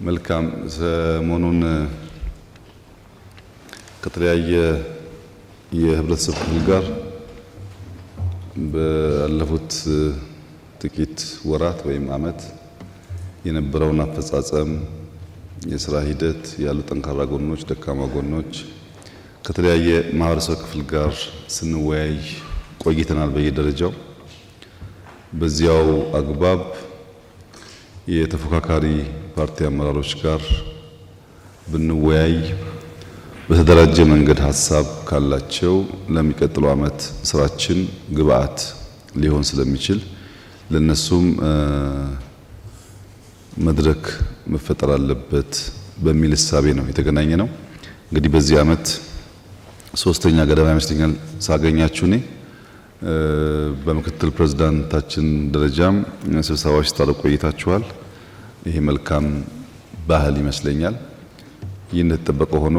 መልካም ሰሞኑን ከተለያየ የህብረተሰብ ክፍል ጋር ባለፉት ጥቂት ወራት ወይም አመት የነበረውን አፈጻጸም የሥራ ሂደት ያሉ ጠንካራ ጎኖች፣ ደካማ ጎኖች ከተለያየ ማህበረሰብ ክፍል ጋር ስንወያይ ቆይተናል በየደረጃው። በዚያው አግባብ የተፎካካሪ ፓርቲ አመራሮች ጋር ብንወያይ በተደራጀ መንገድ ሐሳብ ካላቸው ለሚቀጥለው አመት ስራችን ግብአት ሊሆን ስለሚችል ለነሱም መድረክ መፈጠር አለበት በሚል ሐሳቤ ነው የተገናኘ ነው። እንግዲህ በዚህ አመት ሶስተኛ ገደማ ይመስለኛል ሳገኛችሁ እኔ በምክትል ፕሬዝዳንታችን ደረጃም ስብሰባዎች ስታደርጉ ቆይታችኋል። ይሄ መልካም ባህል ይመስለኛል። ይህ እንደተጠበቀ ሆኖ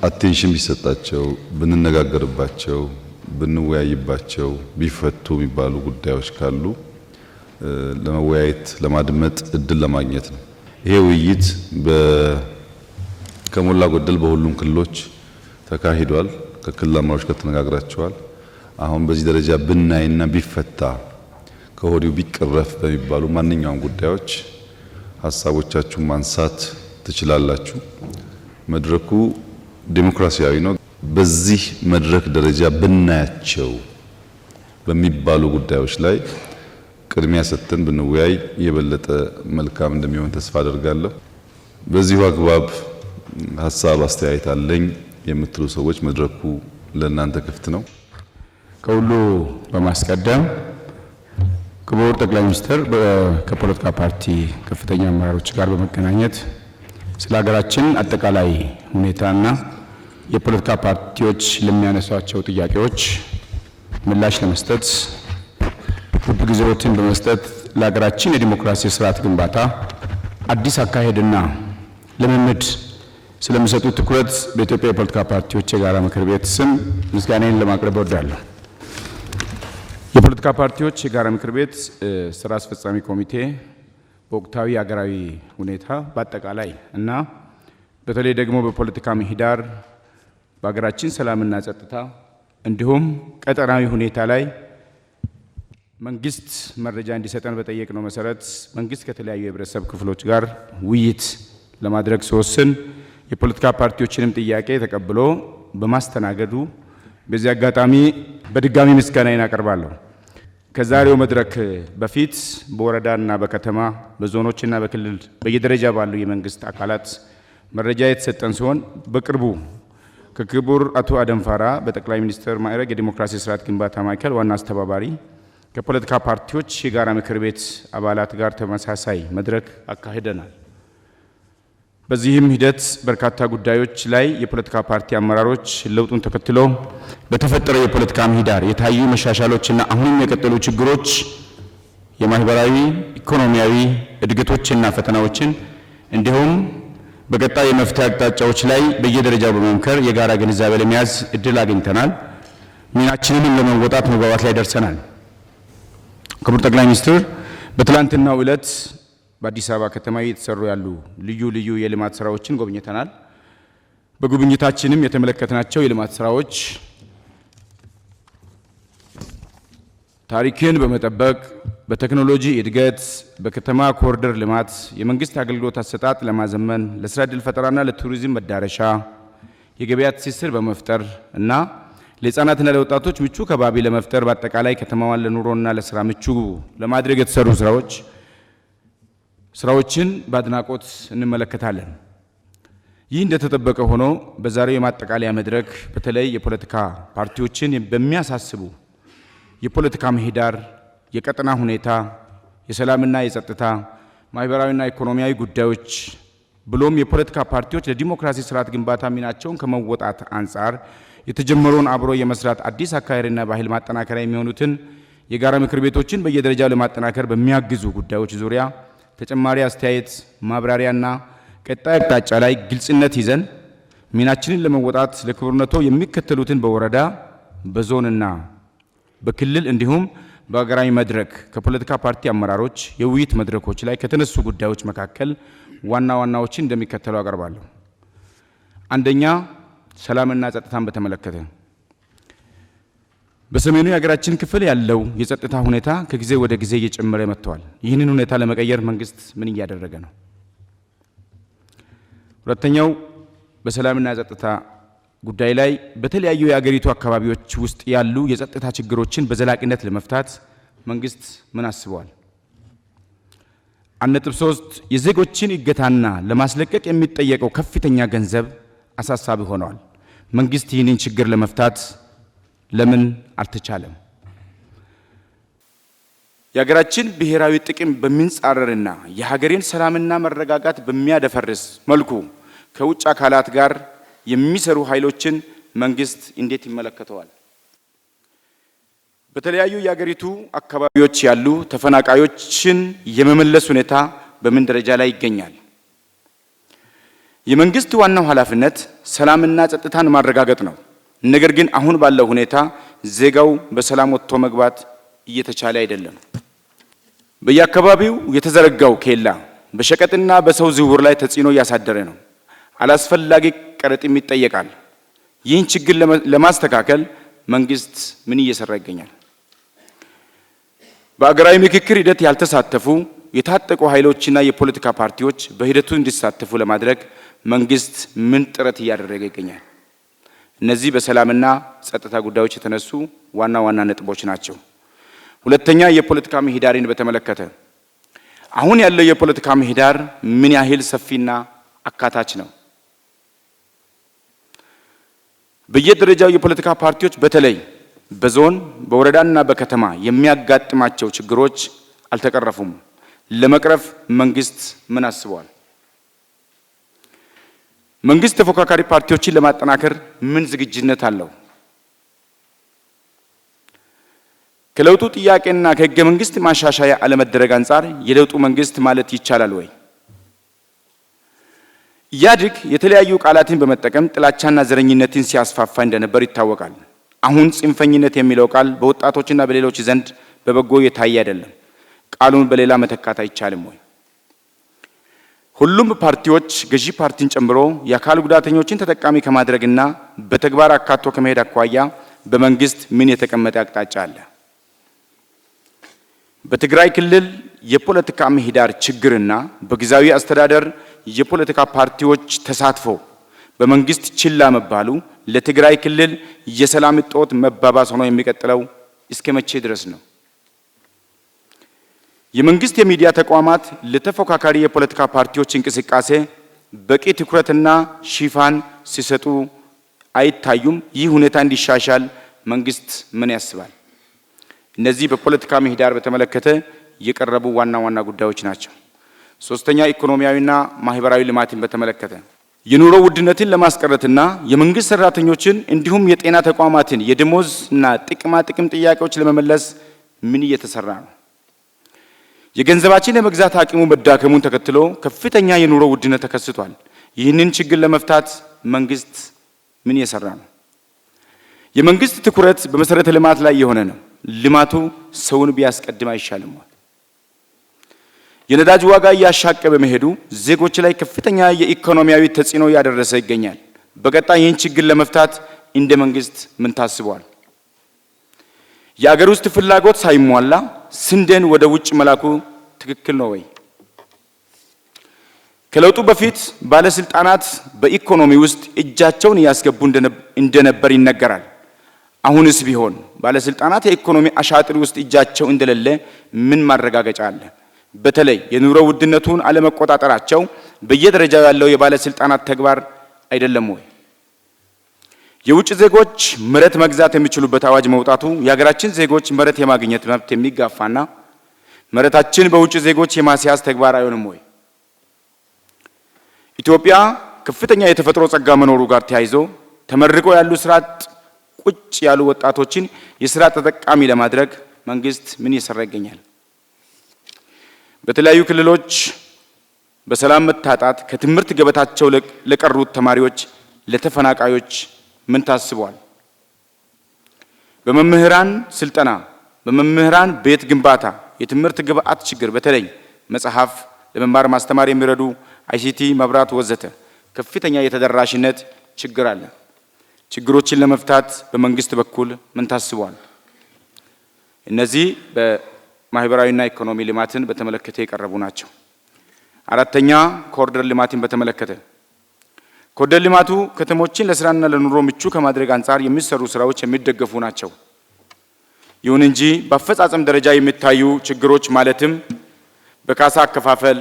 አቴንሽን ቢሰጣቸው ብንነጋገርባቸው ብንወያይባቸው ቢፈቱ የሚባሉ ጉዳዮች ካሉ ለመወያየት ለማድመጥ እድል ለማግኘት ነው። ይሄ ውይይት ከሞላ ጎደል በሁሉም ክልሎች ተካሂዷል። ከክልል አመራሮች ጋር ተነጋግራቸዋል። አሁን በዚህ ደረጃ ብናይና ቢፈታ ከሆዲው ቢቀረፍ በሚባሉ ማንኛውም ጉዳዮች ሐሳቦቻችሁን ማንሳት ትችላላችሁ። መድረኩ ዲሞክራሲያዊ ነው። በዚህ መድረክ ደረጃ ብናያቸው በሚባሉ ጉዳዮች ላይ ቅድሚያ ሰጥተን ብንወያይ የበለጠ መልካም እንደሚሆን ተስፋ አደርጋለሁ። በዚሁ አግባብ ሐሳብ አስተያየት አለኝ የምትሉ ሰዎች መድረኩ ለእናንተ ክፍት ነው። ከሁሉ በማስቀደም ክቡር ጠቅላይ ሚኒስትር ከፖለቲካ ፓርቲ ከፍተኛ አመራሮች ጋር በመገናኘት ስለ ሀገራችን አጠቃላይ ሁኔታና የፖለቲካ ፓርቲዎች ለሚያነሷቸው ጥያቄዎች ምላሽ ለመስጠት ውድ ጊዜዎችን በመስጠት ለሀገራችን የዲሞክራሲ ስርዓት ግንባታ አዲስ አካሄድና ልምምድ ስለሚሰጡት ትኩረት በኢትዮጵያ የፖለቲካ ፓርቲዎች የጋራ ምክር ቤት ስም ምስጋናዬን ለማቅረብ እወዳለሁ። የፖለቲካ ፓርቲዎች የጋራ ምክር ቤት ስራ አስፈጻሚ ኮሚቴ በወቅታዊ ሀገራዊ ሁኔታ በአጠቃላይ እና በተለይ ደግሞ በፖለቲካ ምህዳር በሀገራችን ሰላምና ጸጥታ እንዲሁም ቀጠናዊ ሁኔታ ላይ መንግስት መረጃ እንዲሰጠን በጠየቅነው መሰረት መንግስት ከተለያዩ የህብረተሰብ ክፍሎች ጋር ውይይት ለማድረግ ሲወስን የፖለቲካ ፓርቲዎችንም ጥያቄ ተቀብሎ በማስተናገዱ በዚህ አጋጣሚ በድጋሚ ምስጋናዬን አቀርባለሁ። ከዛሬው መድረክ በፊት በወረዳና በከተማ በዞኖችና በክልል በየደረጃ ባሉ የመንግስት አካላት መረጃ የተሰጠን ሲሆን በቅርቡ ከክቡር አቶ አደንፋራ በጠቅላይ ሚኒስትር ማዕረግ የዲሞክራሲ ስርዓት ግንባታ ማዕከል ዋና አስተባባሪ ከፖለቲካ ፓርቲዎች የጋራ ምክር ቤት አባላት ጋር ተመሳሳይ መድረክ አካሂደናል። በዚህም ሂደት በርካታ ጉዳዮች ላይ የፖለቲካ ፓርቲ አመራሮች ለውጡን ተከትሎ በተፈጠረው የፖለቲካ ምህዳር የታዩ መሻሻሎችና አሁንም የቀጠሉ ችግሮች፣ የማህበራዊ ኢኮኖሚያዊ እድገቶችና ፈተናዎችን እንዲሁም በቀጣይ የመፍትሄ አቅጣጫዎች ላይ በየደረጃው በመምከር የጋራ ግንዛቤ ለመያዝ እድል አግኝተናል። ሚናችንንም ለመወጣት መግባባት ላይ ደርሰናል። ክቡር ጠቅላይ ሚኒስትር በትላንትናው ዕለት በአዲስ አበባ ከተማ እየተሰሩ ያሉ ልዩ የልማት ስራዎችን ጎብኝተናል። በጉብኝታችንም የተመለከትናቸው የልማት ስራዎች ታሪክን በመጠበቅ በቴክኖሎጂ እድገት፣ በከተማ ኮሪደር ልማት፣ የመንግስት አገልግሎት አሰጣጥ ለማዘመን፣ ለስራ ዕድል ፈጠራና ለቱሪዝም መዳረሻ የገበያ ትስስር በመፍጠር እና ለህፃናትና ለወጣቶች ምቹ ከባቢ ለመፍጠር በአጠቃላይ ከተማዋን ለኑሮና ለስራ ምቹ ለማድረግ የተሰሩ ስራዎችን በአድናቆት እንመለከታለን። ይህ እንደተጠበቀ ሆኖ በዛሬው የማጠቃለያ መድረክ በተለይ የፖለቲካ ፓርቲዎችን በሚያሳስቡ የፖለቲካ ምህዳር፣ የቀጠና ሁኔታ፣ የሰላምና የጸጥታ፣ ማህበራዊና ኢኮኖሚያዊ ጉዳዮች ብሎም የፖለቲካ ፓርቲዎች ለዲሞክራሲ ስርዓት ግንባታ ሚናቸውን ከመወጣት አንጻር የተጀመረውን አብሮ የመስራት አዲስ አካሄድና ባህል ማጠናከሪያ የሚሆኑትን የጋራ ምክር ቤቶችን በየደረጃው ለማጠናከር በሚያግዙ ጉዳዮች ዙሪያ ተጨማሪ አስተያየት ማብራሪያና ቀጣይ አቅጣጫ ላይ ግልጽነት ይዘን ሚናችንን ለመወጣት ለክቡርነቶ የሚከተሉትን በወረዳ በዞንና በክልል እንዲሁም በሀገራዊ መድረክ ከፖለቲካ ፓርቲ አመራሮች የውይይት መድረኮች ላይ ከተነሱ ጉዳዮች መካከል ዋና ዋናዎችን እንደሚከተለው አቀርባለሁ። አንደኛ፣ ሰላምና ጸጥታን በተመለከተ በሰሜኑ የሀገራችን ክፍል ያለው የጸጥታ ሁኔታ ከጊዜ ወደ ጊዜ እየጨመረ መጥቷል። ይህንን ሁኔታ ለመቀየር መንግስት ምን እያደረገ ነው? ሁለተኛው፣ በሰላምና ጸጥታ ጉዳይ ላይ በተለያዩ የሀገሪቱ አካባቢዎች ውስጥ ያሉ የጸጥታ ችግሮችን በዘላቂነት ለመፍታት መንግስት ምን አስቧል? 1.3 የዜጎችን እገታና ለማስለቀቅ የሚጠየቀው ከፍተኛ ገንዘብ አሳሳቢ ሆኗል። መንግስት ይህንን ችግር ለመፍታት ለምን አልተቻለም? የሀገራችን ብሔራዊ ጥቅም በሚንጻረርና የሀገሬን ሰላምና መረጋጋት በሚያደፈርስ መልኩ ከውጭ አካላት ጋር የሚሰሩ ኃይሎችን መንግስት እንዴት ይመለከተዋል? በተለያዩ የሀገሪቱ አካባቢዎች ያሉ ተፈናቃዮችን የመመለስ ሁኔታ በምን ደረጃ ላይ ይገኛል? የመንግስት ዋናው ኃላፊነት ሰላምና ጸጥታን ማረጋገጥ ነው። ነገር ግን አሁን ባለው ሁኔታ ዜጋው በሰላም ወጥቶ መግባት እየተቻለ አይደለም። በየአካባቢው የተዘረጋው ኬላ በሸቀጥና በሰው ዝውውር ላይ ተጽዕኖ እያሳደረ ነው። አላስፈላጊ ቀረጥም ይጠየቃል። ይህን ችግር ለማስተካከል መንግስት ምን እየሰራ ይገኛል? በአገራዊ ምክክር ሂደት ያልተሳተፉ የታጠቁ ኃይሎችና የፖለቲካ ፓርቲዎች በሂደቱ እንዲሳተፉ ለማድረግ መንግስት ምን ጥረት እያደረገ ይገኛል? እነዚህ በሰላምና ጸጥታ ጉዳዮች የተነሱ ዋና ዋና ነጥቦች ናቸው። ሁለተኛ፣ የፖለቲካ ምህዳርን በተመለከተ አሁን ያለው የፖለቲካ ምህዳር ምን ያህል ሰፊና አካታች ነው? በየደረጃው የፖለቲካ ፓርቲዎች በተለይ በዞን በወረዳና በከተማ የሚያጋጥማቸው ችግሮች አልተቀረፉም። ለመቅረፍ መንግስት ምን አስቧል? መንግስት ተፎካካሪ ፓርቲዎችን ለማጠናከር ምን ዝግጁነት አለው? ከለውጡ ጥያቄና ከህገ መንግስት ማሻሻያ አለመደረግ አንጻር የለውጡ መንግስት ማለት ይቻላል ወይ? ኢህአዴግ የተለያዩ ቃላትን በመጠቀም ጥላቻና ዘረኝነትን ሲያስፋፋ እንደነበር ይታወቃል። አሁን ጽንፈኝነት የሚለው ቃል በወጣቶችና በሌሎች ዘንድ በበጎ የታየ አይደለም። ቃሉን በሌላ መተካት አይቻልም ወይ? ሁሉም ፓርቲዎች ገዢ ፓርቲን ጨምሮ የአካል ጉዳተኞችን ተጠቃሚ ከማድረግና በተግባር አካቶ ከመሄድ አኳያ በመንግስት ምን የተቀመጠ አቅጣጫ አለ? በትግራይ ክልል የፖለቲካ ምህዳር ችግርና በጊዜያዊ አስተዳደር የፖለቲካ ፓርቲዎች ተሳትፎ በመንግስት ችላ መባሉ ለትግራይ ክልል የሰላም እጦት መባባስ ሆኖ የሚቀጥለው እስከ መቼ ድረስ ነው? የመንግስት የሚዲያ ተቋማት ለተፎካካሪ የፖለቲካ ፓርቲዎች እንቅስቃሴ በቂ ትኩረትና ሽፋን ሲሰጡ አይታዩም። ይህ ሁኔታ እንዲሻሻል መንግስት ምን ያስባል? እነዚህ በፖለቲካ ምህዳር በተመለከተ የቀረቡ ዋና ዋና ጉዳዮች ናቸው። ሶስተኛ፣ ኢኮኖሚያዊና ማህበራዊ ልማትን በተመለከተ የኑሮ ውድነትን ለማስቀረትና የመንግስት ሰራተኞችን እንዲሁም የጤና ተቋማትን የደሞዝና ጥቅማ ጥቅም ጥያቄዎች ለመመለስ ምን እየተሰራ ነው? የገንዘባችን የመግዛት አቅሙ መዳከሙን ተከትሎ ከፍተኛ የኑሮ ውድነት ተከስቷል። ይህንን ችግር ለመፍታት መንግስት ምን እየሰራ ነው? የመንግስት ትኩረት በመሰረተ ልማት ላይ የሆነ ነው። ልማቱ ሰውን ቢያስቀድም አይሻልም? የነዳጅ ዋጋ እያሻቀበ በመሄዱ ዜጎች ላይ ከፍተኛ የኢኮኖሚያዊ ተጽዕኖ እያደረሰ ይገኛል። በቀጣይ ይህን ችግር ለመፍታት እንደ መንግስት ምን ታስቧል? የአገር ውስጥ ፍላጎት ሳይሟላ ስንዴን ወደ ውጭ መላኩ ትክክል ነው ወይ? ከለውጡ በፊት ባለስልጣናት በኢኮኖሚ ውስጥ እጃቸውን እያስገቡ እንደነበር ይነገራል። አሁንስ ቢሆን ባለስልጣናት የኢኮኖሚ አሻጥር ውስጥ እጃቸው እንደሌለ ምን ማረጋገጫ አለ? በተለይ የኑሮ ውድነቱን አለመቆጣጠራቸው በየደረጃው ያለው የባለስልጣናት ተግባር አይደለም ወይ? የውጭ ዜጎች መሬት መግዛት የሚችሉበት አዋጅ መውጣቱ የሀገራችን ዜጎች መሬት የማግኘት መብት የሚጋፋና መሬታችን በውጭ ዜጎች የማስያዝ ተግባር አይሆንም ወይ? ኢትዮጵያ ከፍተኛ የተፈጥሮ ጸጋ መኖሩ ጋር ተያይዞ ተመርቀው ያሉ ስራ አጥ ቁጭ ያሉ ወጣቶችን የስራ ተጠቃሚ ለማድረግ መንግስት ምን እየሰራ ይገኛል? በተለያዩ ክልሎች በሰላም መታጣት ከትምህርት ገበታቸው ለቀሩት ተማሪዎች፣ ለተፈናቃዮች ምን ታስቧል? በመምህራን ስልጠና በመምህራን ቤት ግንባታ፣ የትምህርት ግብዓት ችግር በተለይ መጽሐፍ፣ ለመማር ማስተማር የሚረዱ አይሲቲ፣ መብራት ወዘተ ከፍተኛ የተደራሽነት ችግር አለ። ችግሮችን ለመፍታት በመንግስት በኩል ምን ታስቧል? እነዚህ በማህበራዊና ኢኮኖሚ ልማትን በተመለከተ የቀረቡ ናቸው። አራተኛ ኮሪደር ልማትን በተመለከተ ኮሪደር ልማቱ ከተሞችን ለስራና ለኑሮ ምቹ ከማድረግ አንጻር የሚሰሩ ስራዎች የሚደገፉ ናቸው። ይሁን እንጂ በአፈጻጸም ደረጃ የሚታዩ ችግሮች ማለትም በካሳ አከፋፈል፣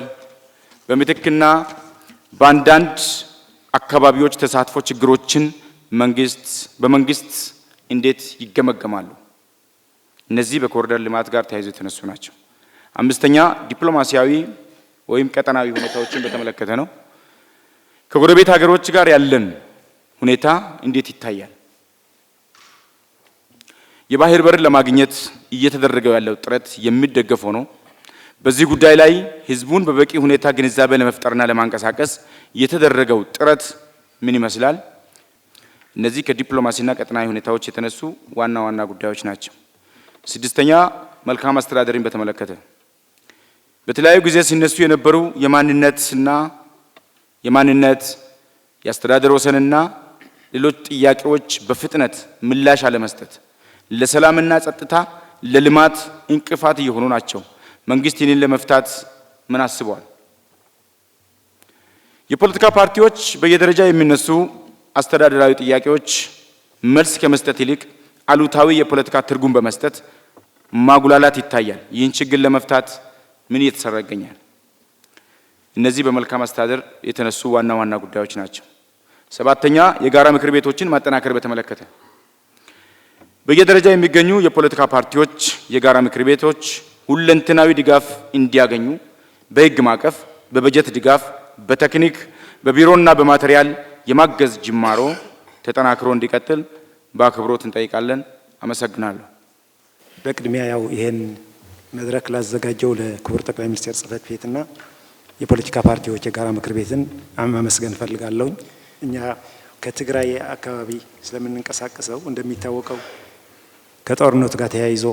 በምትክና በአንዳንድ አካባቢዎች ተሳትፎ ችግሮችን በመንግስት እንዴት ይገመገማሉ? እነዚህ በኮሪደር ልማት ጋር ተያይዘው የተነሱ ናቸው። አምስተኛ ዲፕሎማሲያዊ ወይም ቀጠናዊ ሁኔታዎችን በተመለከተ ነው። ከጎረቤት ሀገሮች ጋር ያለን ሁኔታ እንዴት ይታያል? የባህር በር ለማግኘት እየተደረገው ያለው ጥረት የሚደገፈው ነው። በዚህ ጉዳይ ላይ ህዝቡን በበቂ ሁኔታ ግንዛቤ ለመፍጠርና ለማንቀሳቀስ የተደረገው ጥረት ምን ይመስላል? እነዚህ ከዲፕሎማሲና ቀጠናዊ ሁኔታዎች የተነሱ ዋና ዋና ጉዳዮች ናቸው። ስድስተኛ መልካም አስተዳደርን በተመለከተ በተለያዩ ጊዜ ሲነሱ የነበሩ የማንነት የአስተዳደር ወሰንና ሌሎች ጥያቄዎች በፍጥነት ምላሽ አለመስጠት ለሰላምና ጸጥታ፣ ለልማት እንቅፋት እየሆኑ ናቸው። መንግስት ይህንን ለመፍታት ምን አስቧል? የፖለቲካ ፓርቲዎች በየደረጃ የሚነሱ አስተዳደራዊ ጥያቄዎች መልስ ከመስጠት ይልቅ አሉታዊ የፖለቲካ ትርጉም በመስጠት ማጉላላት ይታያል። ይህን ችግር ለመፍታት ምን እየተሰራ ይገኛል? እነዚህ በመልካም አስተዳደር የተነሱ ዋና ዋና ጉዳዮች ናቸው። ሰባተኛ የጋራ ምክር ቤቶችን ማጠናከር በተመለከተ በየደረጃ የሚገኙ የፖለቲካ ፓርቲዎች የጋራ ምክር ቤቶች ሁለንተናዊ ድጋፍ እንዲያገኙ በህግ ማዕቀፍ፣ በበጀት ድጋፍ፣ በቴክኒክ፣ በቢሮና በማቴሪያል የማገዝ ጅማሮ ተጠናክሮ እንዲቀጥል በአክብሮት እንጠይቃለን። አመሰግናለሁ። በቅድሚያ ያው ይሄን መድረክ ላዘጋጀው ለክቡር ጠቅላይ ሚኒስትር ጽህፈት ቤትና የፖለቲካ ፓርቲዎች የጋራ ምክር ቤትን ማመስገን ፈልጋለሁ። እኛ ከትግራይ አካባቢ ስለምንንቀሳቀሰው እንደሚታወቀው ከጦርነቱ ጋር ተያይዞ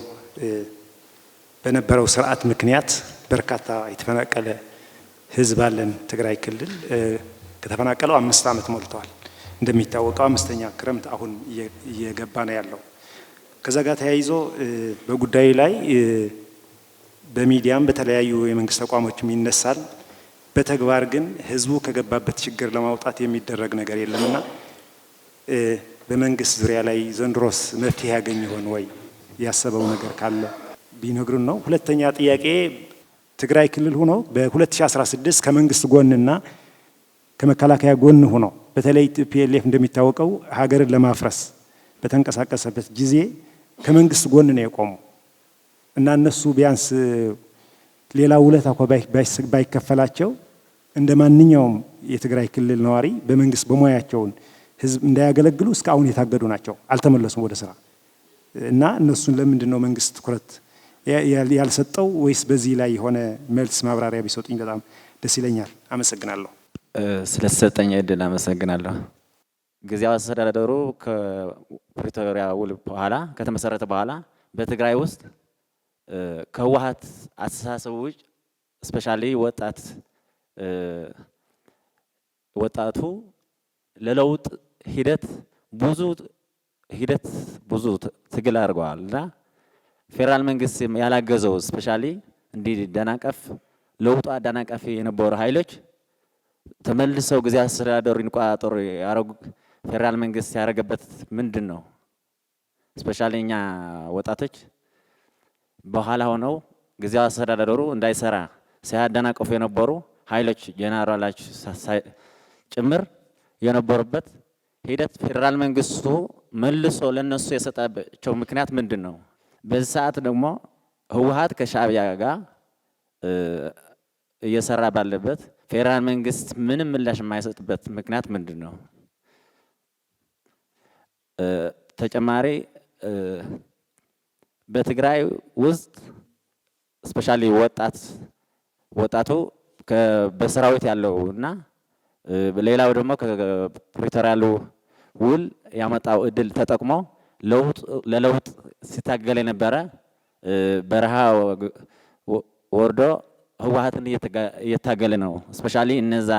በነበረው ስርዓት ምክንያት በርካታ የተፈናቀለ ህዝብ አለን። ትግራይ ክልል ከተፈናቀለው 5 ዓመት ሞልተዋል። እንደሚታወቀው 5ኛ ክረምት አሁን እየገባ ነው ያለው። ከዛ ጋር ተያይዞ በጉዳዩ ላይ በሚዲያም በተለያዩ የመንግስት ተቋሞችም ይነሳል። በተግባር ግን ህዝቡ ከገባበት ችግር ለማውጣት የሚደረግ ነገር የለምና በመንግስት ዙሪያ ላይ ዘንድሮስ መፍትሄ ያገኝ ይሆን ወይ? ያሰበው ነገር ካለ ቢነግሩን ነው። ሁለተኛ ጥያቄ ትግራይ ክልል ሆኖ በ2016 ከመንግስት ጎንና ከመከላከያ ጎን ሆኖ በተለይ ቲፒኤልኤፍ እንደሚታወቀው ሀገርን ለማፍረስ በተንቀሳቀሰበት ጊዜ ከመንግስት ጎን ነው የቆሙ እና እነሱ ቢያንስ ሌላ ውለታ እንኳ ባይከፈላቸው እንደ ማንኛውም የትግራይ ክልል ነዋሪ በመንግስት በሙያቸውን ህዝብ እንዳያገለግሉ እስካሁን የታገዱ ናቸው። አልተመለሱም ወደ ስራ እና እነሱን ለምንድን ነው መንግስት ትኩረት ያልሰጠው? ወይስ በዚህ ላይ የሆነ መልስ ማብራሪያ ቢሰጡኝ በጣም ደስ ይለኛል። አመሰግናለሁ። ስለተሰጠኝ እድል አመሰግናለሁ። ጊዜያዊ አስተዳደሩ ከፕሪቶሪያ ውል በኋላ ከተመሰረተ በኋላ በትግራይ ውስጥ ከህወሓት አስተሳሰብ ውጭ ስፔሻሊ ወጣቱ ለለውጥ ሂደት ብዙ ትግል አድርገዋል እና ፌዴራል መንግስት ያላገዘው ስፔሻሊ እንዲደናቀፍ ለውጡ አደናቃፊ የነበሩ ኃይሎች ተመልሰው ጊዜያዊ አስተዳደሩ እንዲቆጣጠሩ ያረጉ ፌዴራል መንግስት ያረገበት ምንድን ነው? ስፔሻሊ እኛ ወጣቶች በኋላ ሆነው ጊዜያዊ አስተዳደሩ እንዳይሰራ ሲያደናቀፉ የነበሩ ኃይሎች ጄኔራሎች ጭምር የነበሩበት ሂደት ፌዴራል መንግስቱ መልሶ ለነሱ የሰጣቸው ምክንያት ምንድን ነው? በዚህ ሰዓት ደግሞ ህወሓት ከሻዕቢያ ጋር እየሰራ ባለበት ፌዴራል መንግስት ምንም ምላሽ የማይሰጥበት ምክንያት ምንድን ነው? ተጨማሪ በትግራይ ውስጥ ስፔሻሊ ወጣቱ በሰራዊት ያለው እና ሌላው ደግሞ ከፕሪቶሪያሉ ውል ያመጣው እድል ተጠቅሞ ለለውጥ ሲታገል የነበረ በረሃ ወርዶ ህወሓትን እየታገለ ነው። ስፔሻሊ እነዛ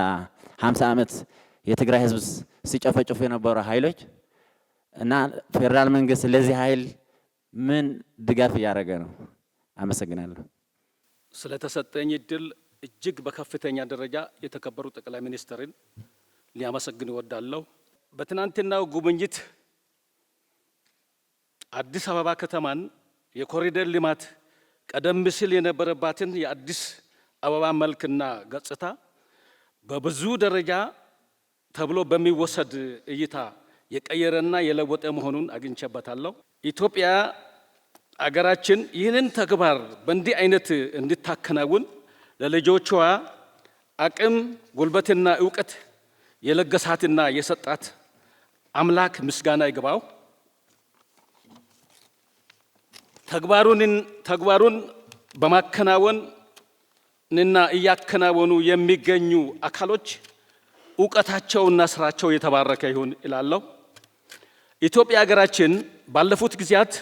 50 ዓመት የትግራይ ህዝብ ሲጨፈጭፉ የነበሩ ኃይሎች እና ፌደራል መንግስት ለዚህ ኃይል ምን ድጋፍ እያደረገ ነው? አመሰግናለሁ። ስለተሰጠኝ እድል እጅግ በከፍተኛ ደረጃ የተከበሩ ጠቅላይ ሚኒስትርን ሊያመሰግን እወዳለሁ። በትናንትናው ጉብኝት አዲስ አበባ ከተማን የኮሪደር ልማት ቀደም ሲል የነበረባትን የአዲስ አበባ መልክና ገጽታ በብዙ ደረጃ ተብሎ በሚወሰድ እይታ የቀየረና የለወጠ መሆኑን አግኝቼበታለሁ። ኢትዮጵያ አገራችን ይህንን ተግባር በእንዲህ አይነት እንድታከናውን ለልጆቿ አቅም ጉልበትና እውቀት የለገሳትና የሰጣት አምላክ ምስጋና ይግባው። ተግባሩን በማከናወንና እያከናወኑ የሚገኙ አካሎች እውቀታቸውና ስራቸው የተባረከ ይሁን እላለሁ። ኢትዮጵያ ሀገራችን ባለፉት ጊዜያት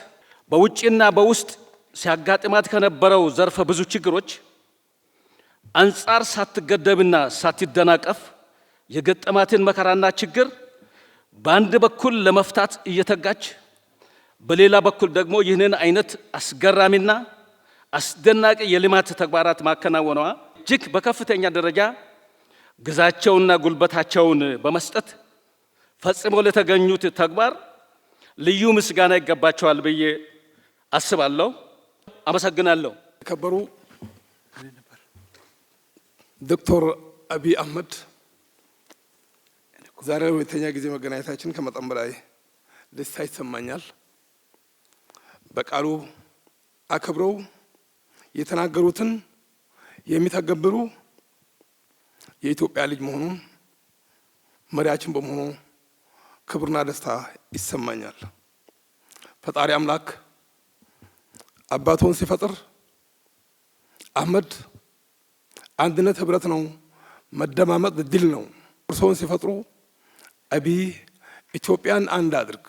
በውጭና በውስጥ ሲያጋጥማት ከነበረው ዘርፈ ብዙ ችግሮች አንጻር ሳትገደብና ሳትደናቀፍ የገጠማትን መከራና ችግር በአንድ በኩል ለመፍታት እየተጋች በሌላ በኩል ደግሞ ይህንን አይነት አስገራሚና አስደናቂ የልማት ተግባራት ማከናወኗ እጅግ በከፍተኛ ደረጃ ግዛቸውና ጉልበታቸውን በመስጠት ፈጽሞ ለተገኙት ተግባር ልዩ ምስጋና ይገባቸዋል ብዬ አስባለሁ። አመሰግናለሁ። የተከበሩ ዶክተር አብይ አህመድ ዛሬ ለሁለተኛ ጊዜ መገናኘታችን ከመጠን በላይ ደስታ ይሰማኛል። በቃሉ አክብረው የተናገሩትን የሚተገብሩ የኢትዮጵያ ልጅ መሆኑን መሪያችን በመሆኑ ክብርና ደስታ ይሰማኛል። ፈጣሪ አምላክ አባቶን ሲፈጥር አህመድ አንድነት ህብረት ነው፣ መደማመጥ ድል ነው። እርሶን ሲፈጥሩ አብይ ኢትዮጵያን አንድ አድርግ፣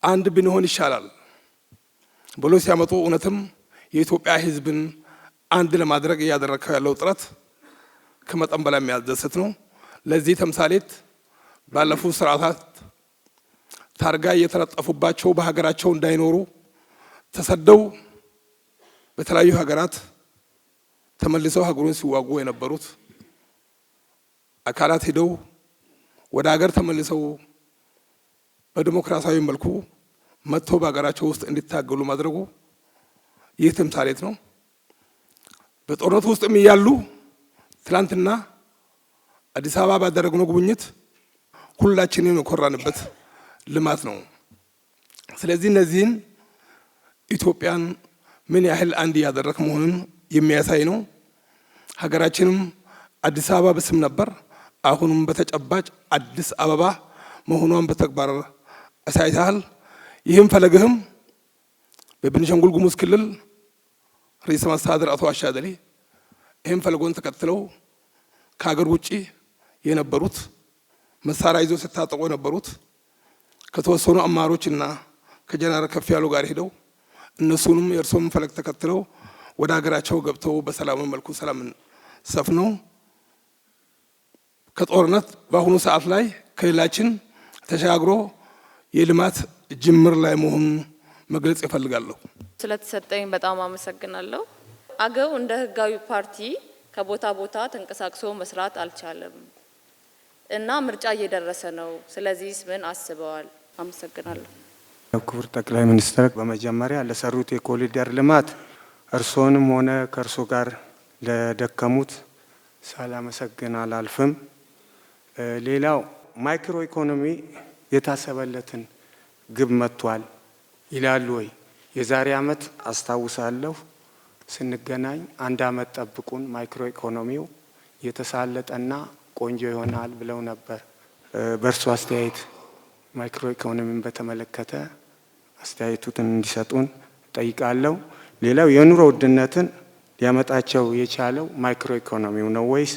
አንድ ብንሆን ይሻላል ብሎ ሲያመጡ እውነትም የኢትዮጵያ ህዝብን አንድ ለማድረግ እያደረገ ያለው ጥረት ከመጠን በላይ የሚያስደስት ነው። ለዚህ ተምሳሌት ባለፉት ስርዓታት ታርጋ እየተለጠፉባቸው በሀገራቸው እንዳይኖሩ ተሰደው በተለያዩ ሀገራት ተመልሰው ሀገሩን ሲዋጉ የነበሩት አካላት ሄደው ወደ ሀገር ተመልሰው በዲሞክራሲያዊ መልኩ መጥተው በሀገራቸው ውስጥ እንዲታገሉ ማድረጉ ይህ ተምሳሌት ነው። በጦርነቱ ውስጥም እያሉ ትላንትና አዲስ አበባ ባደረግነው ጉብኝት ሁላችንም የኮራንበት ልማት ነው። ስለዚህ እነዚህን ኢትዮጵያን ምን ያህል አንድ ያደረክ መሆኑን የሚያሳይ ነው። ሀገራችንም አዲስ አበባ በስም ነበር፣ አሁንም በተጨባጭ አዲስ አበባ መሆኗን በተግባር አሳይተሃል። ይህም ፈለግህም በቤኒሻንጉል ጉሙዝ ክልል ርዕሰ መስተዳድር አቶ አሻደሊ ይህም ፈለጎን ተከትለው ከሀገር ውጪ የነበሩት መሳሪያ ይዘው ሲታጠቁ የነበሩት ከተወሰኑ አማሮችና ከጀነራል ከፍ ያሉ ጋር ሄደው እነሱንም የእርሶም ፈለግ ተከትለው ወደ ሀገራቸው ገብተው በሰላማዊ መልኩ ሰላምን ሰፍነው ከጦርነት በአሁኑ ሰዓት ላይ ክልላችን ተሻግሮ የልማት ጅምር ላይ መሆኑን መግለጽ ይፈልጋለሁ። ስለተሰጠኝ በጣም አመሰግናለሁ። አገው እንደ ህጋዊ ፓርቲ ከቦታ ቦታ ተንቀሳቅሶ መስራት አልቻለም እና ምርጫ እየደረሰ ነው። ስለዚህ ምን አስበዋል? አመሰግናለሁ። ክቡር ጠቅላይ ሚኒስትር በመጀመሪያ ለሰሩት የኮሪደር ልማት እርሶንም ሆነ ከእርሶ ጋር ለደከሙት ሳላመሰግን አላልፍም። ሌላው ማይክሮ ኢኮኖሚ የታሰበለትን ግብ መጥቷል ይላሉ ወይ? የዛሬ አመት አስታውሳለሁ ስንገናኝ አንድ አመት ጠብቁን ማይክሮ ኢኮኖሚው የተሳለጠና ቆንጆ ይሆናል ብለው ነበር። በእርሱ አስተያየት ማይክሮ ኢኮኖሚን በተመለከተ አስተያየቱን እንዲሰጡን ጠይቃለሁ። ሌላው የኑሮ ውድነትን ሊያመጣቸው የቻለው ማይክሮ ኢኮኖሚው ነው ወይስ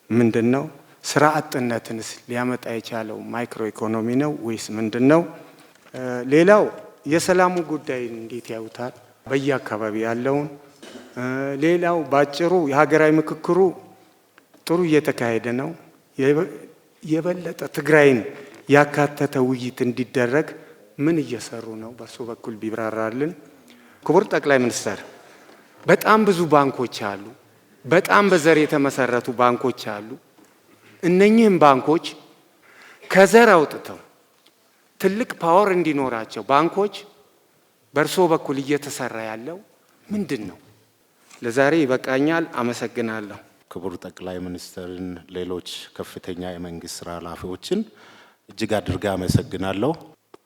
ምንድነው? ስራ አጥነትንስ ሊያመጣ የቻለው ማይክሮ ኢኮኖሚ ነው ወይስ ምንድነው? ሌላው የሰላሙ ጉዳይ እንዴት ያዩታል? በየአካባቢ ያለውን ሌላው ባጭሩ የሀገራዊ ምክክሩ ጥሩ እየተካሄደ ነው። የበለጠ ትግራይን ያካተተ ውይይት እንዲደረግ ምን እየሰሩ ነው? በእርሶ በኩል ቢብራራልን። ክቡር ጠቅላይ ሚኒስትር፣ በጣም ብዙ ባንኮች አሉ። በጣም በዘር የተመሰረቱ ባንኮች አሉ። እነኚህም ባንኮች ከዘር አውጥተው ትልቅ ፓወር እንዲኖራቸው ባንኮች በእርሶ በኩል እየተሰራ ያለው ምንድን ነው? ለዛሬ ይበቃኛል። አመሰግናለሁ። ክቡር ጠቅላይ ሚኒስትርን፣ ሌሎች ከፍተኛ የመንግስት ስራ ኃላፊዎችን እጅግ አድርጌ አመሰግናለሁ።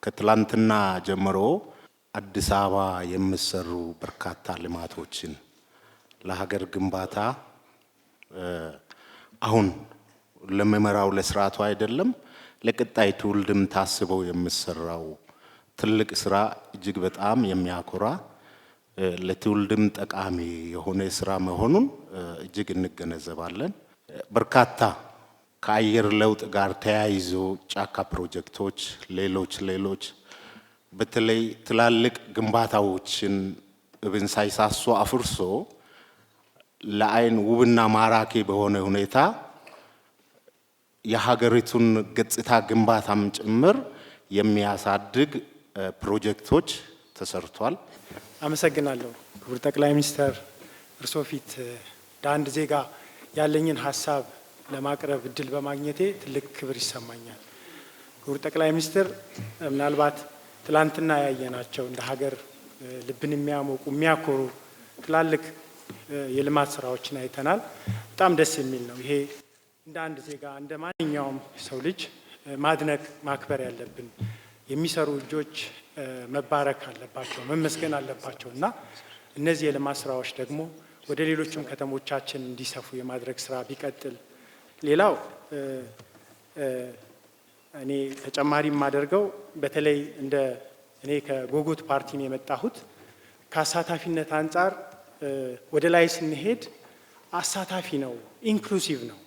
ከትላንትና ጀምሮ አዲስ አበባ የሚሰሩ በርካታ ልማቶችን ለሀገር ግንባታ አሁን ለመመራው ለስርዓቱ አይደለም ለቀጣይ ትውልድም ታስበው የሚሰራው ትልቅ ስራ እጅግ በጣም የሚያኮራ ለትውልድም ጠቃሚ የሆነ ስራ መሆኑን እጅግ እንገነዘባለን። በርካታ ከአየር ለውጥ ጋር ተያይዞ ጫካ ፕሮጀክቶች፣ ሌሎች በተለይ ትላልቅ ግንባታዎችን እብን ሳይሳሱ አፍርሶ ለአይን ውብና ማራኪ በሆነ ሁኔታ የሀገሪቱን ገጽታ ግንባታም ጭምር የሚያሳድግ ፕሮጀክቶች ተሰርቷል። አመሰግናለሁ። ክቡር ጠቅላይ ሚኒስትር፣ እርሶ ፊት ለአንድ ዜጋ ያለኝን ሀሳብ ለማቅረብ እድል በማግኘቴ ትልቅ ክብር ይሰማኛል። ክቡር ጠቅላይ ሚኒስትር፣ ምናልባት ትላንትና ያየናቸው እንደ ሀገር ልብን የሚያሞቁ የሚያኮሩ ትላልቅ የልማት ስራዎችን አይተናል። በጣም ደስ የሚል ነው። ይሄ እንደ አንድ ዜጋ እንደ ማንኛውም ሰው ልጅ ማድነቅ ማክበር ያለብን የሚሰሩ እጆች መባረክ አለባቸው፣ መመስገን አለባቸው እና እነዚህ የልማት ስራዎች ደግሞ ወደ ሌሎችም ከተሞቻችን እንዲሰፉ የማድረግ ስራ ቢቀጥል። ሌላው እኔ ተጨማሪ የማደርገው በተለይ እንደ እኔ ከጎጎት ፓርቲን የመጣሁት ከአሳታፊነት አንጻር ወደ ላይ ስንሄድ አሳታፊ ነው፣ ኢንክሉሲቭ ነው።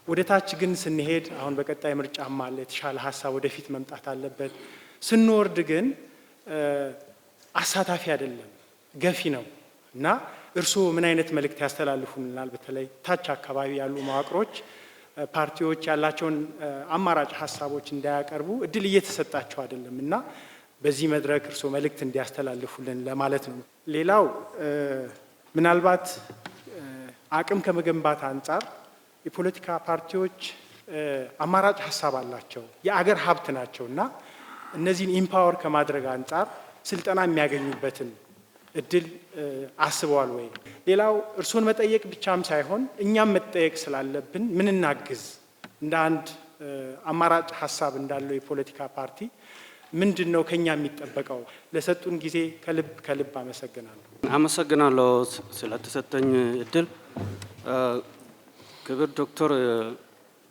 ወደ ታች ግን ስንሄድ አሁን በቀጣይ ምርጫም አለ፣ የተሻለ ሀሳብ ወደፊት መምጣት አለበት። ስንወርድ ግን አሳታፊ አይደለም፣ ገፊ ነው እና እርስዎ ምን አይነት መልእክት ያስተላልፉልናል? በተለይ ታች አካባቢ ያሉ መዋቅሮች ፓርቲዎች ያላቸውን አማራጭ ሀሳቦች እንዳያቀርቡ እድል እየተሰጣቸው አይደለም እና በዚህ መድረክ እርስዎ መልእክት እንዲያስተላልፉልን ለማለት ነው። ሌላው ምናልባት አቅም ከመገንባት አንጻር የፖለቲካ ፓርቲዎች አማራጭ ሀሳብ አላቸው፣ የአገር ሀብት ናቸው እና እነዚህን ኢምፓወር ከማድረግ አንጻር ስልጠና የሚያገኙበትን እድል አስበዋል ወይ? ሌላው እርስዎን መጠየቅ ብቻም ሳይሆን እኛም መጠየቅ ስላለብን ምን እናግዝ፣ እንደ አንድ አማራጭ ሀሳብ እንዳለው የፖለቲካ ፓርቲ ምንድን ነው ከኛ የሚጠበቀው? ለሰጡን ጊዜ ከልብ ከልብ አመሰግናለሁ። አመሰግናለሁ ስለተሰጠኝ እድል። ክብር ዶክተር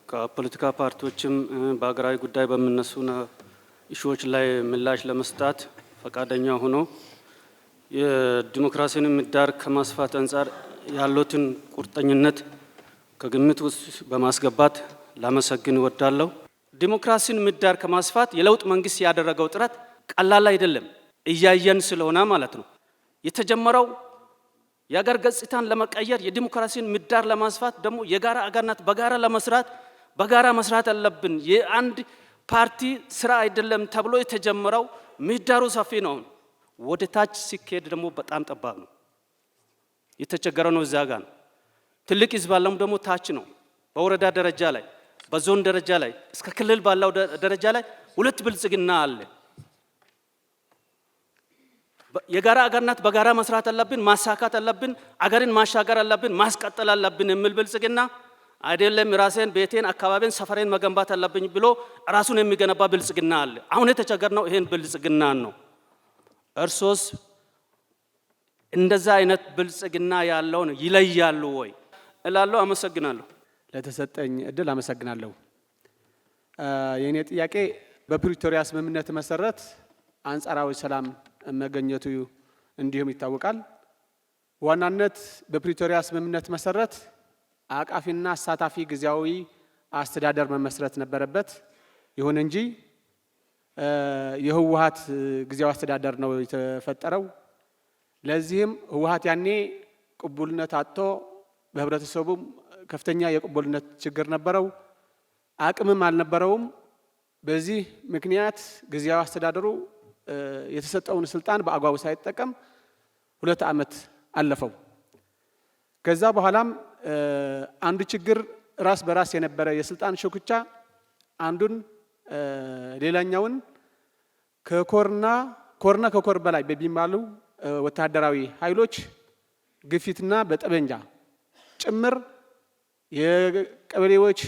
ከፖለቲካ ፓርቲዎችም በሀገራዊ ጉዳይ በሚነሱ ኢሹዎች ላይ ምላሽ ለመስጠት ፈቃደኛ ሆኖ የዲሞክራሲን ምህዳር ከማስፋት አንጻር ያሉትን ቁርጠኝነት ከግምት ውስጥ በማስገባት ላመሰግን እወዳለሁ። ዲሞክራሲን ምህዳር ከማስፋት የለውጥ መንግስት ያደረገው ጥረት ቀላል አይደለም፣ እያየን ስለሆነ ማለት ነው። የተጀመረው የአገር ገጽታን ለመቀየር የዲሞክራሲን ምህዳር ለማስፋት ደግሞ የጋራ አገርነት በጋራ መስራት አለብን። የአንድ ፓርቲ ስራ አይደለም ተብሎ የተጀመረው ምህዳሩ ሰፊ ነው። ወደ ታች ሲካሄድ ደግሞ በጣም ጠባብ ነው። የተቸገረ ነው እዛ ጋር ነው። ትልቅ ህዝብ ባለው ደግሞ ታች ነው። በወረዳ ደረጃ ላይ፣ በዞን ደረጃ ላይ እስከ ክልል ባለው ደረጃ ላይ ሁለት ብልጽግና አለ። የጋራ አገርነት በጋራ መስራት አለብን፣ ማሳካት አለብን፣ አገርን ማሻገር አለብን፣ ማስቀጠል አለብን የሚል ብልጽግና አይደለም። ራሴን፣ ቤቴን፣ አካባቢን፣ ሰፈሬን መገንባት አለብኝ ብሎ ራሱን የሚገነባ ብልጽግና አለ። አሁን የተቸገርነው ይሄን ብልጽግና ነው። እርሶስ እንደዛ አይነት ብልጽግና ያለውን ይለያሉ ወይ እላለሁ። አመሰግናለሁ። ለተሰጠኝ እድል አመሰግናለሁ። የኔ ጥያቄ በፕሪቶሪያ ስምምነት መሰረት አንጻራዊ ሰላም መገኘቱ እንዲሁም ይታወቃል። ዋናነት በፕሪቶሪያ ስምምነት መሰረት አቃፊና አሳታፊ ጊዜያዊ አስተዳደር መመስረት ነበረበት። ይሁን እንጂ የህወሓት ጊዜያዊ አስተዳደር ነው የተፈጠረው። ለዚህም ህወሓት ያኔ ቅቡልነት አጥቶ በህብረተሰቡም ከፍተኛ የቅቡልነት ችግር ነበረው፣ አቅምም አልነበረውም። በዚህ ምክንያት ጊዜያዊ አስተዳደሩ የተሰጠውን ስልጣን በአግባቡ ሳይጠቀም 2 ዓመት አለፈው። ከዛ በኋላም አንዱ ችግር ራስ በራስ የነበረ የስልጣን ሽኩቻ አንዱን ሌላኛውን ከኮርና ከኮር በላይ በሚባሉ ወታደራዊ ኃይሎች ግፊትና በጠበንጃ ጭምር የቀበሌዎች፣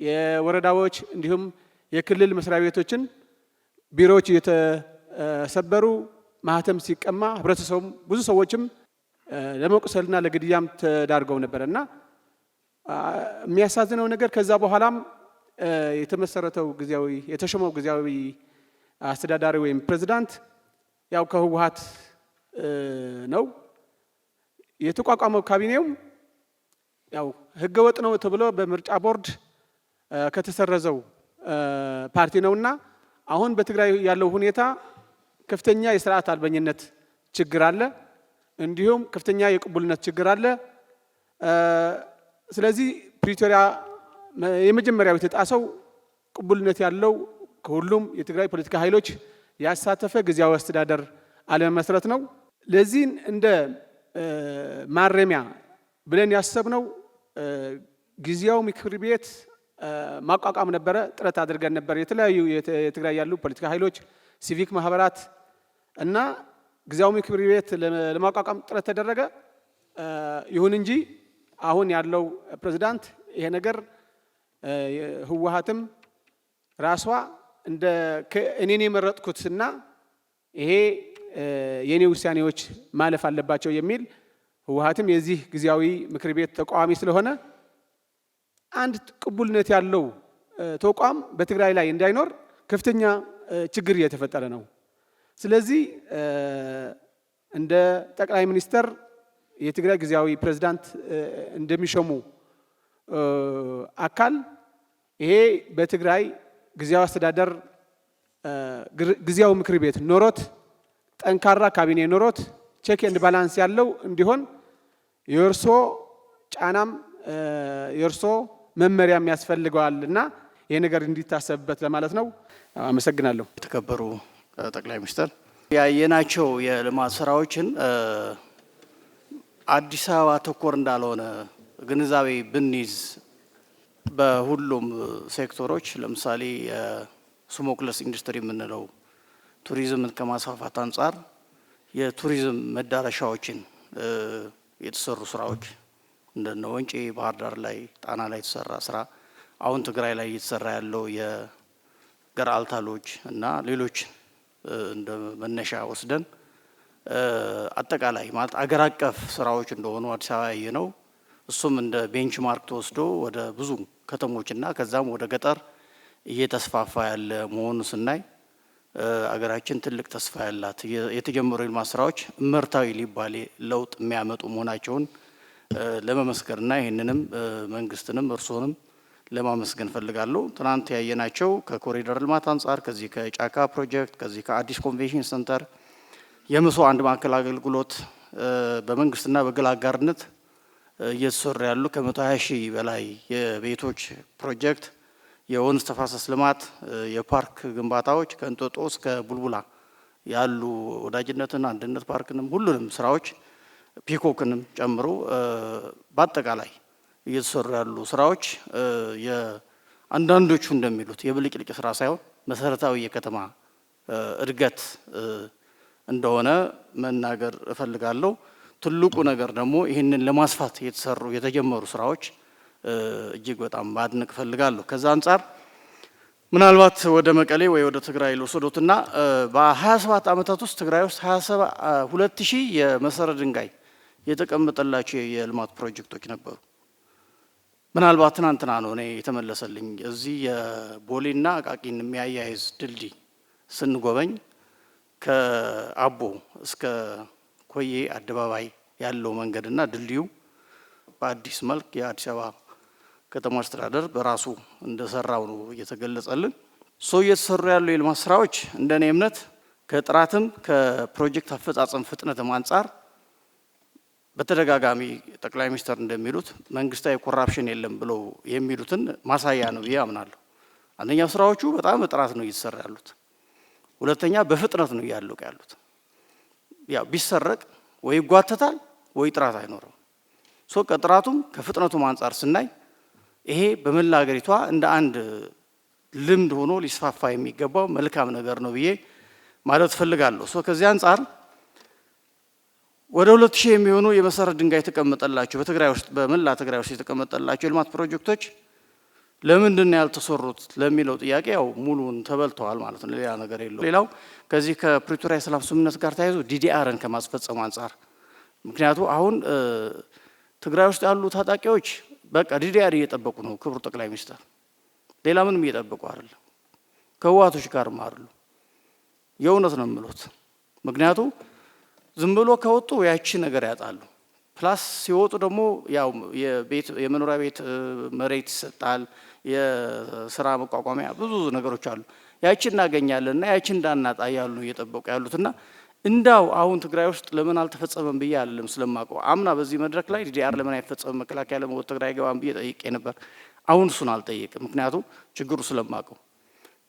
የወረዳዎች እንዲሁም የክልል መስሪያ ቤቶችን ቢሮዎች እየተሰበሩ ማህተም ሲቀማ ህብረተሰቡም ብዙ ሰዎችም ለመቁሰልና ለግድያም ተዳርገው ነበርና የሚያሳዝነው ነገር ከዛ በኋላም የተሾመው ጊዜያዊ አስተዳዳሪ ወይም ፕሬዝዳንት ያው ከህወሓት ነው። የተቋቋመው ካቢኔው ያው ህገወጥ ነው ተብሎ በምርጫ ቦርድ ከተሰረዘው ፓርቲ ነውና አሁን በትግራይ ያለው ሁኔታ ከፍተኛ የስርዓት አልበኝነት ችግር አለ፣ እንዲሁም ከፍተኛ የቅቡልነት ችግር አለ። ስለዚህ ፕሪቶሪያ የመጀመሪያው የተጣሰው ቅቡልነት ያለው ከሁሉም የትግራይ ፖለቲካ ኃይሎች ያሳተፈ ጊዜያዊ አስተዳደር አለመመስረት ነው። ለዚህ እንደ ማረሚያ ብለን ያሰብነው ጊዜያዊ ምክር ቤት ማቋቋም ነበረ። ጥረት አድርገን ነበር። የተለያዩ የትግራይ ያሉ ፖለቲካ ኃይሎች፣ ሲቪክ ማህበራት እና ጊዜያዊ ምክር ቤት ለማቋቋም ጥረት ተደረገ። ይሁን እንጂ አሁን ያለው ፕሬዝዳንት ይሄ ነገር ህወሓትም ራሷ እንደ እኔን የመረጥኩትና ይሄ የኔ ውሳኔዎች ማለፍ አለባቸው የሚል ህወሓትም የዚህ ጊዜያዊ ምክር ቤት ተቃዋሚ ስለሆነ አንድ ቅቡልነት ያለው ተቋም በትግራይ ላይ እንዳይኖር ከፍተኛ ችግር እየተፈጠረ ነው። ስለዚህ እንደ ጠቅላይ ሚኒስተር የትግራይ ጊዜያዊ ፕሬዝዳንት እንደሚሾሙ አካል ይሄ በትግራይ ጊዜያዊ አስተዳደር ጊዜያዊ ምክር ቤት ኖሮት ጠንካራ ካቢኔ ኖሮት ቼክ ኤንድ ባላንስ ያለው እንዲሆን የእርሶ ጫናም የእርሶ መመሪያም ያስፈልገዋልና ይሄ ነገር እንዲታሰብበት ለማለት ነው። አመሰግናለሁ። የተከበሩ ጠቅላይ ሚኒስትር፣ ያየናቸው የልማት ስራዎችን አዲስ አበባ ተኮር እንዳልሆነ ግንዛቤ ብንይዝ በሁሉም ሴክተሮች ለምሳሌ የስሞክለስ ኢንዱስትሪ የምንለው ቱሪዝምን ከማስፋፋት አንጻር የቱሪዝም መዳረሻዎችን የተሰሩ ስራዎች እንደነ ወንጪ፣ ባህር ዳር ላይ፣ ጣና ላይ የተሰራ ስራ፣ አሁን ትግራይ ላይ እየተሰራ ያለው የገርአልታ ሎጅ እና ሌሎች እንደ መነሻ ወስደን አጠቃላይ ማለት አገር አቀፍ ስራዎች እንደሆኑ አዲስ አበባ ያየነው እሱም እንደ ቤንችማርክ ተወስዶ ወደ ብዙ ከተሞችና ከዛም ወደ ገጠር እየተስፋፋ ያለ መሆኑን ስናይ አገራችን ትልቅ ተስፋ ያላት የተጀመሩ የልማት ስራዎች እመርታዊ ሊባል ለውጥ የሚያመጡ መሆናቸውን ለመመስከርና ይህንንም መንግስትንም እርስዎንም ለማመስገን ፈልጋለሁ። ትናንት ያየናቸው ከኮሪደር ልማት አንጻር ከዚህ ከጫካ ፕሮጀክት ከዚህ ከአዲስ ኮንቬንሽን ሴንተር የመስኖ አንድ ማዕከል አገልግሎት በመንግስትና በግል አጋርነት እየተሰሩ ያሉ ከ120 ሺህ በላይ የቤቶች ፕሮጀክት፣ የወንዝ ተፋሰስ ልማት፣ የፓርክ ግንባታዎች ከእንጦጦ እስከ ቡልቡላ ያሉ ወዳጅነትን፣ አንድነት ፓርክንም ሁሉንም ስራዎች ፒኮክንም ጨምሮ በአጠቃላይ እየተሰሩ ያሉ ስራዎች የአንዳንዶቹ እንደሚሉት የብልጭልጭ ስራ ሳይሆን መሰረታዊ የከተማ እድገት እንደሆነ መናገር እፈልጋለሁ። ትልቁ ነገር ደግሞ ይህንን ለማስፋት የተጀመሩ ስራዎች እጅግ በጣም ማድነቅ እፈልጋለሁ። ከዛ አንጻር ምናልባት ወደ መቀሌ ወይ ወደ ትግራይ ልወስዶትና በ27 ዓመታት ውስጥ ትግራይ ውስጥ 22000 የመሰረት ድንጋይ የተቀመጠላቸው የልማት ፕሮጀክቶች ነበሩ። ምናልባት ትናንትና ነው እኔ የተመለሰልኝ እዚህ የቦሌና አቃቂን የሚያያይዝ ድልድይ ስንጎበኝ ከአቦ እስከ ኮዬ አደባባይ ያለው መንገድና ድልድዩ በአዲስ መልክ የአዲስ አበባ ከተማ አስተዳደር በራሱ እንደሰራው ነው እየተገለጸልን። እየተሰሩ ያሉ የልማት ስራዎች እንደኔ እምነት ከጥራትም ከፕሮጀክት አፈጻጸም ፍጥነትም አንጻር በተደጋጋሚ ጠቅላይ ሚኒስትር እንደሚሉት መንግስታዊ ኮራፕሽን የለም ብለው የሚሉትን ማሳያ ነው ብዬ አምናለሁ። አንደኛው ስራዎቹ በጣም በጥራት ነው እየተሰራ ያሉት። ሁለተኛ በፍጥነት ነው እያለቁ ያሉት። ያው ቢሰረቅ ወይ ይጓተታል ወይ ጥራት አይኖርም። ከጥራቱም ከፍጥነቱም አንጻር ስናይ ይሄ በመላ ሀገሪቷ እንደ አንድ ልምድ ሆኖ ሊስፋፋ የሚገባው መልካም ነገር ነው ብዬ ማለት ፈልጋለሁ። ከዚህ አንጻር ወደ 2000 የሚሆኑ የመሰረት ድንጋይ የተቀመጠላቸው በትግራይ ውስጥ በመላ ትግራይ ውስጥ የተቀመጠላቸው የልማት ፕሮጀክቶች ለምንድን ነው ያልተሰሩት ለሚለው ጥያቄ ያው ሙሉን ተበልተዋል ማለት ነው። ሌላ ነገር የለውም። ሌላው ከዚህ ከፕሪቶሪያ የሰላም ስምምነት ጋር ተያይዞ ዲዲአርን ከማስፈጸሙ አንጻር ምክንያቱም አሁን ትግራይ ውስጥ ያሉ ታጣቂዎች በቃ ዲዲአር እየጠበቁ ነው። ክቡር ጠቅላይ ሚኒስትር ሌላ ምንም እየጠበቁ አይደለም። ከህወሓቶች ጋርም አይደሉ። የእውነት ነው የምሉት። ምክንያቱም ዝም ብሎ ከወጡ ያቺ ነገር ያጣሉ። ፕላስ ሲወጡ ደግሞ ያው የመኖሪያ ቤት መሬት ይሰጣል፣ የስራ መቋቋሚያ ብዙ ነገሮች አሉ። ያቺ እናገኛለን እና ያቺ እንዳናጣ ያሉ እየጠበቁ ያሉትና እንዳው አሁን ትግራይ ውስጥ ለምን አልተፈጸመም ብዬ አይደለም ስለማውቀው። አምና በዚህ መድረክ ላይ ዲዲአር ለምን አይፈጸምም መከላከያ ለምን ወደ ትግራይ ገባም ብዬ ጠይቄ ነበር። አሁን እሱን አልጠየቅም፣ ምክንያቱም ችግሩ ስለማውቀው።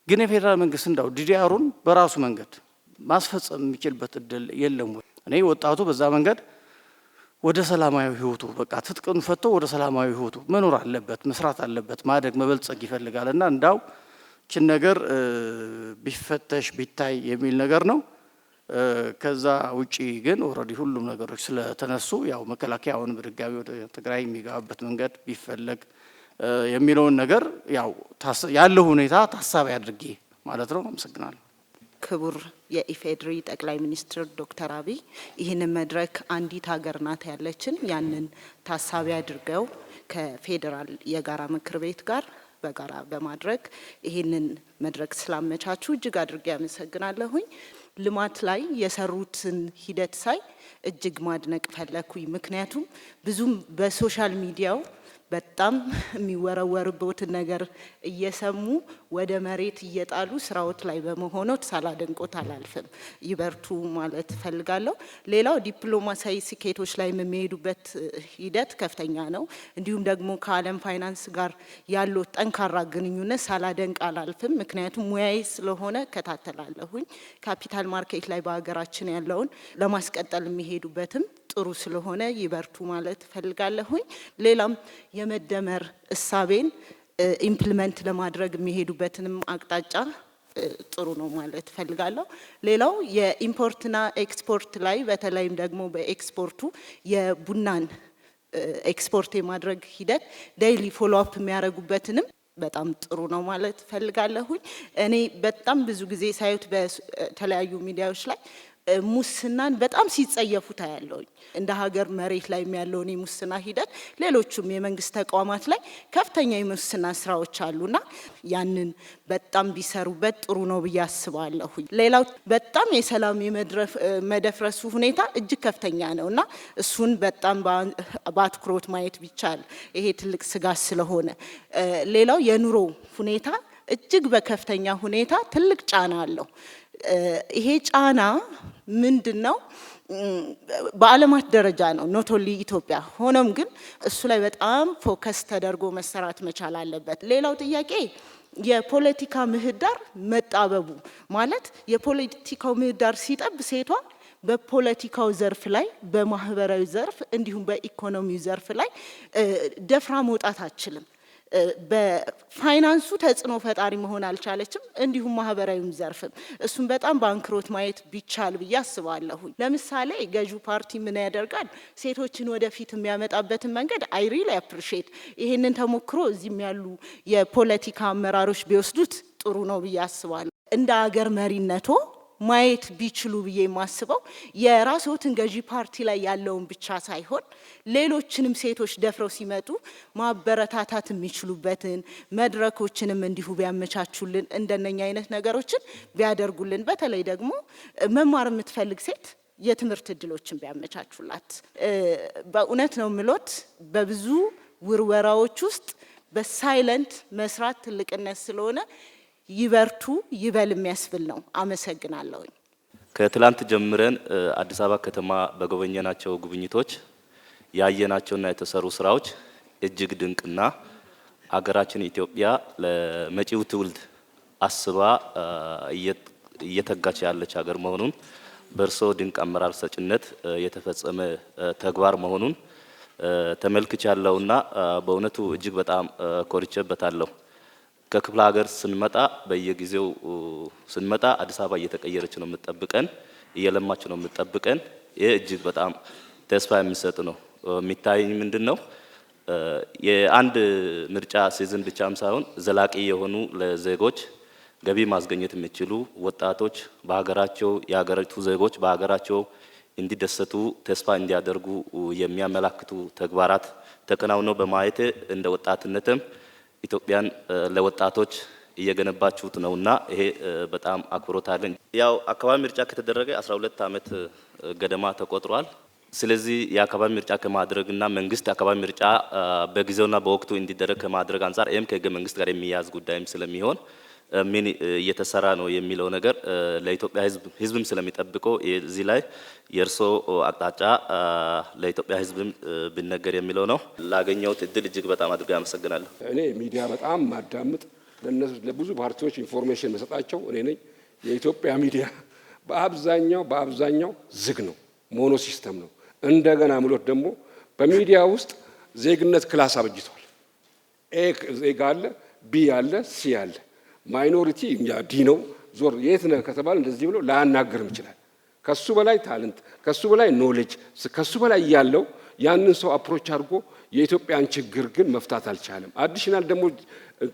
ግን የፌዴራል መንግስት እንዳው ዲዲአሩን በራሱ መንገድ ማስፈጸም የሚችልበት እድል የለም ወይ? እኔ ወጣቱ በዛ መንገድ ወደ ሰላማዊ ህይወቱ በቃ ትጥቅን ፈቶ ወደ ሰላማዊ ህይወቱ መኖር አለበት፣ መስራት አለበት፣ ማደግ መበልጸግ ይፈልጋልና እንዳው ችን ነገር ቢፈተሽ ቢታይ የሚል ነገር ነው። ከዛ ውጪ ግን ኦልሬዲ ሁሉም ነገሮች ስለተነሱ ያው መከላከያውን በድጋሚ ወደ ትግራይ የሚገባበት መንገድ ቢፈለግ የሚለውን ነገር ያው ያለው ሁኔታ ታሳቢ አድርጌ ማለት ነው። አመሰግናለሁ። ክቡር የኢፌዴሪ ጠቅላይ ሚኒስትር ዶክተር አብይ ይህንን መድረክ አንዲት ሀገር ናት ያለችን ያንን ታሳቢ አድርገው ከፌዴራል የጋራ ምክር ቤት ጋር በጋራ በማድረግ ይህንን መድረክ ስላመቻቹ እጅግ አድርጌ አመሰግናለሁኝ። ልማት ላይ የሰሩትን ሂደት ሳይ እጅግ ማድነቅ ፈለኩኝ። ምክንያቱም ብዙም በሶሻል ሚዲያው በጣም የሚወረወርበትን ነገር እየሰሙ ወደ መሬት እየጣሉ ስራዎት ላይ በመሆኖት ሳላደንቆት አላልፍም። ይበርቱ ማለት ፈልጋለሁ። ሌላው ዲፕሎማሲያዊ ስኬቶች ላይ የሚሄዱበት ሂደት ከፍተኛ ነው። እንዲሁም ደግሞ ከዓለም ፋይናንስ ጋር ያለው ጠንካራ ግንኙነት ሳላደንቅ አላልፍም። ምክንያቱም ሙያዬ ስለሆነ ከታተላለሁኝ። ካፒታል ማርኬት ላይ በሀገራችን ያለውን ለማስቀጠል የሚሄዱበትም ጥሩ ስለሆነ ይበርቱ ማለት ፈልጋለሁኝ። ሌላም የመደመር እሳቤን ኢምፕሊመንት ለማድረግ የሚሄዱበትንም አቅጣጫ ጥሩ ነው ማለት ፈልጋለሁ። ሌላው የኢምፖርትና ኤክስፖርት ላይ በተለይም ደግሞ በኤክስፖርቱ የቡናን ኤክስፖርት የማድረግ ሂደት ዴይሊ ፎሎ አፕ የሚያደርጉበትንም በጣም ጥሩ ነው ማለት ፈልጋለሁኝ። እኔ በጣም ብዙ ጊዜ ሳዩት በተለያዩ ሚዲያዎች ላይ ሙስናን በጣም ሲጸየፉ ታያለውኝ። እንደ ሀገር መሬት ላይ ያለውን የሙስና ሂደት ሌሎቹም የመንግስት ተቋማት ላይ ከፍተኛ የሙስና ስራዎች አሉና ያንን በጣም ቢሰሩበት ጥሩ ነው ብዬ አስባለሁኝ። ሌላው በጣም የሰላም የመደፍረሱ ሁኔታ እጅግ ከፍተኛ ነውና እሱን በጣም በአትኩሮት ማየት ቢቻል ይሄ ትልቅ ስጋት ስለሆነ፣ ሌላው የኑሮ ሁኔታ እጅግ በከፍተኛ ሁኔታ ትልቅ ጫና አለው። ይሄ ጫና ምንድነው? በዓለማት ደረጃ ነው ኖት ኦንሊ ኢትዮጵያ። ሆኖም ግን እሱ ላይ በጣም ፎከስ ተደርጎ መሰራት መቻል አለበት። ሌላው ጥያቄ የፖለቲካ ምህዳር መጣበቡ ማለት የፖለቲካው ምህዳር ሲጠብ ሴቷ በፖለቲካው ዘርፍ ላይ በማህበራዊ ዘርፍ እንዲሁም በኢኮኖሚው ዘርፍ ላይ ደፍራ መውጣት አትችልም። በፋይናንሱ ተጽዕኖ ፈጣሪ መሆን አልቻለችም። እንዲሁም ማህበራዊም ዘርፍም እሱም በጣም ባንክሮት ማየት ቢቻል ብዬ አስባለሁ። ለምሳሌ ገዢው ፓርቲ ምን ያደርጋል? ሴቶችን ወደፊት የሚያመጣበትን መንገድ አይ ሪሊ አፕሪሺየት ይሄንን ተሞክሮ እዚህም ያሉ የፖለቲካ አመራሮች ቢወስዱት ጥሩ ነው ብዬ አስባለሁ። እንደ ሀገር መሪነቶ ማየት ቢችሉ ብዬ የማስበው የራስዎትን ገዢ ፓርቲ ላይ ያለውን ብቻ ሳይሆን ሌሎችንም ሴቶች ደፍረው ሲመጡ ማበረታታት የሚችሉበትን መድረኮችንም እንዲሁ ቢያመቻቹልን፣ እንደነኛ አይነት ነገሮችን ቢያደርጉልን፣ በተለይ ደግሞ መማር የምትፈልግ ሴት የትምህርት እድሎችን ቢያመቻቹላት። በእውነት ነው ምሎት በብዙ ውርወራዎች ውስጥ በሳይለንት መስራት ትልቅነት ስለሆነ ይበርቱ ይበል የሚያስብል ነው። አመሰግናለሁ። ከትላንት ጀምረን አዲስ አበባ ከተማ በጎበኘናቸው ጉብኝቶች ያየናቸውና የተሰሩ ስራዎች እጅግ ድንቅና አገራችን ኢትዮጵያ ለመጪው ትውልድ አስባ እየተጋች ያለች ሀገር መሆኑን በእርሶ ድንቅ አመራር ሰጭነት የተፈጸመ ተግባር መሆኑን ተመልክቻለሁና በእውነቱ እጅግ በጣም ኮርቼበታለሁ። ከክፍለ ሀገር ስንመጣ በየጊዜው ስንመጣ አዲስ አበባ እየተቀየረች ነው የምትጠብቀን፣ እየለማች ነው የምትጠብቀን። ይህ እጅግ በጣም ተስፋ የሚሰጥ ነው። የሚታየኝ ምንድነው የአንድ ምርጫ ሲዝን ብቻም ሳይሆን ዘላቂ የሆኑ ለዜጎች ገቢ ማስገኘት የሚችሉ ወጣቶች በሀገራቸው የሀገሪቱ ዜጎች በሀገራቸው እንዲደሰቱ ተስፋ እንዲያደርጉ የሚያመላክቱ ተግባራት ተከናውነው በማየት እንደ ወጣትነትም ኢትዮጵያን ለወጣቶች እየገነባችሁት ነውና ይሄ በጣም አክብሮት አለኝ። ያው አካባቢ ምርጫ ከተደረገ 12 ዓመት ገደማ ተቆጥሯል። ስለዚህ የአካባቢ ምርጫ ከማድረግና መንግስት የአካባቢ ምርጫ በጊዜውና በወቅቱ እንዲደረግ ከማድረግ አንጻር ይህም ከህገ መንግስት ጋር የሚያያዝ ጉዳይም ስለሚሆን ምን እየተሰራ ነው የሚለው ነገር ለኢትዮጵያ ህዝብም ስለሚጠብቀው እዚህ ላይ የእርሶ አቅጣጫ ለኢትዮጵያ ህዝብም ብነገር የሚለው ነው። ላገኘሁት እድል እጅግ በጣም አድርጌ አመሰግናለሁ። እኔ ሚዲያ በጣም ማዳምጥ ለብዙ ፓርቲዎች ኢንፎርሜሽን መሰጣቸው እኔ ነኝ። የኢትዮጵያ ሚዲያ በአብዛኛው ዝግ ነው፣ ሞኖ ሲስተም ነው። እንደገና ምሎት ደግሞ በሚዲያ ውስጥ ዜግነት ክላስ አበጅቷል። ኤ ዜጋ አለ፣ ቢ አለ፣ ሲ አለ። ማይኖሪቲ ዲ ነው። ዞር የት ነህ ከተባለ እንደዚህ ብሎ ላያናገርም ይችላል። ከሱ በላይ ታለንት፣ ከሱ በላይ ኖሌጅ፣ ከሱ በላይ ያለው ያንን ሰው አፕሮች አድርጎ የኢትዮጵያን ችግር ግን መፍታት አልቻለም። አዲሽናል ደግሞ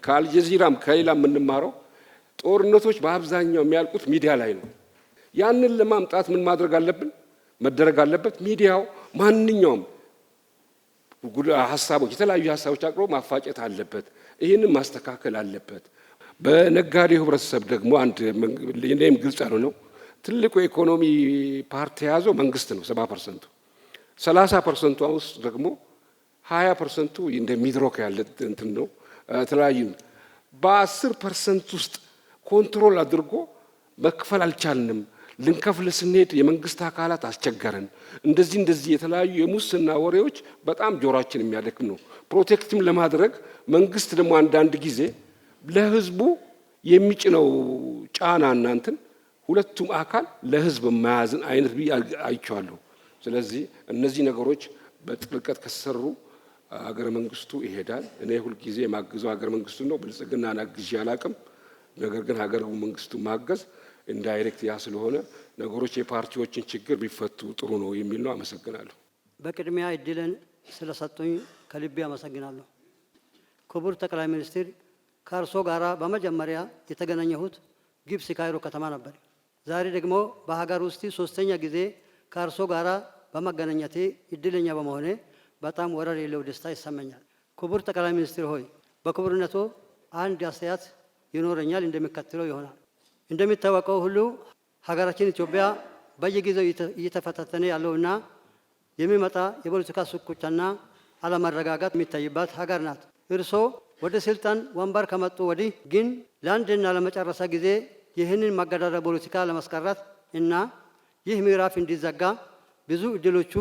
ከአልጀዚራም ከሌላ የምንማረው ጦርነቶች በአብዛኛው የሚያልቁት ሚዲያ ላይ ነው። ያንን ለማምጣት ምን ማድረግ አለብን? መደረግ አለበት። ሚዲያው ማንኛውም ሀሳቦች የተለያዩ ሀሳቦች አቅርቦ ማፋጨት አለበት። ይህንን ማስተካከል አለበት። በነጋዴው ህብረተሰብ ደግሞ አንድ እኔም ግልጽ ነው። ትልቁ የኢኮኖሚ ፓርቲ የያዘው መንግስት ነው 70%። 30% ውስጥ ደግሞ 20% እንደ ሚድሮክ ያለ እንትን ነው ተለያዩ። በ10% ውስጥ ኮንትሮል አድርጎ መክፈል አልቻልንም። ልንከፍል ስንሄድ የመንግስት አካላት አስቸገረን። እንደዚህ የተለያዩ የሙስና ወሬዎች በጣም ጆሮአችን የሚያደክም ነው። ፕሮቴክትም ለማድረግ መንግስት ደግሞ አንዳንድ ጊዜ ለህዝቡ የሚጭነው ጫና እናንተን ሁለቱም አካል ለህዝብ የማያዝን አይነት አይቻለሁ። ስለዚህ እነዚህ ነገሮች በጥልቀት ከሰሩ ሀገረ መንግስቱ ይሄዳል። እኔ ሁልጊዜ የማግዘው ሀገረ መንግስቱ ነው። ብልጽግናን አግዤ አላቅም። ነገር ግን ሀገረ መንግስቱ ማገዝ ኢንዳይሬክት ያ ስለሆነ ነገሮች የፓርቲዎችን ችግር ቢፈቱ ጥሩ ነው የሚል ነው። አመሰግናለሁ። በቅድሚያ እድልን ስለሰጡኝ ከልቤ አመሰግናለሁ። ክቡር ጠቅላይ ሚኒስትር ከእርሶ ጋራ በመጀመሪያ የተገናኘሁት ግብጽ ካይሮ ከተማ ነበር። ዛሬ ደግሞ በሀገር ውስጥ ሶስተኛ ጊዜ ከእርሶ ጋራ በመገናኘቴ እድለኛ በመሆኔ በጣም ወረር የሌለው ደስታ ይሰማኛል። ክቡር ጠቅላይ ሚኒስትር ሆይ በክቡርነቶ አንድ አስተያየት ይኖረኛል፣ እንደሚከተለው ይሆናል። እንደሚታወቀው ሁሉ ሀገራችን ኢትዮጵያ በየጊዜው እየተፈታተነ ያለውና የሚመጣ የፖለቲካ ሽኩቻና አለመረጋጋት የሚታይባት ሀገር ናት። እርሶ ወደ ስልጣን ወንበር ከመጡ ወዲህ ግን ለአንድና ለመጨረሻ ጊዜ ይህንን ማገዳደር ፖለቲካ ለማስቀረት እና ይህ ምዕራፍ እንዲዘጋ ብዙ እድሎቹ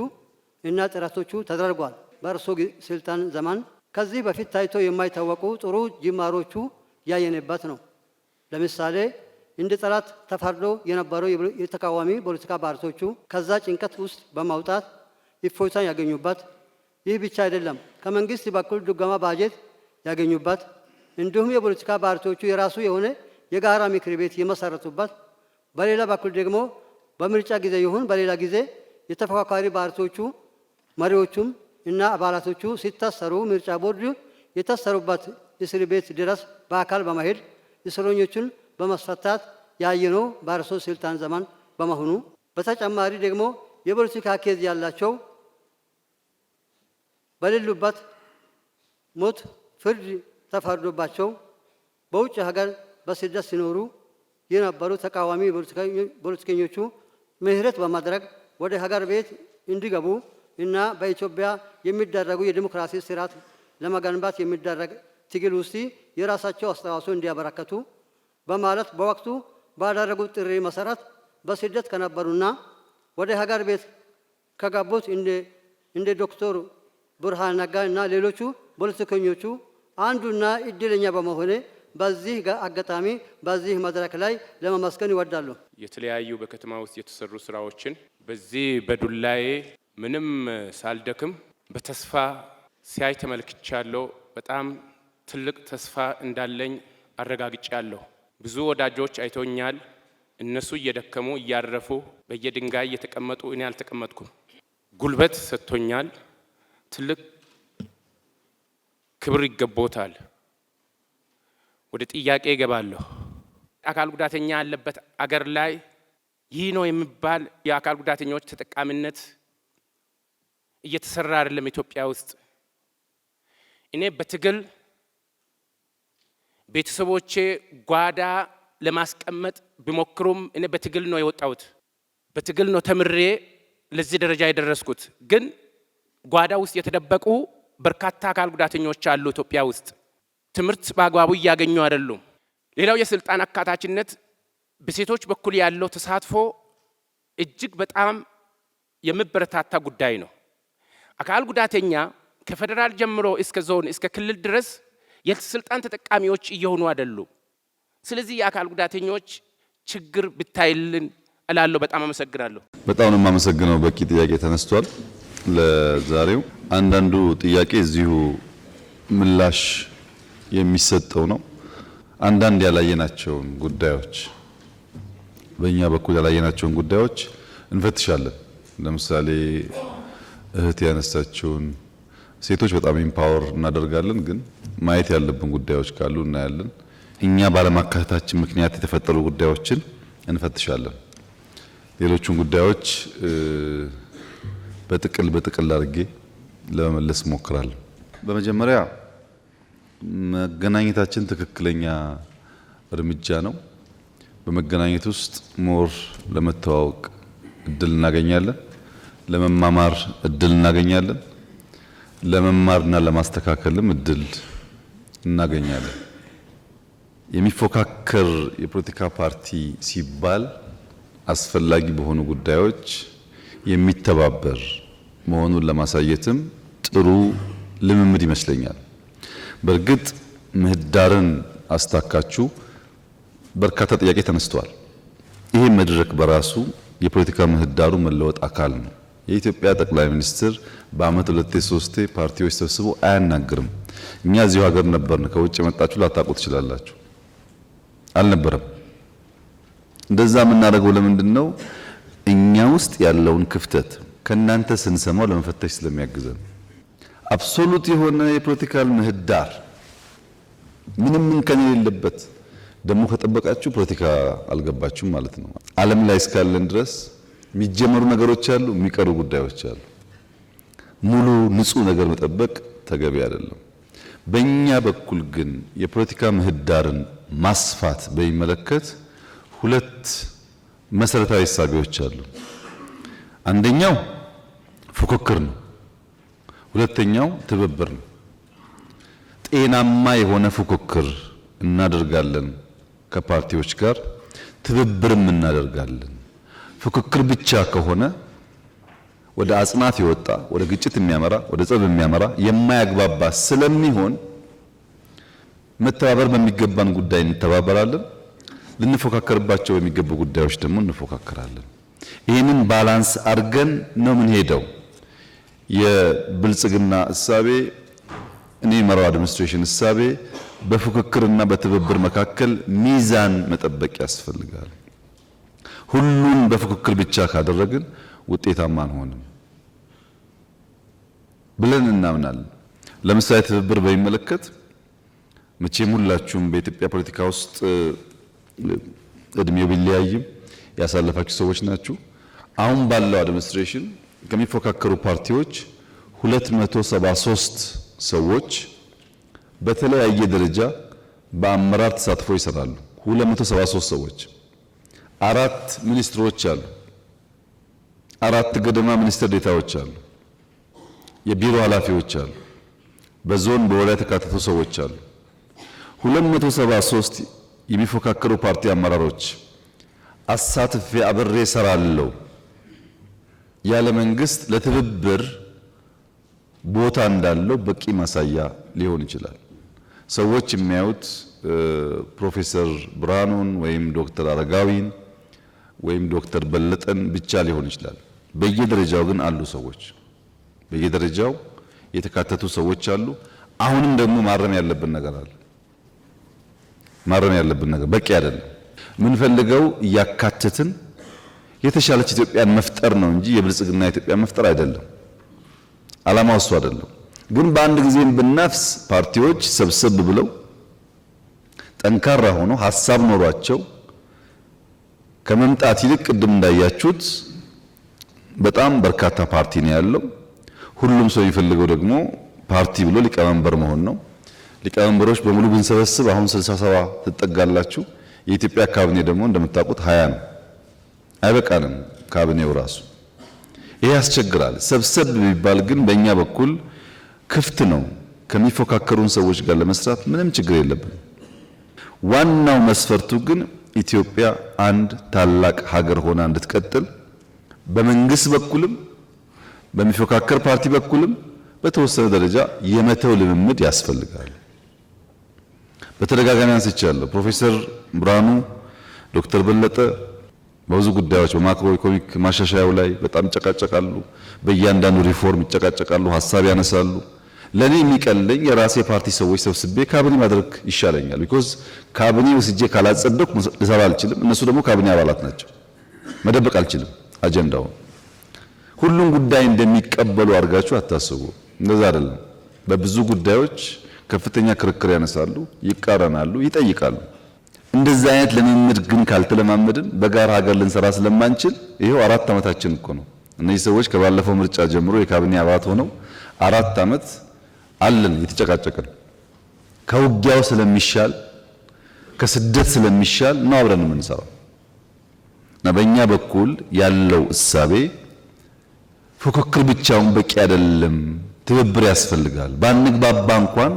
እና ጥረቶቹ ተደርጓል። በእርሶ ስልጣን ዘመን ከዚህ በፊት ታይቶ የማይታወቁ ጥሩ ጅማሮቹ ያየንበት ነው። ለምሳሌ እንደ ጠላት ተፈርዶ የነበሩ የተቃዋሚ ፖለቲካ ፓርቲዎቹ ከዛ ጭንቀት ውስጥ በማውጣት እፎይታ ያገኙበት፣ ይህ ብቻ አይደለም፣ ከመንግስት በኩል ድጎማ ባጀት ያገኙበት፣ እንዲሁም የፖለቲካ ፓርቲዎቹ የራሱ የሆነ የጋራ ምክር ቤት የመሰረቱበት፣ በሌላ በኩል ደግሞ በምርጫ ጊዜ ይሁን በሌላ ጊዜ የተፎካካሪ ፓርቲዎቹ መሪዎቹም እና አባላቶቹ ሲታሰሩ ምርጫ ቦርድ የታሰሩበት እስር ቤት ድረስ በአካል በመሄድ እስረኞቹን በማስፈታት ያየነው በእርሶ ስልጣን ዘመን በመሆኑ፣ በተጨማሪ ደግሞ የፖለቲካ ኬዝ ያላቸው በሌሉበት ሞት ፍርድ ተፈርዶባቸው በውጭ ሀገር በስደት ሲኖሩ የነበሩ ተቃዋሚ ፖለቲከኞቹ ምህረት በማድረግ ወደ ሀገር ቤት እንዲገቡ እና በኢትዮጵያ የሚደረጉ የዲሞክራሲ ስርዓት ለመገንባት የሚደረግ ትግል ውስጥ የራሳቸው አስተዋጽኦ እንዲያበረከቱ በማለት በወቅቱ ባደረጉት ጥሪ መሰረት በስደት ከነበሩና ወደ ሀገር ቤት ከገቡት እንደ እንደ ዶክተር ብርሃኑ ነጋ እና ሌሎቹ ፖለቲከኞቹ አንዱና እድለኛ በመሆኔ በዚህ አጋጣሚ በዚህ መድረክ ላይ ለማመስገን ይወዳሉ። የተለያዩ በከተማ ውስጥ የተሰሩ ስራዎችን በዚህ በዱላዬ ምንም ሳልደክም በተስፋ ሲያይ ተመልክቻለሁ። በጣም ትልቅ ተስፋ እንዳለኝ አረጋግጫለሁ። ብዙ ወዳጆች አይቶኛል። እነሱ እየደከሙ እያረፉ በየድንጋይ እየተቀመጡ እኔ አልተቀመጥኩም። ጉልበት ሰጥቶኛል። ትልቅ ክብር ይገባታል። ወደ ጥያቄ እገባለሁ። አካል ጉዳተኛ ያለበት አገር ላይ ይህ ነው የሚባል የአካል ጉዳተኞች ተጠቃሚነት እየተሰራ አይደለም ኢትዮጵያ ውስጥ። እኔ በትግል ቤተሰቦቼ ጓዳ ለማስቀመጥ ቢሞክሩም እኔ በትግል ነው የወጣሁት። በትግል ነው ተምሬ ለዚህ ደረጃ የደረስኩት። ግን ጓዳ ውስጥ የተደበቁ በርካታ አካል ጉዳተኞች አሉ ኢትዮጵያ ውስጥ። ትምህርት በአግባቡ እያገኙ አይደሉም። ሌላው የስልጣን አካታችነት በሴቶች በኩል ያለው ተሳትፎ እጅግ በጣም የሚበረታታ ጉዳይ ነው። አካል ጉዳተኛ ከፌደራል ጀምሮ እስከ ዞን እስከ ክልል ድረስ የስልጣን ተጠቃሚዎች እየሆኑ አይደሉም። ስለዚህ የአካል ጉዳተኞች ችግር ብታይልን እላለሁ። በጣም አመሰግናለሁ። በጣም ነው የማመሰግነው። በቂ ጥያቄ ተነስቷል። ለዛሬው አንዳንዱ ጥያቄ እዚሁ ምላሽ የሚሰጠው ነው። አንዳንድ ያላየናቸውን ጉዳዮች በእኛ በኩል ያላየናቸውን ጉዳዮች እንፈትሻለን። ለምሳሌ እህት ያነሳችውን ሴቶች በጣም ኢምፓወር እናደርጋለን፣ ግን ማየት ያለብን ጉዳዮች ካሉ እናያለን። እኛ ባለማካተታችን ምክንያት የተፈጠሩ ጉዳዮችን እንፈትሻለን። ሌሎቹን ጉዳዮች በጥቅል አድርጌ ለመመለስ እሞክራለሁ። በመጀመሪያ መገናኘታችን ትክክለኛ እርምጃ ነው። በመገናኘት ውስጥ ሞር ለመተዋወቅ እድል እናገኛለን፣ ለመማማር እድል እናገኛለን፣ ለመማርና ለማስተካከልም እድል እናገኛለን። የሚፎካከር የፖለቲካ ፓርቲ ሲባል አስፈላጊ በሆኑ ጉዳዮች የሚተባበር መሆኑን ለማሳየትም ጥሩ ልምምድ ይመስለኛል። በእርግጥ ምህዳርን አስታካችሁ በርካታ ጥያቄ ተነስቷል። ይሄ መድረክ በራሱ የፖለቲካ ምህዳሩ መለወጥ አካል ነው። የኢትዮጵያ ጠቅላይ ሚኒስትር በአመት 2-3 ፓርቲዎች ሰብስቦ አያናግርም። እኛ እዚሁ ሀገር ነበርን። ከውጭ የመጣችሁ ላታውቁ ትችላላችሁ። አልነበረም። እንደዛ የምናደርገው ለምንድን ነው? እኛ ውስጥ ያለውን ክፍተት ከናንተ ስንሰማው ለመፈተሽ ስለሚያግዘን። አብሶሉት የሆነ የፖለቲካል ምህዳር ምንም እንከን የሌለበት ደግሞ ከጠበቃችሁ ፖለቲካ አልገባችሁም ማለት ነው። ዓለም ላይ እስካለን ድረስ የሚጀመሩ ነገሮች አሉ፣ የሚቀሩ ጉዳዮች አሉ። ሙሉ ንጹህ ነገር መጠበቅ ተገቢ አይደለም። በእኛ በኩል ግን የፖለቲካ ምህዳርን ማስፋት በሚመለከት ሁለት መሰረታዊ እሳቤዎች አሉ። አንደኛው ፉክክር ነው። ሁለተኛው ትብብር ነው። ጤናማ የሆነ ፉክክር እናደርጋለን ከፓርቲዎች ጋር፣ ትብብርም እናደርጋለን። ፉክክር ብቻ ከሆነ ወደ አጽናፍ የወጣ ወደ ግጭት የሚያመራ ወደ ጸብ የሚያመራ የማያግባባ ስለሚሆን መተባበር በሚገባን ጉዳይ እንተባበራለን፣ ልንፎካከርባቸው በሚገቡ ጉዳዮች ደግሞ እንፎካከራለን። ይህንን ባላንስ አድርገን ነው ምን ሄደው የብልጽግና እሳቤ እኔ መራው አድሚኒስትሬሽን እሳቤ በፉክክርና በትብብር መካከል ሚዛን መጠበቅ ያስፈልጋል። ሁሉን በፉክክር ብቻ ካደረግን ውጤታማ አንሆንም ብለን እናምናለን። ለምሳሌ ትብብር በሚመለከት መቼም ሁላችሁም በኢትዮጵያ ፖለቲካ ውስጥ እድሜው ቢለያይም ያሳለፋችሁ ሰዎች ናችሁ። አሁን ባለው አድሚኒስትሬሽን ከሚፎካከሩ ፓርቲዎች 273 ሰዎች በተለያየ ደረጃ በአመራር ተሳትፎ ይሰራሉ። 273 ሰዎች፣ 4 ሚኒስትሮች አሉ፣ 4 ገደማ ሚኒስትር ዴታዎች አሉ፣ የቢሮ ኃላፊዎች አሉ፣ በዞን በወረዳ የተካተቱ ሰዎች አሉ። 273 የሚፎካከሩ ፓርቲ አመራሮች አሳትፌ አብሬ እሰራለሁ ያለ መንግስት ለትብብር ቦታ እንዳለው በቂ ማሳያ ሊሆን ይችላል። ሰዎች የሚያዩት ፕሮፌሰር ብርሃኑን ወይም ዶክተር አረጋዊን ወይም ዶክተር በለጠን ብቻ ሊሆን ይችላል። በየደረጃው ግን አሉ ሰዎች፣ በየደረጃው የተካተቱ ሰዎች አሉ። አሁንም ደግሞ ማረም ያለብን ነገር አለ። ማረም ያለብን ነገር በቂ አይደለም። የምንፈልገው እያካተትን የተሻለች ኢትዮጵያን መፍጠር ነው እንጂ የብልጽግና ኢትዮጵያ መፍጠር አይደለም። ዓላማው እሱ አይደለም። ግን በአንድ ጊዜም ብናፍስ ፓርቲዎች ሰብሰብ ብለው ጠንካራ ሆኖ ሀሳብ ኖሯቸው ከመምጣት ይልቅ ቅድም እንዳያችሁት በጣም በርካታ ፓርቲ ነው ያለው። ሁሉም ሰው የሚፈልገው ደግሞ ፓርቲ ብሎ ሊቀመንበር መሆን ነው። ሊቀመንበሮች በሙሉ ብንሰበስብ አሁን 67 ትጠጋላችሁ። የኢትዮጵያ ካቢኔ ደግሞ እንደምታውቁት 20 ነው። አይበቃንም ካቢኔው ራሱ። ይሄ ያስቸግራል። ሰብሰብ ቢባል ግን በእኛ በኩል ክፍት ነው። ከሚፎካከሩን ሰዎች ጋር ለመስራት ምንም ችግር የለብን። ዋናው መስፈርቱ ግን ኢትዮጵያ አንድ ታላቅ ሀገር ሆና እንድትቀጥል በመንግስት በኩልም በሚፎካከር ፓርቲ በኩልም በተወሰነ ደረጃ የመተው ልምምድ ያስፈልጋል። በተደጋጋሚ አንስቻለሁ። ፕሮፌሰር ብርሃኑ፣ ዶክተር በለጠ በብዙ ጉዳዮች በማክሮ ኢኮኖሚክ ማሻሻያው ላይ በጣም ይጨቃጨቃሉ። በእያንዳንዱ ሪፎርም ይጨቃጨቃሉ፣ ሀሳብ ያነሳሉ። ለኔ የሚቀለኝ የራሴ ፓርቲ ሰዎች ሰብስቤ ካቢኔ ማድረግ ይሻለኛል። ቢኮዝ ካቢኔ ወስጄ ካላጸደቅኩ ልሰራ አልችልም። እነሱ ደግሞ ካቢኔ አባላት ናቸው። መደበቅ አልችልም አጀንዳውን። ሁሉም ጉዳይ እንደሚቀበሉ አድርጋችሁ አታስቡ። እንደዛ አይደለም። በብዙ ጉዳዮች ከፍተኛ ክርክር ያነሳሉ፣ ይቃረናሉ፣ ይጠይቃሉ። እንደዚህ አይነት ልምምድ ግን ካልተለማመድን በጋራ ሀገር ልንሰራ ስለማንችል ይሄው 4 ዓመታችን እኮ ነው። እነዚህ ሰዎች ከባለፈው ምርጫ ጀምሮ የካቢኔ አባላት ሆነው 4 ዓመት አለን እየተጨቃጨቅን። ከውጊያው ስለሚሻል ከስደት ስለሚሻል ነው አብረን የምንሰራው እና በእኛ በኩል ያለው እሳቤ ፉክክር ብቻውን በቂ አይደለም፣ ትብብር ያስፈልጋል። ባንግባባ እንኳን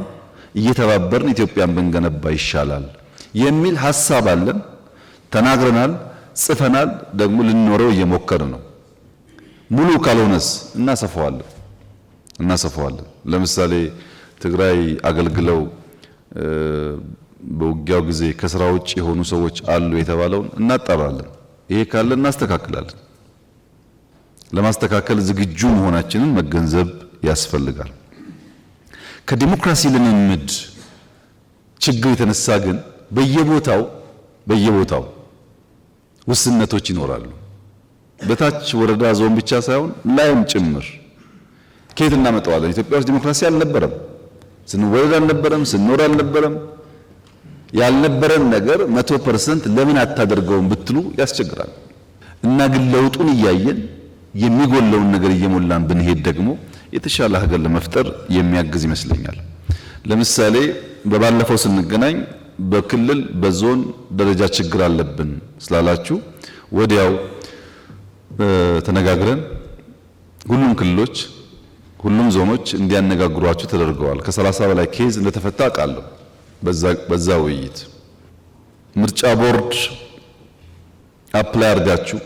እየተባበርን ኢትዮጵያን ብንገነባ ይሻላል የሚል ሐሳብ አለን። ተናግረናል፣ ጽፈናል፣ ደግሞ ልንኖረው እየሞከርን ነው። ሙሉ ካልሆነስ እናሰፋዋለን። ለምሳሌ ትግራይ አገልግለው በውጊያው ጊዜ ከስራ ውጭ የሆኑ ሰዎች አሉ የተባለውን እናጣራለን። ይሄ ካለ እናስተካክላለን። ለማስተካከል ዝግጁ መሆናችንን መገንዘብ ያስፈልጋል። ከዲሞክራሲ ልምምድ ችግር የተነሳ ግን በየቦታው ውስንነቶች ይኖራሉ። በታች ወረዳ ዞን ብቻ ሳይሆን ላይም ጭምር። ከየት እናመጣዋለን? ኢትዮጵያ ውስጥ ዲሞክራሲ አልነበረም፣ ስንወለድ አልነበረም፣ ስንኖር አልነበረም። ያልነበረን ነገር 100% ለምን አታደርገውም ብትሉ ያስቸግራል። እና ግን ለውጡን እያየን የሚጎለውን ነገር እየሞላን ብንሄድ ደግሞ የተሻለ ሀገር ለመፍጠር የሚያግዝ ይመስለኛል። ለምሳሌ በባለፈው ስንገናኝ በክልል በዞን ደረጃ ችግር አለብን ስላላችሁ ወዲያው ተነጋግረን ሁሉም ክልሎች ሁሉም ዞኖች እንዲያነጋግሯችሁ ተደርገዋል። ከ30 በላይ ኬዝ እንደተፈታ አውቃለሁ። በዛ ውይይት ምርጫ ቦርድ አፕላይ አድርጋችሁ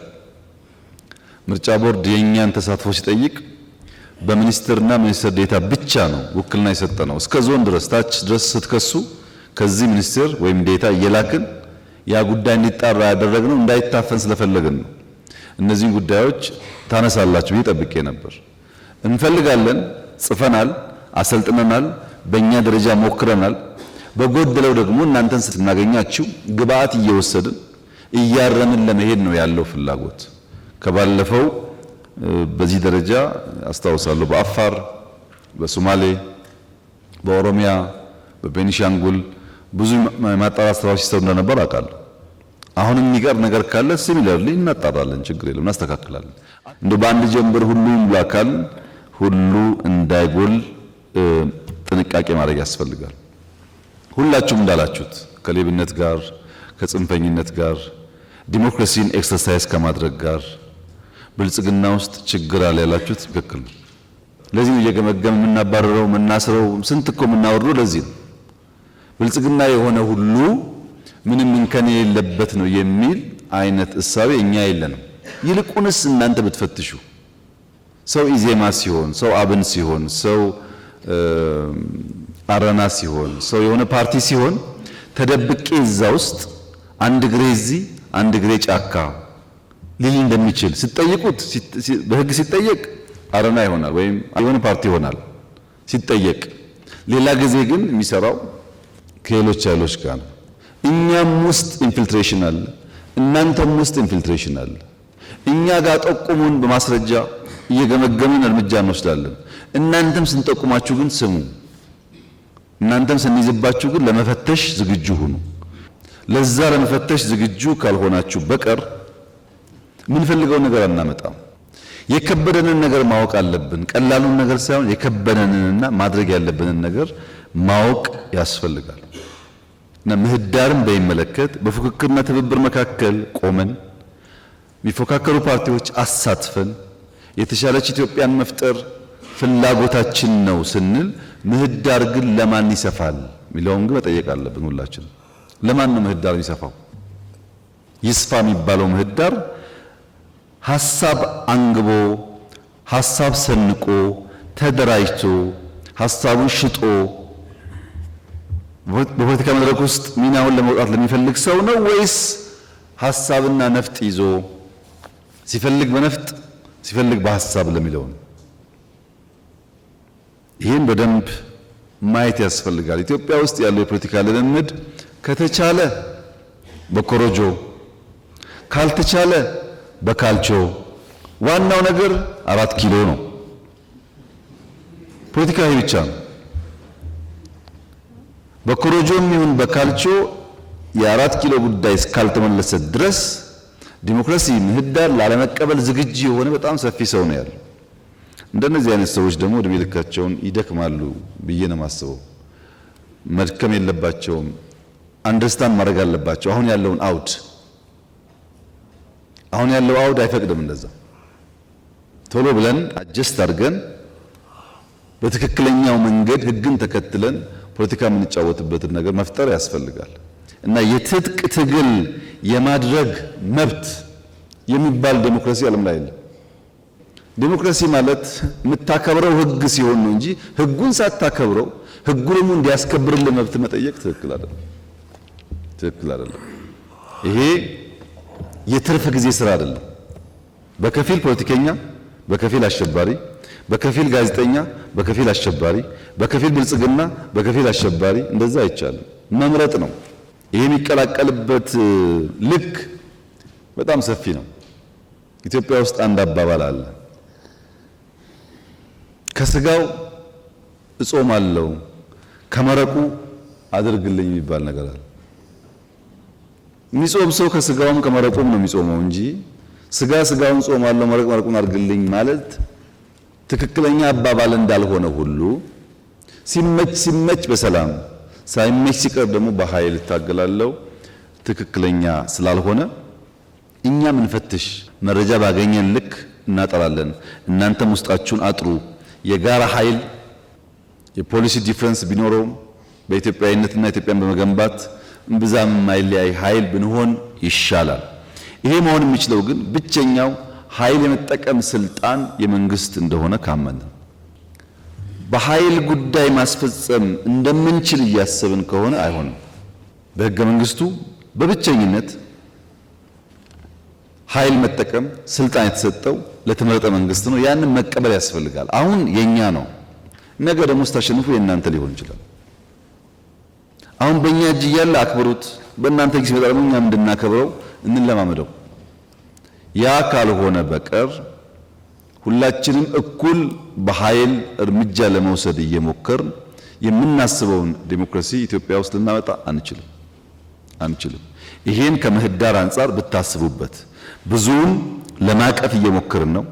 ምርጫ ቦርድ የኛን ተሳትፎ ሲጠይቅ በሚኒስትርና ሚኒስትር ዴታ ብቻ ነው ውክልና የሰጠነው። እስከ ዞን ድረስ ታች ድረስ ስትከሱ ከዚህ ሚኒስትር ወይም ዴታ እየላክን ያ ጉዳይ እንዲጣራ ያደረግነው እንዳይታፈን ስለፈለግን ነው። እነዚህን ጉዳዮች ታነሳላችሁ ብዬ ጠብቄ ነበር። እንፈልጋለን፣ ጽፈናል፣ አሰልጥነናል፣ በእኛ ደረጃ ሞክረናል። በጎደለው ደግሞ እናንተን ስናገኛችሁ ግብአት እየወሰድን እያረምን ለመሄድ ነው ያለው ፍላጎት። ከባለፈው በዚህ ደረጃ አስታውሳለሁ። በአፋር፣ በሶማሌ፣ በኦሮሚያ፣ በቤኒሻንጉል ብዙ ማጣራት ስራዎች ሲሰሩ እንደነበር አውቃለሁ። አሁን የሚቀር ነገር ካለ ሲሚላርሊ እናጣራለን፣ ችግር የለም፣ እናስተካክላለን። እንደው በአንድ ጀንበር ሁሉ ይምላካል ሁሉ እንዳይጎል ጥንቃቄ ማድረግ ያስፈልጋል። ሁላችሁም እንዳላችሁት ከሌብነት ጋር ከጽንፈኝነት ጋር ዲሞክራሲን ኤክሰርሳይዝ ከማድረግ ጋር ብልጽግና ውስጥ ችግር አለ ያላችሁት ትክክል ነው። ለዚህ ነው እየገመገም የምናባረረው የምናስረው ስንት እኮ የምናወርደው ለዚህ ነው። ብልጽግና የሆነ ሁሉ ምንም እንከን የሌለበት ነው የሚል አይነት እሳቤ እኛ የለንም። ይልቁንስ እናንተ ብትፈትሹ ሰው ኢዜማ ሲሆን፣ ሰው አብን ሲሆን፣ ሰው አረና ሲሆን፣ ሰው የሆነ ፓርቲ ሲሆን ተደብቄ እዛ ውስጥ አንድ እግሬ እዚህ አንድ እግሬ ጫካ ሊል እንደሚችል ሲጠይቁት በህግ ሲጠየቅ አረና ይሆናል ወይም የሆነ ፓርቲ ይሆናል ሲጠየቅ። ሌላ ጊዜ ግን የሚሰራው ከሌሎች ኃይሎች ጋር ነው። እኛም ውስጥ ኢንፊልትሬሽን አለ፣ እናንተም ውስጥ ኢንፊልትሬሽን አለ። እኛ ጋር ጠቁሙን፣ በማስረጃ እየገመገምን እርምጃ እንወስዳለን። እናንተም ስንጠቁማችሁ ግን ስሙ። እናንተም ስንይዝባችሁ ግን ለመፈተሽ ዝግጁ ሁኑ። ለዛ ለመፈተሽ ዝግጁ ካልሆናችሁ በቀር የምንፈልገውን ነገር አናመጣም። የከበደንን ነገር ማወቅ አለብን። ቀላሉን ነገር ሳይሆን የከበደንንና ማድረግ ያለብንን ነገር ማወቅ ያስፈልጋል። እና ምህዳርን በሚመለከት በፉክክርና ትብብር መካከል ቆመን የሚፎካከሩ ፓርቲዎች አሳትፈን የተሻለች ኢትዮጵያን መፍጠር ፍላጎታችን ነው ስንል ምህዳር ግን ለማን ይሰፋል የሚለውን ግን መጠየቅ አለብን። ሁላችን ለማን ነው ምህዳር የሚሰፋው? ይስፋ የሚባለው ምህዳር ሐሳብ አንግቦ ሐሳብ ሰንቆ ተደራጅቶ ሐሳቡን ሽጦ በፖለቲካ መድረክ ውስጥ ሚናውን ለመውጣት ለሚፈልግ ሰው ነው ወይስ ሐሳብና ነፍጥ ይዞ ሲፈልግ በነፍጥ ሲፈልግ በሐሳብ ለሚለው ነው? ይህን በደንብ ማየት ያስፈልጋል። ኢትዮጵያ ውስጥ ያለው የፖለቲካ ልምምድ ከተቻለ በኮሮጆ ካልተቻለ በካልቾ፣ ዋናው ነገር 4 ኪሎ ነው። ፖለቲካ ይህ ብቻ ነው። በኮሮጆም ይሁን በካልቾ የ4 ኪሎ ጉዳይ እስካልተመለሰ ድረስ ዲሞክራሲ ምህዳር ላለመቀበል ዝግጁ የሆነ በጣም ሰፊ ሰው ነው ያለው። እንደነዚህ አይነት ሰዎች ደግሞ እድሜ ልካቸውን ይደክማሉ ብዬ ነው የማስበው። መድከም የለባቸውም። አንደርስታንድ ማድረግ አለባቸው። አሁን ያለውን አውድ አይፈቅድም። እንደዛ ቶሎ ብለን አጀስት አድርገን በትክክለኛው መንገድ ህግን ተከትለን ፖለቲካ የምንጫወትበትን ነገር መፍጠር ያስፈልጋል። እና የትጥቅ ትግል የማድረግ መብት የሚባል ዴሞክራሲ ዓለም ላይ የለም። ዴሞክራሲ ማለት የምታከብረው ህግ ሲሆን ነው እንጂ ህጉን ሳታከብረው ህጉ ደግሞ እንዲያስከብርልህ መብት መጠየቅ ትክክል አይደለም። ይሄ የትርፍ ጊዜ ስራ አይደለም። በከፊል ፖለቲከኛ፣ በከፊል አሸባሪ፣ በከፊል ጋዜጠኛ፣ በከፊል አሸባሪ፣ በከፊል ብልጽግና፣ በከፊል አሸባሪ፣ እንደዛ አይቻልም። መምረጥ ነው። ይሄ የሚቀላቀልበት ልክ በጣም ሰፊ ነው። ኢትዮጵያ ውስጥ አንድ አባባል አለ። ከስጋው እጾማለሁ ከመረቁ አድርግልኝ የሚባል ነገር አለ። የሚጾም ሰው ከስጋውም ከመረቁም ነው የሚጾመው እንጂ ስጋውን ጾማለሁ መረቅ መረቁን አድርግልኝ ማለት ትክክለኛ አባባል እንዳልሆነ ሁሉ ሲመች በሰላም ሳይመች ሲቀር ደግሞ በኃይል እታገላለሁ ትክክለኛ ስላልሆነ እኛ ምንፈትሽ መረጃ ባገኘን ልክ እናጠራለን። እናንተም ውስጣችሁን አጥሩ። የጋራ ኃይል የፖሊሲ ዲፍረንስ ቢኖረውም በኢትዮጵያዊነትና ኢትዮጵያን በመገንባት እምብዛም የማይለያይ ኃይል ብንሆን ይሻላል። ይሄ መሆን የሚችለው ግን ብቸኛው ኃይል የመጠቀም ስልጣን የመንግስት እንደሆነ ካመን በኃይል ጉዳይ ማስፈጸም እንደምንችል እያሰብን ከሆነ አይሆንም። በሕገ መንግስቱ በብቸኝነት ኃይል መጠቀም ስልጣን የተሰጠው ለተመረጠ መንግስት ነው። ያንን መቀበል ያስፈልጋል። አሁን የኛ ነው፣ ነገ ደግሞ ስታሸንፉ የእናንተ ሊሆን ይችላል። አሁን በእኛ እጅ እያለ አክብሩት፣ በእናንተ ጊዜ ሲመጣ ደግሞ እኛም እንድናከብረው እንለማመደው። ያ ካልሆነ በቀር ሁላችንም እኩል በኃይል እርምጃ ለመውሰድ እየሞከርን የምናስበውን ዲሞክራሲ ኢትዮጵያ ውስጥ ልናመጣ አንችልም። ይሄን ከምህዳር አንጻር ብታስቡበት። ብዙውን ለማቀፍ እየሞከርን ነው።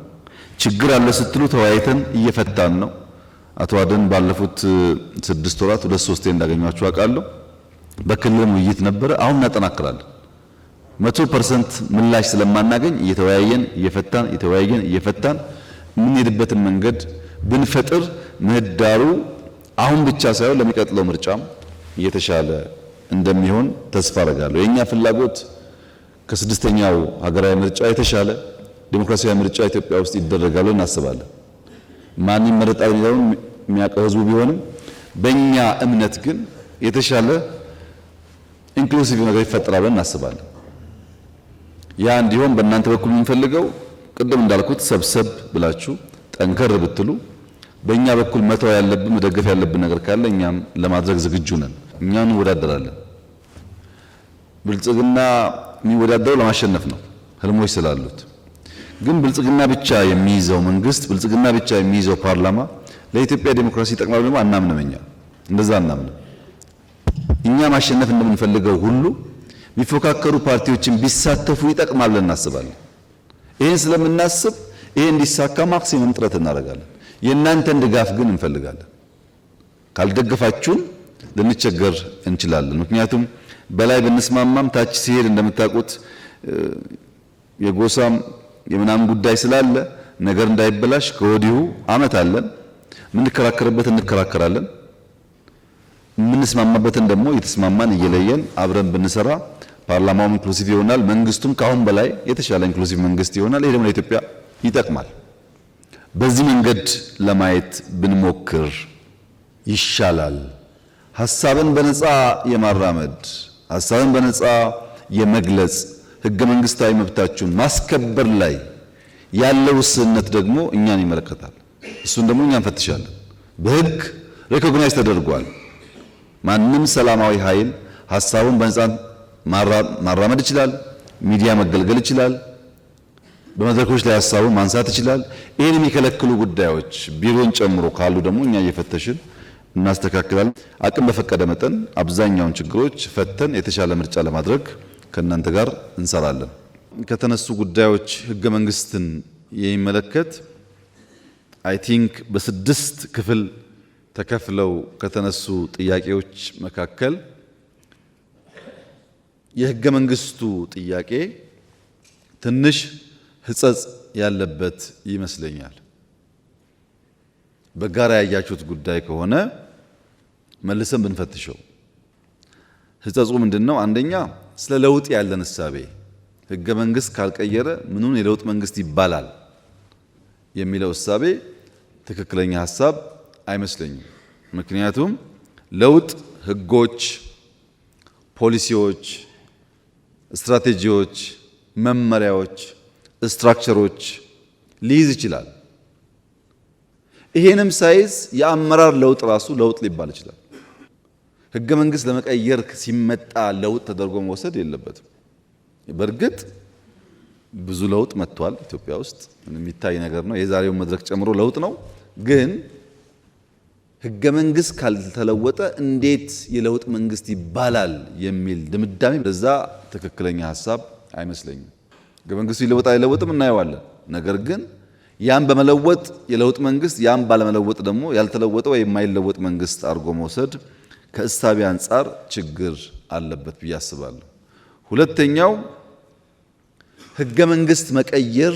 ችግር አለ ስትሉ ተወያይተን እየፈታን ነው። አቶ አደን ባለፉት 6 ወራት 2-3 እንዳገኟቸው አውቃለሁ። በክልልም ውይይት ነበረ። አሁን እናጠናክራለን። 100% ምላሽ ስለማናገኝ እየፈታን የምንሄድበትን መንገድ ብንፈጥር ምህዳሩ አሁን ብቻ ሳይሆን ለሚቀጥለው ምርጫም እየተሻለ እንደሚሆን ተስፋ አደርጋለሁ። የኛ ፍላጎት ከ6ኛው ሀገራዊ ምርጫ የተሻለ ዲሞክራሲያዊ ምርጫ ኢትዮጵያ ውስጥ ይደረጋል እናስባለን። ማን ይመረጣል የሚለውን የሚያውቀው ህዝቡ ቢሆንም በእኛ እምነት ግን የተሻለ ኢንክሉሲቭ ነገር ይፈጠራል ብለን እናስባለን። ያ እንዲሆን በእናንተ በኩል የምንፈልገው ቅድም እንዳልኩት ሰብሰብ ብላችሁ ጠንከር ብትሉ፣ በእኛ በኩል መተው ያለብን መደገፍ ያለብን ነገር ካለ እኛም ለማድረግ ዝግጁ ነን። እኛን እንወዳደራለን። ብልጽግና የሚወዳደረው ለማሸነፍ ነው ህልሞች ስላሉት። ግን ብልጽግና ብቻ የሚይዘው መንግስት፣ ብልጽግና ብቻ የሚይዘው ፓርላማ ለኢትዮጵያ ዲሞክራሲ ይጠቅማል ደግሞ አናምንም። እኛ እንደዛ አናምንም። እኛ ማሸነፍ እንደምንፈልገው ሁሉ የሚፎካከሩ ፓርቲዎችን ቢሳተፉ ይጠቅማል ብለን እናስባለን። ይህን ስለምናስብ ይሄ እንዲሳካ ማክሲመም ጥረት እናደርጋለን። የእናንተን ድጋፍ ግን እንፈልጋለን። ካልደገፋችሁን ልንቸገር እንችላለን። ምክንያቱም በላይ ብንስማማም ታች ሲሄድ እንደምታውቁት የጎሳም የምናምን ጉዳይ ስላለ ነገር እንዳይበላሽ ከወዲሁ አመት አለን። ምንከራከርበት እንከራከራለን። ምንስማማበትን ደግሞ የተስማማን እየለየን አብረን ብንሰራ ፓርላማው ኢንክሉሲቭ ይሆናል። መንግስቱም ካሁን በላይ የተሻለ ኢንክሉሲቭ መንግስት ይሆናል። ይሄ ደግሞ ለኢትዮጵያ ይጠቅማል። በዚህ መንገድ ለማየት ብንሞክር ይሻላል። ሐሳብን በነፃ የማራመድ ሐሳብን በነፃ የመግለጽ ህገ መንግስታዊ መብታችሁን ማስከበር ላይ ያለው ውስንነት ደግሞ እኛን ይመለከታል። እሱን ደግሞ እኛ እንፈትሻለን። በህግ ሪኮግናይዝ ተደርጓል። ማንም ሰላማዊ ኃይል ሐሳቡን በነፃ ማራመድ ይችላል። ሚዲያ መገልገል ይችላል። በመድረኮች ላይ ሐሳቡን ማንሳት ይችላል። ይህን የሚከለክሉ ጉዳዮች ቢሮን ጨምሮ ካሉ ደግሞ እኛ እየፈተሽን እናስተካክላለን። አቅም በፈቀደ መጠን አብዛኛውን ችግሮች ፈተን የተሻለ ምርጫ ለማድረግ ከእናንተ ጋር እንሰራለን። ከተነሱ ጉዳዮች ህገ መንግስትን የሚመለከት አይ ቲንክ በስድስት ክፍል ተከፍለው ከተነሱ ጥያቄዎች መካከል የህገ መንግስቱ ጥያቄ ትንሽ ህጸጽ ያለበት ይመስለኛል። በጋራ ያያችሁት ጉዳይ ከሆነ መልሰን ብንፈትሸው ህጸጹ ምንድነው? አንደኛ ስለ ለውጥ ያለን እሳቤ ህገ መንግስት ካልቀየረ ምኑን የለውጥ መንግስት ይባላል የሚለው እሳቤ ትክክለኛ ሐሳብ አይመስለኝም። ምክንያቱም ለውጥ ህጎች፣ ፖሊሲዎች፣ ስትራቴጂዎች፣ መመሪያዎች፣ ስትራክቸሮች ሊይዝ ይችላል። ይሄንም ሳይዝ የአመራር ለውጥ ራሱ ለውጥ ሊባል ይችላል። ህገ መንግስት ለመቀየር ሲመጣ ለውጥ ተደርጎ መወሰድ የለበትም። በእርግጥ ብዙ ለውጥ መጥቷል ኢትዮጵያ ውስጥ የሚታይ ነገር ነው። የዛሬው መድረክ ጨምሮ ለውጥ ነው። ግን ህገ መንግስት ካልተለወጠ እንዴት የለውጥ መንግስት ይባላል የሚል ድምዳሜ በዛ ትክክለኛ ሐሳብ አይመስለኝም። ህገ መንግስቱ ይለወጣ አይለወጥም እናየዋለን። ነገር ግን ያን በመለወጥ የለውጥ መንግስት ያን ባለመለወጥ ደግሞ ያልተለወጠ ወይ የማይለወጥ መንግስት አድርጎ መውሰድ ከእሳቤ አንጻር ችግር አለበት ብዬ አስባለሁ። ሁለተኛው ህገ መንግስት መቀየር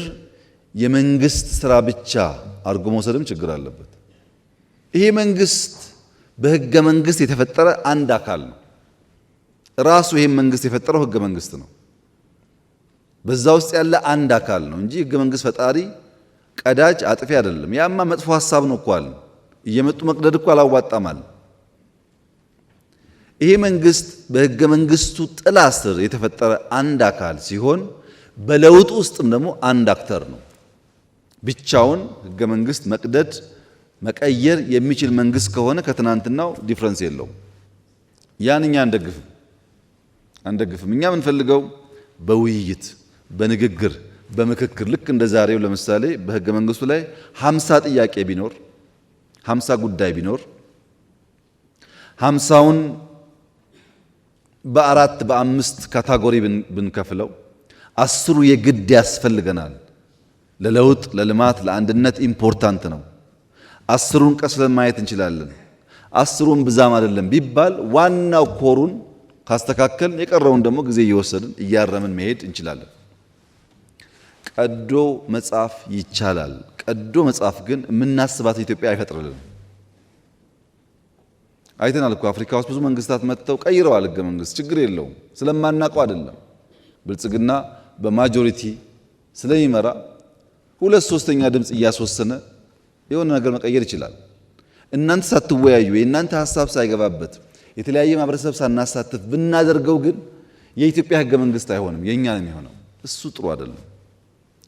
የመንግስት ስራ ብቻ አድርጎ መውሰድም ችግር አለበት። ይሄ መንግስት በህገ መንግስት የተፈጠረ አንድ አካል ነው። ራሱ ይሄን መንግስት የፈጠረው ህገ መንግስት ነው። በዛ ውስጥ ያለ አንድ አካል ነው እንጂ ህገ መንግስት ፈጣሪ ቀዳጅ አጥፊ አይደለም። ያማ መጥፎ ሐሳብ ነው እኮ አለ። እየመጡ መቅደድ እኮ አላዋጣም አለ። ይሄ መንግስት በህገ መንግስቱ ጥላ ስር የተፈጠረ አንድ አካል ሲሆን በለውጥ ውስጥም ደግሞ አንድ አክተር ነው። ብቻውን ህገ መንግስት መቅደድ መቀየር የሚችል መንግስት ከሆነ ከትናንትናው ዲፍረንስ የለውም። ያን እኛ አንደግፍም። እኛ የምንፈልገው በውይይት በንግግር በምክክር ልክ እንደ ዛሬው ለምሳሌ በህገ መንግስቱ ላይ 50 ጥያቄ ቢኖር 50 ጉዳይ ቢኖር 50ውን በአራት በአምስት ካታጎሪ ብንከፍለው 10ሩ የግድ ያስፈልገናል። ለለውጥ ለልማት ለአንድነት ኢምፖርታንት ነው። 10ሩን ቀስለን ማየት እንችላለን። 10ሩን ብዛም አይደለም ቢባል ዋናው ኮሩን ካስተካከል የቀረውን ደግሞ ጊዜ እየወሰድን እያረምን መሄድ እንችላለን። ቀዶ መጻፍ ይቻላል። ቀዶ መጻፍ ግን የምናስባት ኢትዮጵያ አይፈጥርልንም። አይተናል እኮ አፍሪካ ውስጥ ብዙ መንግስታት መጥተው ቀይረዋል ህገ መንግስት። ችግር የለውም ስለማናውቀው አይደለም። ብልጽግና በማጆሪቲ ስለሚመራ 2/3 ድምፅ እያስወሰነ የሆነ ነገር መቀየር ይችላል። እናንተ ሳትወያዩ የእናንተ ሀሳብ ሳይገባበት የተለያየ ማህበረሰብ ሳናሳትፍ ብናደርገው ግን የኢትዮጵያ ህገ መንግስት አይሆንም፣ የኛ ነው የሚሆነው። እሱ ጥሩ አይደለም።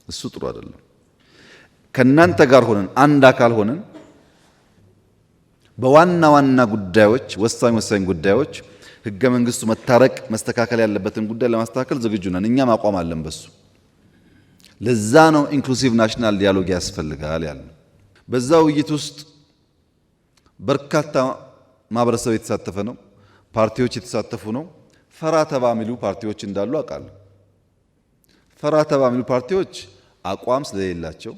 እሱ ጥሩ አይደለም። ከናንተ ጋር ሆነን አንድ አካል ሆነን በዋና ዋና ጉዳዮች ወሳኝ ጉዳዮች ህገ መንግስቱ መታረቅ መስተካከል ያለበትን ጉዳይ ለማስተካከል ዝግጁ ነን። እኛም አቋም አለን በሱ። ለዛ ነው ኢንክሉሲቭ ናሽናል ዲያሎግ ያስፈልጋል ያልነው። በዛ ውይይት ውስጥ በርካታ ማህበረሰብ የተሳተፈ ነው። ፓርቲዎች የተሳተፉ ነው። ፈራ ተባ የሚሉ ፓርቲዎች እንዳሉ አውቃለሁ። ፈራ ተባ የሚሉ ፓርቲዎች አቋም ስለሌላቸው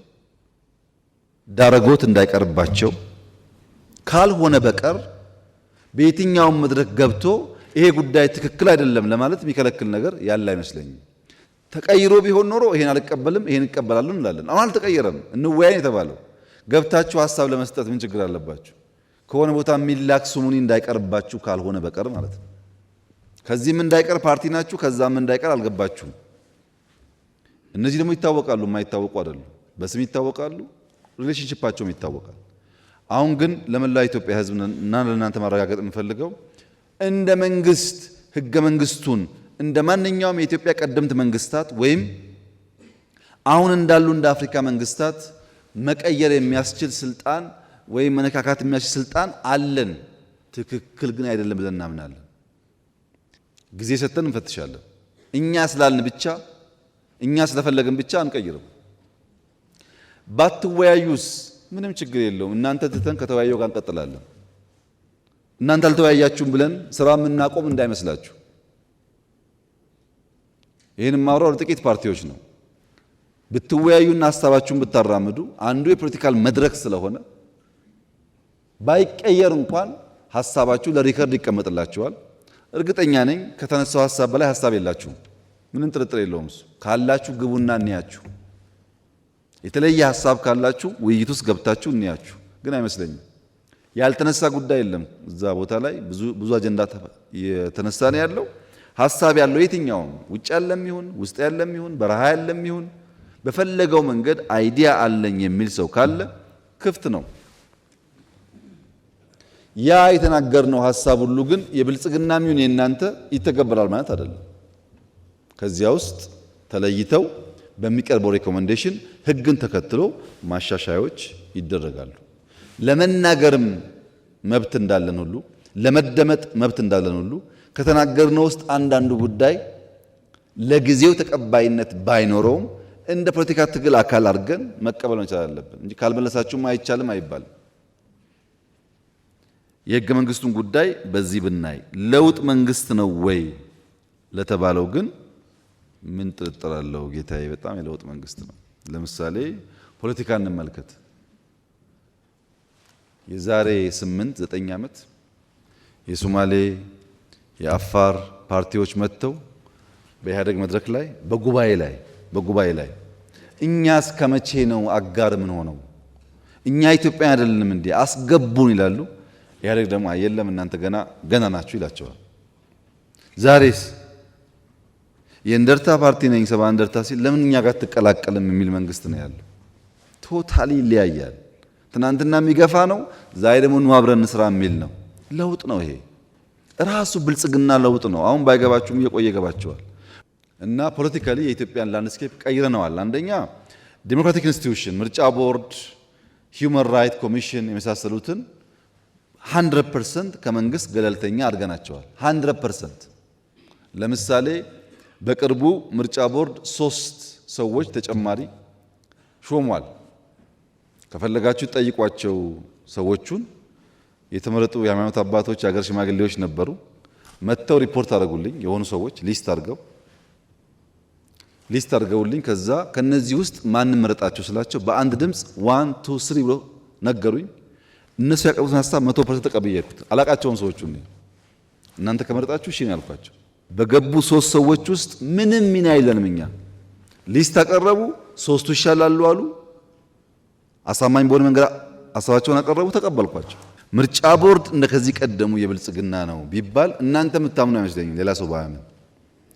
ዳረጎት እንዳይቀርባቸው ካልሆነ በቀር በየትኛውም መድረክ ገብቶ ይሄ ጉዳይ ትክክል አይደለም ለማለት የሚከለክል ነገር ያለ አይመስለኝም። ተቀይሮ ቢሆን ኖሮ ይሄን አልቀበልም ይሄን እቀበላለሁ እንላለን። አሁን አልተቀየረም። እንወያይ የተባለው ገብታችሁ ሀሳብ ለመስጠት ምን ችግር አለባችሁ? ከሆነ ቦታ የሚላክ ስሙኒ እንዳይቀርባችሁ ካልሆነ በቀር ማለት ነው። ከዚህም እንዳይቀር ፓርቲ ናችሁ፣ ከዛም እንዳይቀር አልገባችሁም። እነዚህ ደግሞ ይታወቃሉ፣ የማይታወቁ አይደሉም። በስም ይታወቃሉ፣ ሪሌሽንሺፓቸውም ይታወቃል። አሁን ግን ለመላው ኢትዮጵያ ሕዝብ እና ለእናንተ ማረጋገጥ የምፈልገው እንደ መንግስት ህገ መንግስቱን እንደ ማንኛውም የኢትዮጵያ ቀደምት መንግስታት ወይም አሁን እንዳሉ እንደ አፍሪካ መንግስታት መቀየር የሚያስችል ስልጣን ወይም መነካካት የሚያስችል ስልጣን አለን። ትክክል ግን አይደለም ብለን እናምናለን። ጊዜ ሰጥተን እንፈትሻለን። እኛ ስላልን ብቻ እኛ ስለፈለግን ብቻ አንቀይርም። ባትወያዩስ ምንም ችግር የለውም። እናንተ ትተን ከተወያየው ጋር እንቀጥላለን። እናንተ አልተወያያችሁም ብለን ስራ የምናቆም እንዳይመስላችሁ። ይህን ማውራው ለጥቂት ፓርቲዎች ነው። ብትወያዩና ሀሳባችሁን ብታራምዱ አንዱ የፖለቲካል መድረክ ስለሆነ ባይቀየር እንኳን ሀሳባችሁ ለሪከርድ ይቀመጥላችኋል። እርግጠኛ ነኝ ከተነሳው ሀሳብ በላይ ሀሳብ የላችሁም። ምንም ጥርጥር የለውም። እሱ ካላችሁ ግቡና እንያችሁ። የተለየ ሀሳብ ካላችሁ ውይይት ውስጥ ገብታችሁ እንያችሁ። ግን አይመስለኝም። ያልተነሳ ጉዳይ የለም። እዛ ቦታ ላይ ብዙ አጀንዳ የተነሳ ነው ያለው። ሀሳብ ያለው የትኛውም ውጭ ያለም ይሁን ውስጥ ያለም ይሁን በረሃ ያለም ይሁን በፈለገው መንገድ አይዲያ አለኝ የሚል ሰው ካለ ክፍት ነው። ያ የተናገርነው ሀሳብ ሁሉ ግን የብልጽግናም ይሁን የእናንተ ይተገበራል ማለት አይደለም። ከዚያ ውስጥ ተለይተው በሚቀርበው ሬኮሜንዴሽን ህግን ተከትሎ ማሻሻያዎች ይደረጋሉ። ለመናገርም መብት እንዳለን ሁሉ ለመደመጥ መብት እንዳለን ሁሉ ከተናገርነው ውስጥ አንዳንዱ ጉዳይ ለጊዜው ተቀባይነት ባይኖረውም እንደ ፖለቲካ ትግል አካል አድርገን መቀበል መቻል አለብን እንጂ ካልመለሳችሁም አይቻልም አይባልም። የህገ መንግስቱን ጉዳይ በዚህ ብናይ ለውጥ መንግስት ነው ወይ ለተባለው ግን ምን ጥርጥር አለው? ጌታዬ በጣም የለውጥ መንግስት ነው። ለምሳሌ ፖለቲካ እንመልከት። የዛሬ 8-9 ዓመት የሶማሌ የአፋር ፓርቲዎች መጥተው በኢህአደግ መድረክ ላይ በጉባኤ ላይ እኛ እስከ መቼ ነው አጋር ምን ሆነው እኛ ኢትዮጵያ አይደለንም እንዴ አስገቡን ይላሉ። ኢህአደግ ደግሞ የለም እናንተ ገና ናችሁ ይላቸዋል። ዛሬስ የእንደርታ ፓርቲ ነኝ ሰባ እንደርታ ሲል ለምን እኛ ጋር ትቀላቀልም የሚል መንግስት ነው ያለው። ቶታሊ ይለያያል። ትናንትና የሚገፋ ነው፣ ዛሬ ደግሞ ኑ አብረን እንስራ የሚል ነው። ለውጥ ነው ይሄ ራሱ ብልጽግና ለውጥ ነው። አሁን ባይገባችሁም እየቆየ ይገባቸዋል። እና ፖለቲካሊ የኢትዮጵያን ላንድስኬፕ ቀይረነዋል። አንደኛ ዴሞክራቲክ ኢንስቲትዩሽን ምርጫ ቦርድ፣ ሂውማን ራይት ኮሚሽን የመሳሰሉትን 100% ከመንግስት ገለልተኛ አድርገናቸዋል። 100%። ለምሳሌ በቅርቡ ምርጫ ቦርድ 3 ሰዎች ተጨማሪ ሾሟል። ከፈለጋችሁ ጠይቋቸው። ሰዎቹን የተመረጡ የሃይማኖት አባቶች፣ የሀገር ሽማግሌዎች ነበሩ። መጥተው ሪፖርት አድርጉልኝ። የሆኑ ሰዎች ሊስት አድርገውልኝ ከዛ ከነዚህ ውስጥ ማን መረጣቸው ስላቸው በአንድ ድምፅ 1 2 3 ብሎ ነገሩኝ። እነሱ ያቀርቡትን ሀሳብ 100% ተቀብያለሁ። አላቃቸውም ሰዎቹ። እናንተ ከመረጣችሁ እሺ ነው ያልኳቸው። በገቡ 3 ሰዎች ውስጥ ምንም ሚና የለንም እኛ። ሊስት አቀረቡ፣ 3ቱ ይሻላሉ አሉ። አሳማኝ በሆነ መንገድ ሀሳባቸውን አቀረቡ፣ ተቀበልኳቸው። ምርጫ ቦርድ እንደ ከዚህ ቀደሙ የብልጽግና ነው ቢባል እናንተ የምታምኑ አይመስለኝም። ሌላ ሰው ባያምን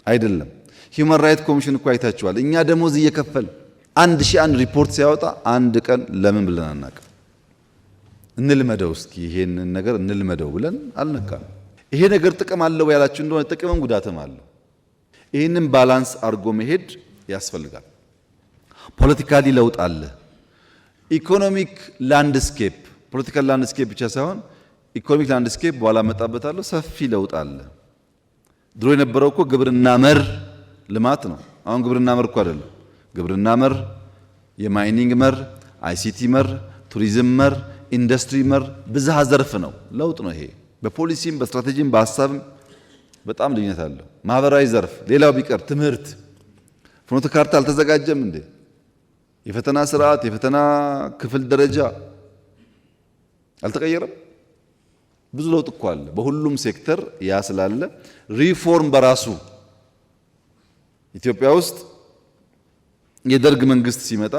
አይደለም። ሂውማን ራይት ኮሚሽን እኮ አይታችኋል። እኛ ደሞዝ እየከፈል 1001 ሪፖርት ሲያወጣ አንድ ቀን ለምን ብለን አናውቅም። እንልመደው እስኪ ይሄንን ነገር እንልመደው ብለን አልነካም። ይሄ ነገር ጥቅም አለው ያላችሁ እንደሆነ ጥቅምም ጉዳትም አለው። ይህንን ባላንስ አድርጎ መሄድ ያስፈልጋል። ፖለቲካሊ ለውጥ አለ። ኢኮኖሚክ ላንድስኬፕ ፖለቲካል ላንድስኬፕ ብቻ ሳይሆን ኢኮኖሚክ ላንድስኬፕ በኋላ መጣበታለሁ ሰፊ ለውጥ አለ። ድሮ የነበረው እኮ ግብርና መር ልማት ነው። አሁን ግብርና መር እኮ አይደለም። ግብርና መር፣ የማይኒንግ መር፣ አይሲቲ መር፣ ቱሪዝም መር፣ ኢንዱስትሪ መር ብዝሃ ዘርፍ ነው። ለውጥ ነው ይሄ። በፖሊሲም በስትራቴጂም በሀሳብም በጣም ልዩነት አለው። ማህበራዊ ዘርፍ ሌላው ቢቀር ትምህርት ፍኖተ ካርታ አልተዘጋጀም እንዴ? የፈተና ስርዓት የፈተና ክፍል ደረጃ አልተቀየረም? ብዙ ለውጥ እኮ አለ በሁሉም ሴክተር። ያ ስላለ ሪፎርም በራሱ ኢትዮጵያ ውስጥ የደርግ መንግስት ሲመጣ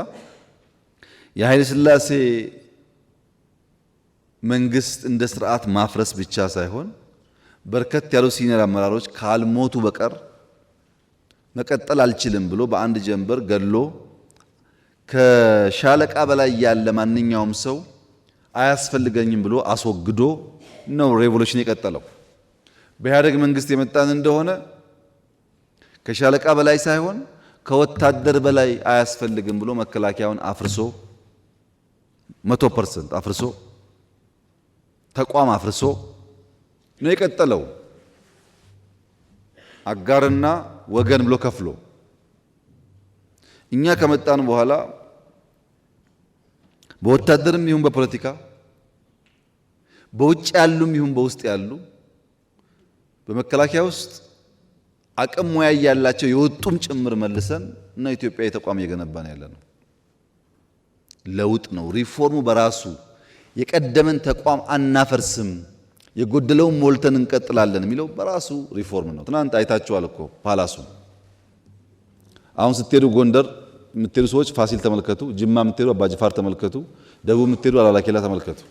የኃይለ ሥላሴ መንግስት እንደ ስርዓት ማፍረስ ብቻ ሳይሆን በርከት ያሉ ሲኒየር አመራሮች ካልሞቱ በቀር መቀጠል አልችልም ብሎ በአንድ ጀንበር ገሎ ከሻለቃ በላይ ያለ ማንኛውም ሰው አያስፈልገኝም ብሎ አስወግዶ ነው ሬቮሉሽን የቀጠለው። በኢህአደግ መንግስት የመጣን እንደሆነ ከሻለቃ በላይ ሳይሆን ከወታደር በላይ አያስፈልግም ብሎ መከላከያውን አፍርሶ 100% አፍርሶ ተቋም አፍርሶ ነው የቀጠለው። አጋርና ወገን ብሎ ከፍሎ እኛ ከመጣን በኋላ በወታደርም ይሁን በፖለቲካ በውጭ ያሉም ይሁን በውስጥ ያሉ በመከላከያ ውስጥ አቅም ሙያ ያላቸው የወጡም ጭምር መልሰን እና ኢትዮጵያ የተቋም እየገነባን ያለ ነው። ለውጥ ነው። ሪፎርሙ በራሱ የቀደመን ተቋም አናፈርስም፣ የጎደለውን ሞልተን እንቀጥላለን የሚለው በራሱ ሪፎርም ነው። ትናንት አይታችኋል እኮ ፓላሱ። አሁን ስትሄዱ ጎንደር የምትሄዱ ሰዎች ፋሲል ተመልከቱ፣ ጅማ የምትሄዱ አባጅፋር ተመልከቱ፣ ደቡብ የምትሄዱ አላላኬላ ተመልከቱ።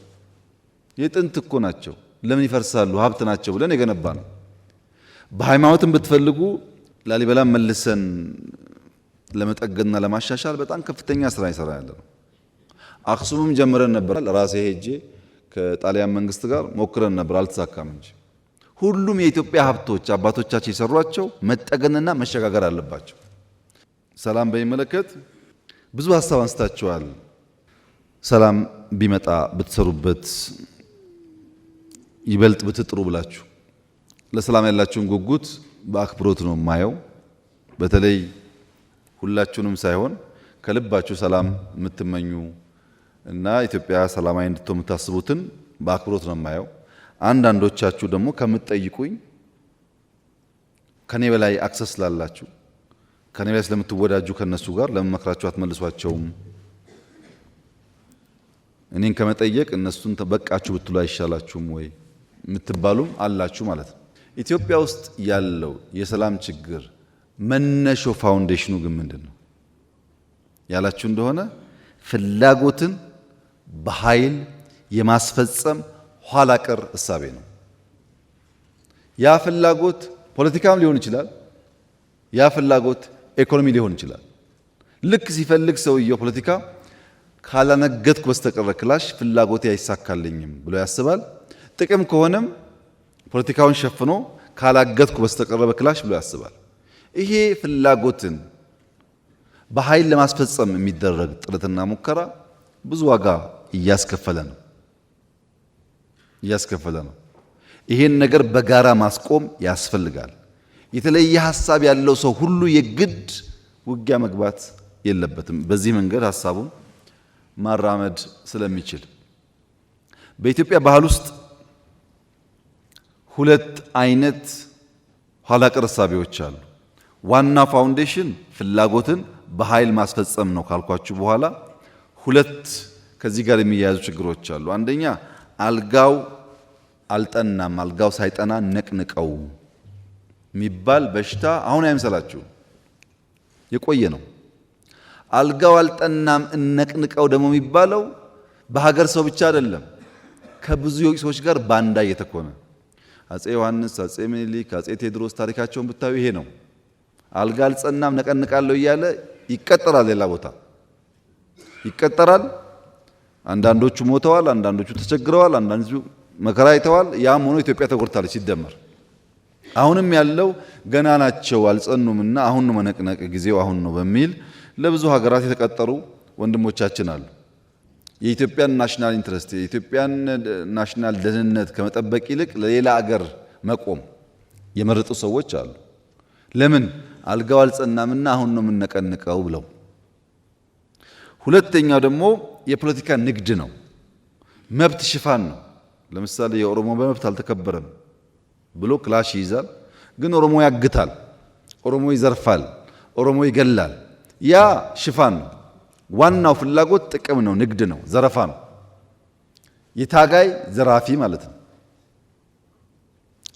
የጥንት እኮ ናቸው። ለምን ይፈርሳሉ? ሀብት ናቸው ብለን የገነባ ነው። በሃይማኖትም ብትፈልጉ ላሊበላን መልሰን ለመጠገንና ለማሻሻል በጣም ከፍተኛ ስራ ይሰራ ያለ ነው። አክሱምም ጀምረን ነበር። ራሴ ሄጄ ከጣሊያን መንግስት ጋር ሞክረን ነበር፣ አልተሳካም እንጂ ሁሉም የኢትዮጵያ ሀብቶች አባቶቻችን የሰሯቸው መጠገንና መሸጋገር አለባቸው። ሰላም በሚመለከት ብዙ ሀሳብ አንስታችኋል። ሰላም ቢመጣ ብትሰሩበት ይበልጥ ብትጥሩ ብላችሁ ለሰላም ያላችሁን ጉጉት በአክብሮት ነው የማየው። በተለይ ሁላችሁንም ሳይሆን ከልባችሁ ሰላም የምትመኙ እና ኢትዮጵያ ሰላማዊ እንድትሆን የምታስቡትን በአክብሮት ነው የማየው። አንዳንዶቻችሁ ደግሞ ከምትጠይቁኝ ከኔ በላይ አክሰስ ስላላችሁ ከኔ በላይ ስለምትወዳጁ ከነሱ ጋር ለምን መክራችሁ አትመልሷቸውም? እኔን ከመጠየቅ እነሱን ተበቃችሁ ብትሉ አይሻላችሁም ወይ የምትባሉም አላችሁ ማለት ነው። ኢትዮጵያ ውስጥ ያለው የሰላም ችግር መነሾ ፋውንዴሽኑ ግን ምንድን ነው ያላችሁ እንደሆነ ፍላጎትን በኃይል የማስፈጸም ኋላ ቀር እሳቤ ነው። ያ ፍላጎት ፖለቲካም ሊሆን ይችላል። ያ ፍላጎት ኢኮኖሚ ሊሆን ይችላል። ልክ ሲፈልግ ሰውየው ፖለቲካ ካላነገትኩ በስተቀር ክላሽ ፍላጎቴ አይሳካልኝም ብሎ ያስባል። ጥቅም ከሆነም ፖለቲካውን ሸፍኖ ካላገትኩ በስተቀር በክላሽ ብሎ ያስባል። ይሄ ፍላጎትን በኃይል ለማስፈጸም የሚደረግ ጥረትና ሙከራ ብዙ ዋጋ እያስከፈለ ነው። ይሄን ነገር በጋራ ማስቆም ያስፈልጋል። የተለየ ሀሳብ ያለው ሰው ሁሉ የግድ ውጊያ መግባት የለበትም። በዚህ መንገድ ሀሳቡን ማራመድ ስለሚችል በኢትዮጵያ ባህል ውስጥ ሁለት አይነት ኋላ ቀር እሳቤዎች አሉ። ዋና ፋውንዴሽን ፍላጎትን በኃይል ማስፈጸም ነው ካልኳችሁ በኋላ ሁለት ከዚህ ጋር የሚያያዙ ችግሮች አሉ። አንደኛ አልጋው አልጠናም፣ አልጋው ሳይጠና ነቅንቀው የሚባል በሽታ አሁን አይምሰላችሁ፣ የቆየ ነው። አልጋው አልጠናም እነቅንቀው ደግሞ የሚባለው በሀገር ሰው ብቻ አይደለም፣ ከብዙ ሰዎች ጋር ባንዳ እየተኮነ አጼ ዮሐንስ፣ አጼ ምኒልክ፣ አጼ ቴዎድሮስ ታሪካቸውን ብታዩ ይሄ ነው። አልጋ አልጸናም ነቀንቃለሁ እያለ ይቀጠራል፣ ሌላ ቦታ ይቀጠራል። አንዳንዶቹ ሞተዋል፣ አንዳንዶቹ ተቸግረዋል፣ አንዳንዶቹ መከራ አይተዋል። ያም ሆኖ ኢትዮጵያ ተጎድታለች ሲደመር። አሁንም ያለው ገና ናቸው አልጸኑምና አሁን ነው መነቅነቅ ጊዜው አሁን ነው በሚል ለብዙ ሀገራት የተቀጠሩ ወንድሞቻችን አሉ። የኢትዮጵያን ናሽናል ኢንትረስት የኢትዮጵያን ናሽናል ደህንነት ከመጠበቅ ይልቅ ለሌላ አገር መቆም የመረጡ ሰዎች አሉ። ለምን አልጋው አልጸናምና አሁን ነው የምንነቀንቀው ብለው። ሁለተኛው ደግሞ የፖለቲካ ንግድ ነው፣ መብት ሽፋን ነው። ለምሳሌ የኦሮሞ መብት አልተከበረም ብሎ ክላሽ ይይዛል። ግን ኦሮሞ ያግታል፣ ኦሮሞ ይዘርፋል፣ ኦሮሞ ይገላል። ያ ሽፋን ነው። ዋናው ፍላጎት ጥቅም ነው፣ ንግድ ነው፣ ዘረፋ ነው። የታጋይ ዘራፊ ማለት ነው።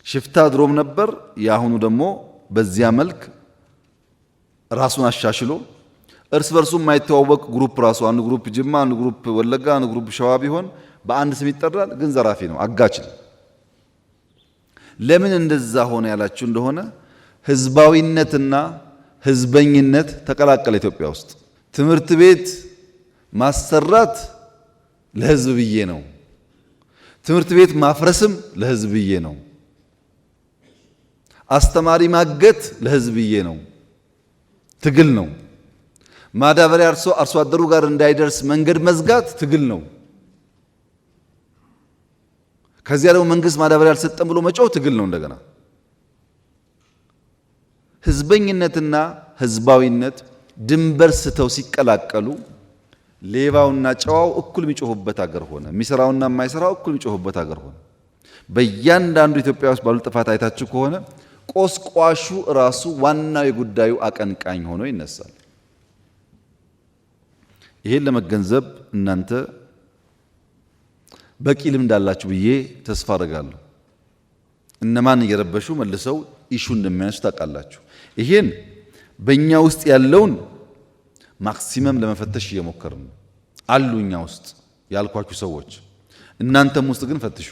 ሽፍታ ድሮም ነበር። የአሁኑ ደግሞ በዚያ መልክ ራሱን አሻሽሎ እርስ በርሱ የማይተዋወቅ ግሩፕ ራሱ አንድ ግሩፕ ጅማ፣ አንድ ግሩፕ ወለጋ፣ አንድ ግሩፕ ሸዋ ቢሆን በአንድ ስም ይጠራል፣ ግን ዘራፊ ነው፣ አጋች ነው። ለምን እንደዛ ሆነ ያላችሁ እንደሆነ ህዝባዊነትና ህዝበኝነት ተቀላቀለ ኢትዮጵያ ውስጥ። ትምህርት ቤት ማሰራት ለህዝብ ብዬ ነው፣ ትምህርት ቤት ማፍረስም ለህዝብ ብዬ ነው፣ አስተማሪ ማገት ለህዝብ ብዬ ነው። ትግል ነው። ማዳበሪያ አርሶ አደሩ ጋር እንዳይደርስ መንገድ መዝጋት ትግል ነው። ከዚያ ደግሞ መንግስት ማዳበሪያ አልሰጠም ብሎ መጮህ ትግል ነው። እንደገና ህዝበኝነትና ህዝባዊነት ድንበር ስተው ሲቀላቀሉ ሌባውና ጨዋው እኩል የሚጮሁበት አገር ሆነ። የሚሰራውና የማይሰራው እኩል የሚጮሁበት አገር ሆነ። በእያንዳንዱ ኢትዮጵያ ውስጥ ባሉ ጥፋት አይታችሁ ከሆነ ቆስቋሹ ራሱ ዋናው የጉዳዩ አቀንቃኝ ሆኖ ይነሳል። ይሄን ለመገንዘብ እናንተ በቂ ልምድ አላችሁ ብዬ ተስፋ አደርጋለሁ። እነማን እየረበሹ መልሰው ኢሹ እንደሚያነሱ ታውቃላችሁ። ይሄን በእኛ ውስጥ ያለውን ማክሲመም ለመፈተሽ እየሞከርን ነው። አሉ እኛ ውስጥ ያልኳችሁ ሰዎች፣ እናንተም ውስጥ ግን ፈትሹ።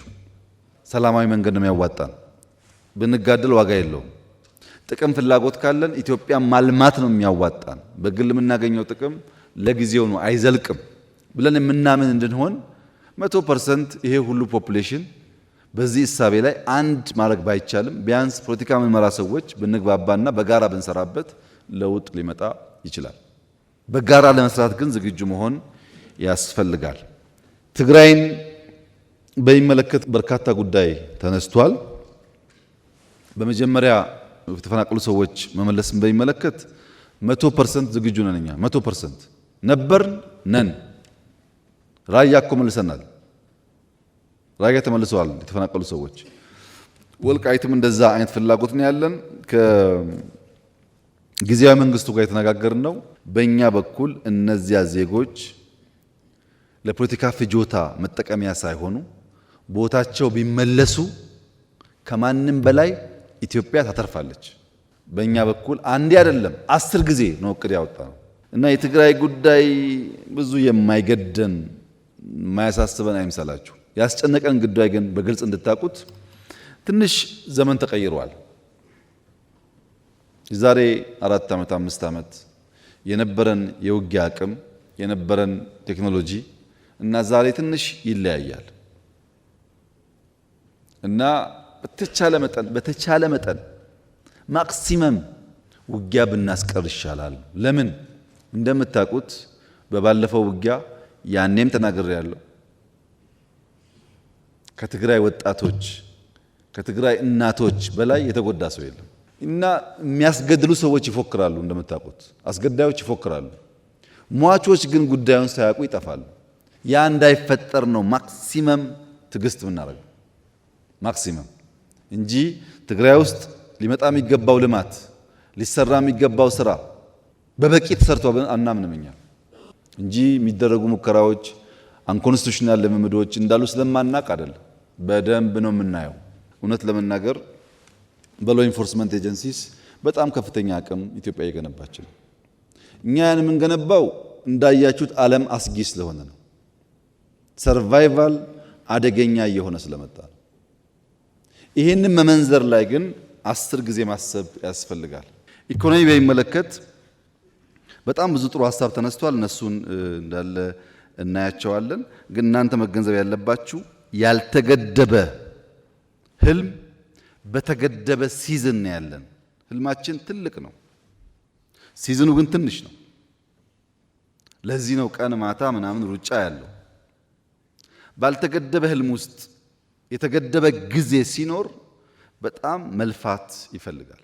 ሰላማዊ መንገድ ነው የሚያዋጣን። ብንጋደል ዋጋ የለውም። ጥቅም ፍላጎት ካለን ኢትዮጵያ ማልማት ነው የሚያዋጣን። በግል የምናገኘው ጥቅም ለጊዜው ነው አይዘልቅም ብለን የምናምን እንድንሆን 100% ይሄ ሁሉ ፖፑሌሽን በዚህ እሳቤ ላይ አንድ ማድረግ ባይቻልም ቢያንስ ፖለቲካ የምንመራ ሰዎች ብንግባባና በጋራ ብንሰራበት ለውጥ ሊመጣ ይችላል። በጋራ ለመስራት ግን ዝግጁ መሆን ያስፈልጋል። ትግራይን በሚመለከት በርካታ ጉዳይ ተነስቷል። በመጀመሪያ የተፈናቀሉ ሰዎች መመለስን በሚመለከት 100% ዝግጁ ነን። እኛ 100% ነበርን ነን። ራያ እኮ መልሰናል። ራያ ተመልሰዋል የተፈናቀሉ ሰዎች። ወልቃይትም እንደዛ አይነት ፍላጎት ነው ያለን። ከጊዜያዊ መንግስቱ ጋር የተነጋገርን ነው። በእኛ በኩል እነዚያ ዜጎች ለፖለቲካ ፍጆታ መጠቀሚያ ሳይሆኑ ቦታቸው ቢመለሱ ከማንም በላይ ኢትዮጵያ ታተርፋለች። በእኛ በኩል አንዴ አይደለም 10 ጊዜ ነው እቅድ ያወጣነው እና የትግራይ ጉዳይ ብዙ የማይገደን የማያሳስበን አይምሰላችሁ። ያስጨነቀን ጉዳይ ግን በግልጽ እንድታቁት ትንሽ ዘመን ተቀይሯል። የዛሬ 4 ዓመት 5 ዓመት የነበረን የውጊያ አቅም የነበረን ቴክኖሎጂ እና ዛሬ ትንሽ ይለያያል እና በተቻለ መጠን ማክሲመም ውጊያ ብናስቀር ይሻላል። ለምን እንደምታውቁት በባለፈው ውጊያ ያኔም ተናግሬያለሁ። ከትግራይ ወጣቶች ከትግራይ እናቶች በላይ የተጎዳ ሰው የለም እና የሚያስገድሉ ሰዎች ይፎክራሉ። እንደምታውቁት አስገዳዮች ይፎክራሉ። ሟቾች ግን ጉዳዩን ሳያውቁ ይጠፋሉ። ያ እንዳይፈጠር ነው ማክሲመም ትዕግስት የምናደርገው ማክሲመም እንጂ ትግራይ ውስጥ ሊመጣ የሚገባው ልማት ሊሰራ የሚገባው ስራ በበቂ ተሰርቶ አናምንም እኛ እንጂ የሚደረጉ ሙከራዎች አንኮንስቲቱሽናል ልምምዶች እንዳሉ ስለማናቅ አይደለም። በደንብ ነው የምናየው። እውነት ለመናገር በሎ ኢንፎርስመንት ኤጀንሲስ በጣም ከፍተኛ አቅም ኢትዮጵያ እየገነባች ነው። እኛ ያን የምንገነባው እንዳያችሁት ዓለም አስጊ ስለሆነ ነው። ሰርቫይቫል አደገኛ እየሆነ ስለመጣ ነው። ይህንን መመንዘር ላይ ግን 10 ጊዜ ማሰብ ያስፈልጋል። ኢኮኖሚ በሚመለከት በጣም ብዙ ጥሩ ሀሳብ ተነስቷል። እነሱን እንዳለ እናያቸዋለን። ግን እናንተ መገንዘብ ያለባችሁ ያልተገደበ ህልም በተገደበ ሲዝን ነው ያለን። ህልማችን ትልቅ ነው፣ ሲዝኑ ግን ትንሽ ነው። ለዚህ ነው ቀን ማታ ምናምን ሩጫ ያለው። ባልተገደበ ህልም ውስጥ የተገደበ ጊዜ ሲኖር በጣም መልፋት ይፈልጋል።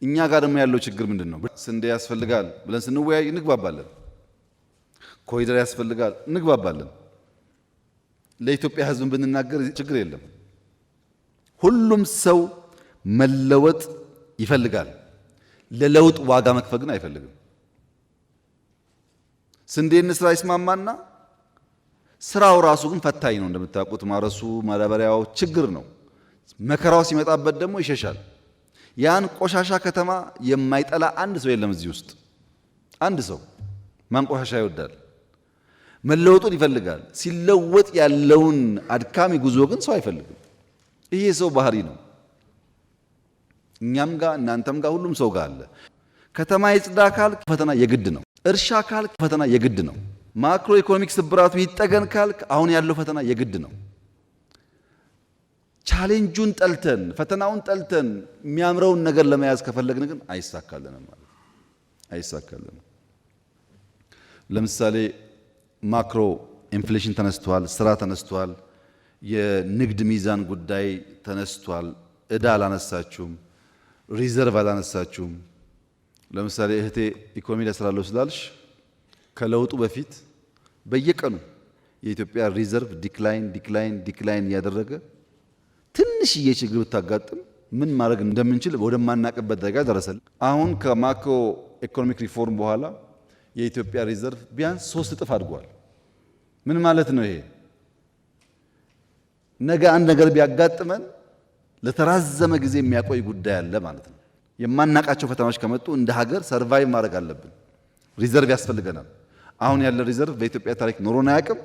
እኛ ጋር ደግሞ ያለው ችግር ምንድን ነው? ስንዴ ያስፈልጋል ብለን ስንወያይ እንግባባለን። ኮሪደር ያስፈልጋል እንግባባለን። ለኢትዮጵያ ህዝብ ብንናገር ችግር የለም። ሁሉም ሰው መለወጥ ይፈልጋል። ለለውጥ ዋጋ መክፈል ግን አይፈልግም። ስንዴ እንስራ ይስማማና ስራው ራሱ ግን ፈታኝ ነው። እንደምታውቁት ማረሱ፣ ማዳበሪያው ችግር ነው። መከራው ሲመጣበት ደግሞ ይሸሻል። ያን ቆሻሻ ከተማ የማይጠላ አንድ ሰው የለም እዚህ ውስጥ። አንድ ሰው ማን ቆሻሻ ይወዳል? መለወጡን ይፈልጋል። ሲለወጥ ያለውን አድካሚ ጉዞ ግን ሰው አይፈልግም። ይሄ ሰው ባህሪ ነው። እኛም ጋር እናንተም ጋር ሁሉም ሰው ጋር አለ። ከተማ ይጽዳ ካልክ ፈተና የግድ ነው። እርሻ ካልክ ፈተና የግድ ነው። ማክሮ ኢኮኖሚክ ስብራቱ ይጠገን ካልክ አሁን ያለው ፈተና የግድ ነው። ቻሌንጁን ጠልተን ፈተናውን ጠልተን የሚያምረውን ነገር ለመያዝ ከፈለግን ግን አይሳካልንም ማለት አይሳካልንም። ለምሳሌ ማክሮ ኢንፍሌሽን ተነስቷል፣ ስራ ተነስቷል፣ የንግድ ሚዛን ጉዳይ ተነስቷል። እዳ አላነሳችሁም፣ ሪዘርቭ አላነሳችሁም። ለምሳሌ እህቴ ኢኮኖሚ ላይ ስራለሁ ስላልሽ ከለውጡ በፊት በየቀኑ የኢትዮጵያ ሪዘርቭ ዲክላይን እያደረገ ትንሽዬ ችግር ብታጋጥም ምን ማድረግ እንደምንችል ወደማናቅበት ደረጃ ደረሰል። አሁን ከማክሮ ኢኮኖሚክ ሪፎርም በኋላ የኢትዮጵያ ሪዘርቭ ቢያንስ 3 እጥፍ አድጓል። ምን ማለት ነው ይሄ? ነገ አንድ ነገር ቢያጋጥመን ለተራዘመ ጊዜ የሚያቆይ ጉዳይ አለ ማለት ነው። የማናቃቸው ፈተናዎች ከመጡ እንደ ሀገር ሰርቫይቭ ማድረግ አለብን። ሪዘርቭ ያስፈልገናል። አሁን ያለ ሪዘርቭ በኢትዮጵያ ታሪክ ኖሮን አያውቅም።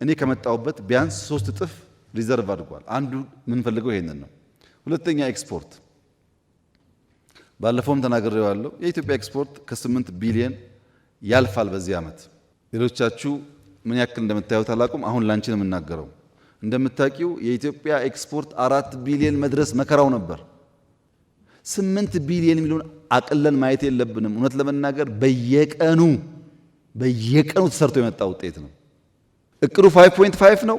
እኔ ከመጣሁበት ቢያንስ 3 እጥፍ ሪዘርቭ አድጓል። አንዱ የምንፈልገው ይሄንን ነው። ሁለተኛ ኤክስፖርት፣ ባለፈውም ተናግሬዋለሁ። የኢትዮጵያ ኤክስፖርት ከ8 ቢሊዮን ያልፋል በዚህ ዓመት። ሌሎቻችሁ ምን ያክል እንደምታዩት አላውቅም። አሁን ላንቺ ነው የምናገረው። እንደምታውቂው የኢትዮጵያ ኤክስፖርት 4 ቢሊዮን መድረስ መከራው ነበር። 8 ቢሊዮን የሚለውን አቅለን ማየት የለብንም። እውነት ለመናገር በየቀኑ ተሰርቶ የመጣ ውጤት ነው። እቅዱ 5.5 ነው፣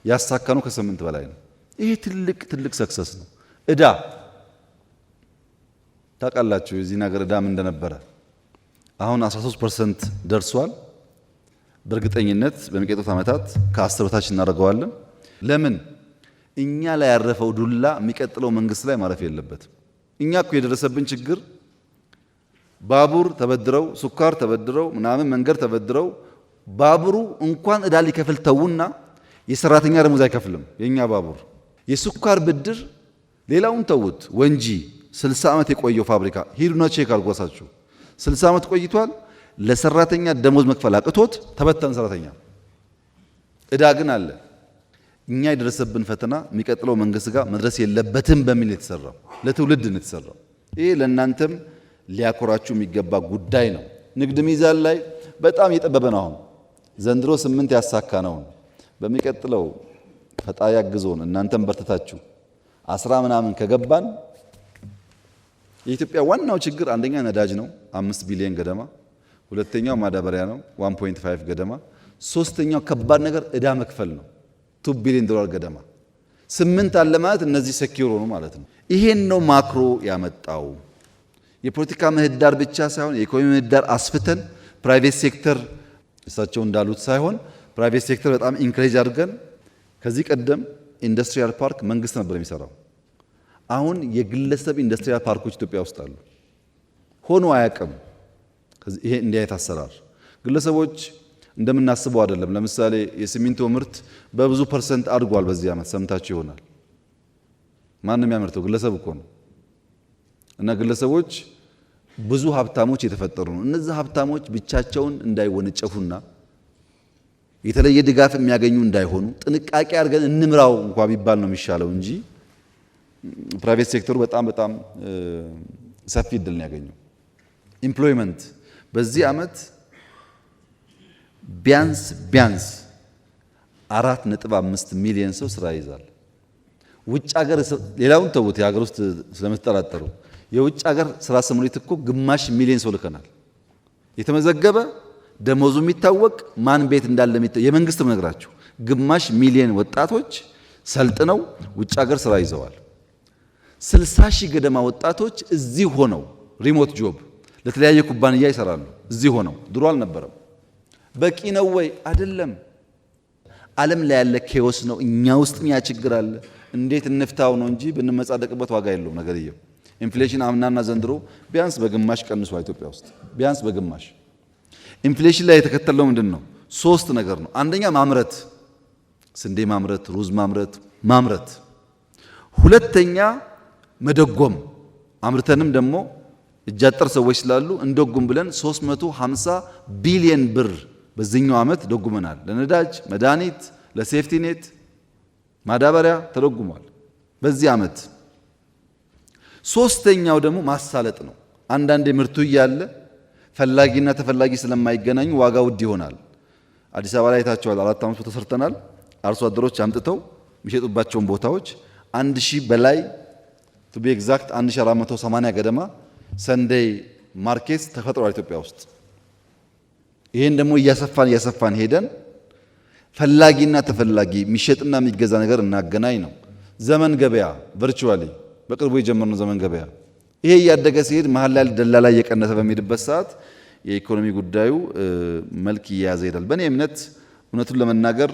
ያሳካነው ከ8 በላይ ነው። ይሄ ትልቅ ሰክሰስ ነው። እዳ ታውቃላችሁ፣ የዚህ ነገር እዳ ምን እንደነበረ። አሁን 13% ደርሷል። በእርግጠኝነት በሚቀጥሉት ዓመታት ከ10 በታች እናደርገዋለን። ለምን? እኛ ላይ ያረፈው ዱላ የሚቀጥለው መንግስት ላይ ማረፍ የለበትም። እኛ እኮ የደረሰብን ችግር ባቡር ተበድረው፣ ሱካር ተበድረው፣ ምናምን መንገድ ተበድረው ባቡሩ እንኳን እዳ ሊከፍል ተውና የሰራተኛ ደሞዝ አይከፍልም። የኛ ባቡር የሱካር ብድር ሌላውን ተውት። ወንጂ 60 ዓመት የቆየው ፋብሪካ ሂዱና ቼክ አልጓሳችሁ 60 ዓመት ቆይቷል። ለሰራተኛ ደሞዝ መክፈል አቅቶት ተበተን ሰራተኛ። እዳ ግን አለ። እኛ የደረሰብን ፈተና የሚቀጥለው መንግስት ጋር መድረስ የለበትም በሚል የተሰራው ለትውልድ ነው የተሰራው። ይሄ ለእናንተም ሊያኮራችሁ የሚገባ ጉዳይ ነው። ንግድ ሚዛን ላይ በጣም እየጠበበ ነው። አሁን ዘንድሮ 8 ያሳካ ነው። በሚቀጥለው ፈጣሪ ያግዞን እናንተም በርትታችሁ 10 ምናምን ከገባን የኢትዮጵያ ዋናው ችግር አንደኛ ነዳጅ ነው 5 ቢሊዮን ገደማ፣ ሁለተኛው ማዳበሪያ ነው 1.5 ገደማ፣ ሶስተኛው ከባድ ነገር እዳ መክፈል ነው 2 ቢሊዮን ዶላር ገደማ። 8 አለ ማለት እነዚህ ሴኪዩር ሆኑ ማለት ነው። ይሄን ነው ማክሮ ያመጣው። የፖለቲካ ምህዳር ብቻ ሳይሆን የኢኮኖሚ ምህዳር አስፍተን ፕራይቬት ሴክተር እሳቸው እንዳሉት ሳይሆን ፕራይቬት ሴክተር በጣም ኢንክሬጅ አድርገን ከዚህ ቀደም ኢንዱስትሪያል ፓርክ መንግስት ነበር የሚሰራው። አሁን የግለሰብ ኢንዱስትሪያል ፓርኮች ኢትዮጵያ ውስጥ አሉ። ሆኖ አያውቅም። ይሄ እንዲህ አይነት አሰራር ግለሰቦች እንደምናስበው አይደለም። ለምሳሌ የሲሚንቶ ምርት በብዙ ፐርሰንት አድጓል በዚህ ዓመት ሰምታችሁ ይሆናል። ማንም ያመርተው ግለሰብ እኮ ነው። እና ግለሰቦች ብዙ ሀብታሞች የተፈጠሩ ነው። እነዚህ ሀብታሞች ብቻቸውን እንዳይወነጨፉና የተለየ ድጋፍ የሚያገኙ እንዳይሆኑ ጥንቃቄ አድርገን እንምራው እንኳ ቢባል ነው የሚሻለው እንጂ ፕራይቬት ሴክተሩ በጣም ሰፊ እድል ነው ያገኘው። ኢምፕሎይመንት በዚህ ዓመት ቢያንስ 4.5 ሚሊዮን ሰው ስራ ይዛል። ውጭ ሀገር ሌላውን ተውት፣ የሀገር ውስጥ ስለምትጠራጠሩ የውጭ ሀገር ስራ ስምሪት እኮ ግማሽ ሚሊዮን ሰው ልከናል። የተመዘገበ ደሞዙ የሚታወቅ ማን ቤት እንዳለ የመንግስት ምነግራችሁ ግማሽ ሚሊዮን ወጣቶች ሰልጥነው ውጭ ሀገር ስራ ይዘዋል። 60 ሺህ ገደማ ወጣቶች እዚህ ሆነው ሪሞት ጆብ ለተለያየ ኩባንያ ይሰራሉ። እዚህ ሆነው ድሮ አልነበረም። በቂ ነው ወይ? አይደለም። ዓለም ላይ ያለ ኬዎስ ነው። እኛ ውስጥ ያ ችግር አለ። እንዴት እንፍታው ነው እንጂ ብንመጻደቅበት ዋጋ የለውም ነገርየው። ኢንፍሌሽን አምናና ዘንድሮ ቢያንስ በግማሽ ቀንሷል። ኢትዮጵያ ውስጥ ቢያንስ በግማሽ። ኢንፍሌሽን ላይ የተከተለው ምንድን ነው? 3 ነገር ነው። አንደኛ ማምረት፣ ስንዴ ማምረት፣ ሩዝ ማምረት። ሁለተኛ መደጎም፣ አምርተንም ደግሞ እጃጠር ሰዎች ስላሉ እንደጉም ብለን 350 ቢሊዮን ብር በዚህኛው ዓመት ደጉመናል። ለነዳጅ፣ መድኃኒት፣ ለሴፍቲ ኔት ማዳበሪያ ተደጉሟል በዚህ ዓመት። ሶስተኛው ደግሞ ማሳለጥ ነው። አንዳንዴ ምርቱ እያለ ፈላጊና ተፈላጊ ስለማይገናኙ ዋጋ ውድ ይሆናል። አዲስ አበባ ላይ ታቸዋል። 4 ዓመት ተሰርተናል። አርሶ አደሮች አምጥተው የሚሸጡባቸውን ቦታዎች 1000 በላይ ቱ ቢ ኤግዛክት 1480 ገደማ ሰንዴይ ማርኬት ተፈጥሯል ኢትዮጵያ ውስጥ። ይሄን ደግሞ እያሰፋን ሄደን ፈላጊና ተፈላጊ የሚሸጥና የሚገዛ ነገር እናገናኝ ነው። ዘመን ገበያ ቨርቹዋሊ በቅርቡ የጀመርነው ዘመን ገበያ ይሄ እያደገ ሲሄድ መሀል ላይ ደላላ እየቀነሰ በሚሄድበት ሰዓት የኢኮኖሚ ጉዳዩ መልክ እየያዘ ይሄዳል። በእኔ እምነት እውነቱን ለመናገር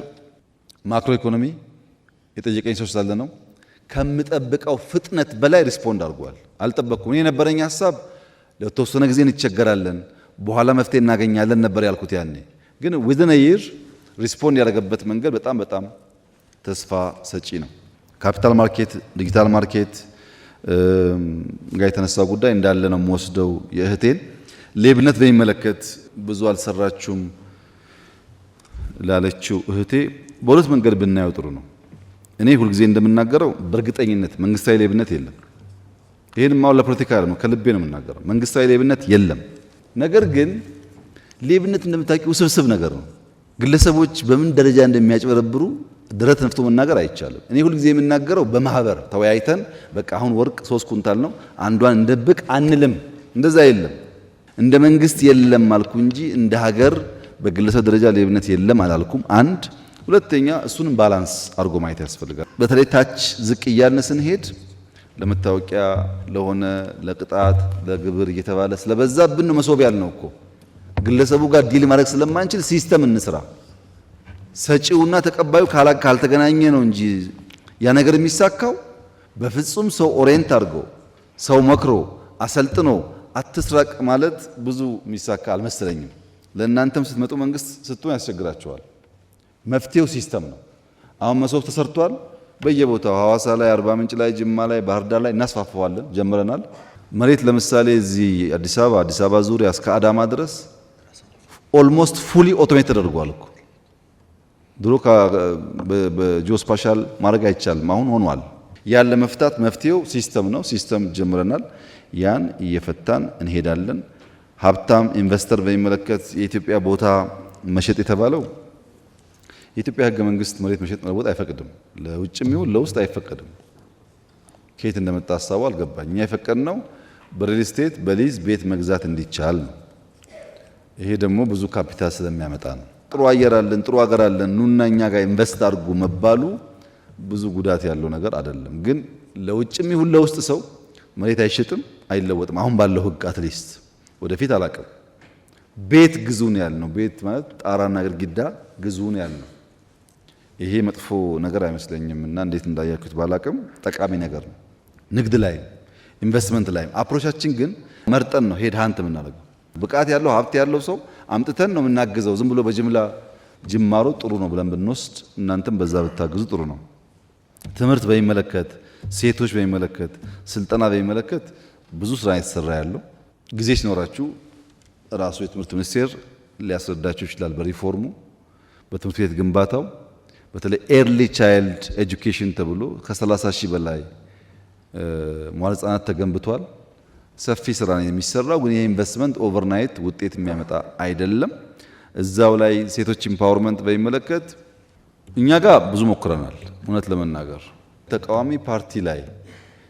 ማክሮ ኢኮኖሚ የጠየቀኝ ሰው ስላለ ነው ከምጠብቀው ፍጥነት በላይ ሪስፖንድ አድርጓል። አልጠበቅኩም። እኔ የነበረኝ ሀሳብ ለተወሰነ ጊዜ እንቸገራለን፣ በኋላ መፍትሄ እናገኛለን ነበር ያልኩት ያኔ። ግን ዊዝን ይር ሪስፖንድ ያደረገበት መንገድ በጣም ተስፋ ሰጪ ነው። ካፒታል ማርኬት፣ ዲጂታል ማርኬት ጋር የተነሳው ጉዳይ እንዳለ ነው የምወስደው። የእህቴን ሌብነት በሚመለከት ብዙ አልሰራችሁም ላለችው እህቴ በሁለት መንገድ ብናየው ጥሩ ነው። እኔ ሁልጊዜ እንደምናገረው በእርግጠኝነት መንግስታዊ ሌብነት የለም። ይሄን ማው ለፖለቲካ ነው፣ ከልቤ ነው የምናገረው። መንግስታዊ ሌብነት የለም። ነገር ግን ሌብነት እንደምታውቂው ውስብስብ ነገር ነው። ግለሰቦች በምን ደረጃ እንደሚያጭበረብሩ ድረት ነፍቶ መናገር አይቻልም። እኔ ሁልጊዜ የምናገረው በማህበር ተወያይተን በቃ አሁን ወርቅ 3 ኩንታል ነው አንዷን እንደብቅ አንልም። እንደዛ የለም። እንደ መንግስት የለም አልኩ እንጂ እንደ ሀገር በግለሰብ ደረጃ ሌብነት የለም አላልኩም። አንድ ሁለተኛ እሱንም ባላንስ አድርጎ ማየት ያስፈልጋል። በተለይ ታች ዝቅ እያልን ስንሄድ ለመታወቂያ ለሆነ ለቅጣት ለግብር እየተባለ ስለበዛብን ነው መሶብ ያልነው እኮ። ግለሰቡ ጋር ዲል ማድረግ ስለማንችል ሲስተም እንስራ። ሰጪውና ተቀባዩ ካልተገናኘ ነው እንጂ ያ ነገር የሚሳካው በፍጹም ሰው ኦሪየንት አድርጎ ሰው መክሮ አሰልጥኖ አትስራቅ ማለት ብዙ የሚሳካ አልመሰለኝም። ለእናንተም ስትመጡ መንግስት ስትሆን ያስቸግራቸዋል። መፍትሄው ሲስተም ነው። አሁን መሶብ ተሰርቷል በየቦታው ሐዋሳ ላይ፣ አርባ ምንጭ ላይ፣ ጅማ ላይ፣ ባህር ዳር ላይ እናስፋፋዋለን፣ ጀምረናል። መሬት ለምሳሌ እዚህ አዲስ አበባ ዙሪያ እስከ አዳማ ድረስ ኦልሞስት ፉሊ ኦቶሜት ተደርጓል እኮ። ድሮ በጂኦስፓሻል ማድረግ አይቻልም፣ አሁን ሆኗል። ያን ለመፍታት መፍትሄው ሲስተም ነው። ሲስተም ጀምረናል። ያን እየፈታን እንሄዳለን። ሀብታም ኢንቨስተር በሚመለከት የኢትዮጵያ ቦታ መሸጥ የተባለው የኢትዮጵያ ሕገ መንግስት መሬት መሸጥ መለወጥ አይፈቅድም። ለውጭም ይሁን ለውስጥ አይፈቀድም። ከየት እንደመጣ ሀሳቡ አልገባኝ። እኛ የፈቀድነው በሪል ስቴት በሊዝ ቤት መግዛት እንዲቻል ነው። ይሄ ደግሞ ብዙ ካፒታል ስለሚያመጣ ነው። ጥሩ አየር አለን፣ ጥሩ ሀገር አለን፣ ኑና እኛ ጋር ኢንቨስት አድርጉ መባሉ ብዙ ጉዳት ያለው ነገር አይደለም። ግን ለውጭም ይሁን ለውስጥ ሰው መሬት አይሸጥም፣ አይለወጥም። አሁን ባለው ሕግ አትሊስት ወደፊት አላቅም። ቤት ግዙን ያልነው፣ ቤት ማለት ጣራና ግድግዳ ግዙን ያልነው። ይሄ መጥፎ ነገር አይመስለኝም እና እንዴት እንዳያችሁት ባላቅም ጠቃሚ ነገር ነው። ንግድ ላይ ኢንቨስትመንት ላይ አፕሮቻችን ግን መርጠን ነው ሄድ ሃንት የምናደርገው። ብቃት ያለው ሀብት ያለው ሰው አምጥተን ነው የምናግዘው። ዝም ብሎ በጅምላ ጅማሮ ጥሩ ነው ብለን ብንወስድ እናንተም በዛ ብታግዙ ጥሩ ነው። ትምህርት በሚመለከት፣ ሴቶች በሚመለከት፣ ስልጠና በሚመለከት ብዙ ስራ የተሰራ ያለው ጊዜ ሲኖራችሁ ራሱ የትምህርት ሚኒስቴር ሊያስረዳችሁ ይችላል። በሪፎርሙ በትምህርት ቤት ግንባታው በተለይ ኤርሊ ቻይልድ ኤጁኬሽን ተብሎ ከ30 ሺህ በላይ መዋዕለ ሕጻናት ተገንብቷል። ሰፊ ስራ ነው የሚሰራው። ግን ይህ ኢንቨስትመንት ኦቨርናይት ውጤት የሚያመጣ አይደለም። እዛው ላይ ሴቶች ኢምፓወርመንት በሚመለከት እኛ ጋር ብዙ ሞክረናል። እውነት ለመናገር ተቃዋሚ ፓርቲ ላይ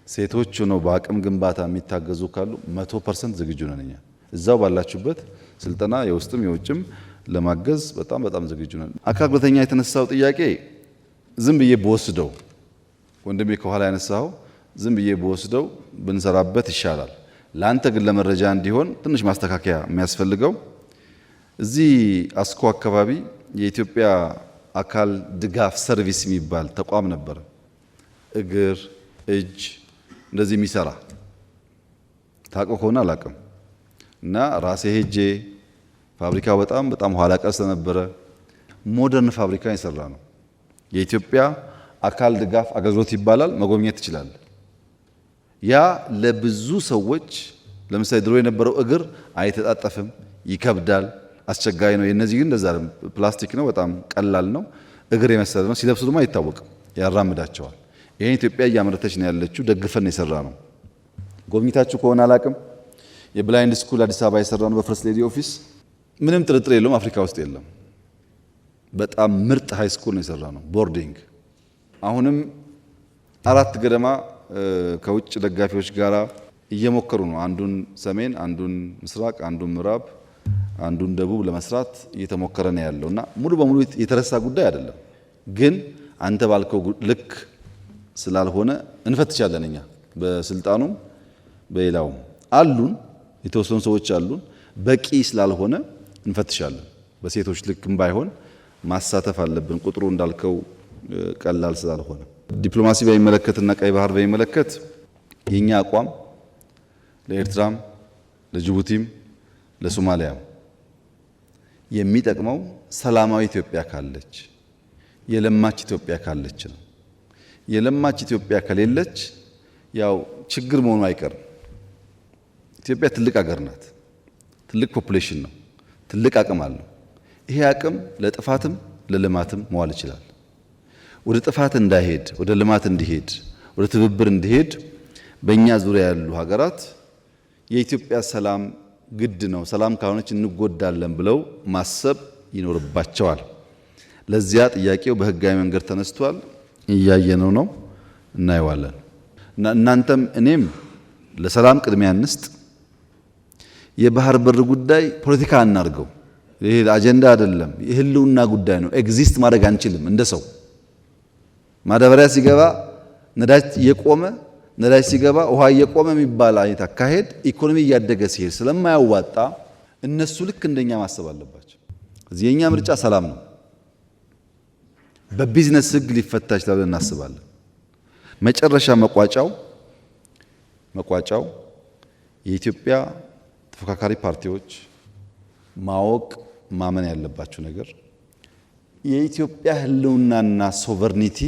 ሴቶች ሆነው በአቅም ግንባታ የሚታገዙ ካሉ 100% ዝግጁ ነን። እኛ እዛው ባላችሁበት ስልጠና የውስጥም የውጭም ለማገዝ በጣም ዝግጁ ነን። አካል ጉዳተኛ የተነሳው ጥያቄ ዝም ብዬ በወስደው ወንድሜ ከኋላ ያነሳው ዝም ብዬ በወስደው ብንሰራበት ይሻላል። ላንተ ግን ለመረጃ እንዲሆን ትንሽ ማስተካከያ የሚያስፈልገው እዚህ አስኮ አካባቢ የኢትዮጵያ አካል ድጋፍ ሰርቪስ የሚባል ተቋም ነበር። እግር፣ እጅ እንደዚህ የሚሰራ ታቆ ከሆነ አላቅም እና ራሴ ሄጄ ፋብሪካው በጣም ኋላ ቀር ስለነበረ ሞደርን ፋብሪካ የሰራ ነው። የኢትዮጵያ አካል ድጋፍ አገልግሎት ይባላል። መጎብኘት ይችላል። ያ ለብዙ ሰዎች ለምሳሌ ድሮ የነበረው እግር አይተጣጠፍም፣ ይከብዳል፣ አስቸጋሪ ነው። የነዚህ ግን እንደዛ ፕላስቲክ ነው፣ በጣም ቀላል ነው። እግር የመሰለ ነው። ሲለብሱ ደግሞ አይታወቅም፣ ያራምዳቸዋል። ይሄን ኢትዮጵያ እያመረተች ነው ያለችው። ደግፈን የሰራ ነው። ጎብኝታችሁ ከሆነ አላቅም። የብላይንድ ስኩል አዲስ አበባ የሰራ ነው በፈርስት ሌዲ ኦፊስ። ምንም ጥርጥር የለውም አፍሪካ ውስጥ የለም። በጣም ምርጥ ሃይ ስኩል ነው የሰራ ነው። ቦርዲንግ አሁንም 4 ገደማ ከውጭ ደጋፊዎች ጋር እየሞከሩ ነው። አንዱን ሰሜን፣ አንዱን ምስራቅ፣ አንዱን ምዕራብ፣ አንዱን ደቡብ ለመስራት እየተሞከረ ነው ያለውና ሙሉ በሙሉ የተረሳ ጉዳይ አይደለም። ግን አንተ ባልከው ልክ ስላልሆነ እንፈትሻለን። እኛ በስልጣኑም በሌላውም አሉን የተወሰኑ ሰዎች አሉን። በቂ ስላልሆነ እንፈትሻለን። በሴቶች ልክም ባይሆን ማሳተፍ አለብን። ቁጥሩ እንዳልከው ቀላል ስላልሆነ ዲፕሎማሲ በሚመለከትና ቀይ ባህር በሚመለከት የኛ አቋም ለኤርትራም ለጅቡቲም ለሶማሊያም የሚጠቅመው ሰላማዊ ኢትዮጵያ ካለች የለማች ኢትዮጵያ ካለች ነው። የለማች ኢትዮጵያ ከሌለች ያው ችግር መሆኑ አይቀርም። ኢትዮጵያ ትልቅ ሀገር ናት። ትልቅ ፖፑሌሽን ነው። ትልቅ አቅም አለው። ይሄ አቅም ለጥፋትም ለልማትም መዋል ይችላል። ወደ ጥፋት እንዳይሄድ ወደ ልማት እንዲሄድ ወደ ትብብር እንዲሄድ በእኛ ዙሪያ ያሉ ሀገራት የኢትዮጵያ ሰላም ግድ ነው፣ ሰላም ካልሆነች እንጎዳለን ብለው ማሰብ ይኖርባቸዋል። ለዚያ ጥያቄው በህጋዊ መንገድ ተነስቷል። እያየነው ነው፣ እናየዋለን። እና እናንተም እኔም ለሰላም ቅድሚያ እንስጥ። የባህር በር ጉዳይ ፖለቲካ አናርገው። ይሄ አጀንዳ አይደለም፣ የህልውና ጉዳይ ነው። ኤግዚስት ማድረግ አንችልም። እንደ ሰው ማዳበሪያ ሲገባ ነዳጅ እየቆመ ነዳጅ ሲገባ ውሃ እየቆመ የሚባል አይነት አካሄድ ኢኮኖሚ እያደገ ሲሄድ ስለማያዋጣ እነሱ ልክ እንደኛ ማሰብ አለባቸው። እዚህ የኛ ምርጫ ሰላም ነው። በቢዝነስ ህግ ሊፈታ ይችላል እናስባለን። መጨረሻ መቋጫው የኢትዮጵያ ተፎካካሪ ፓርቲዎች ማወቅ ማመን ያለባቸው ነገር የኢትዮጵያ ህልውናና ሶቨርኒቲ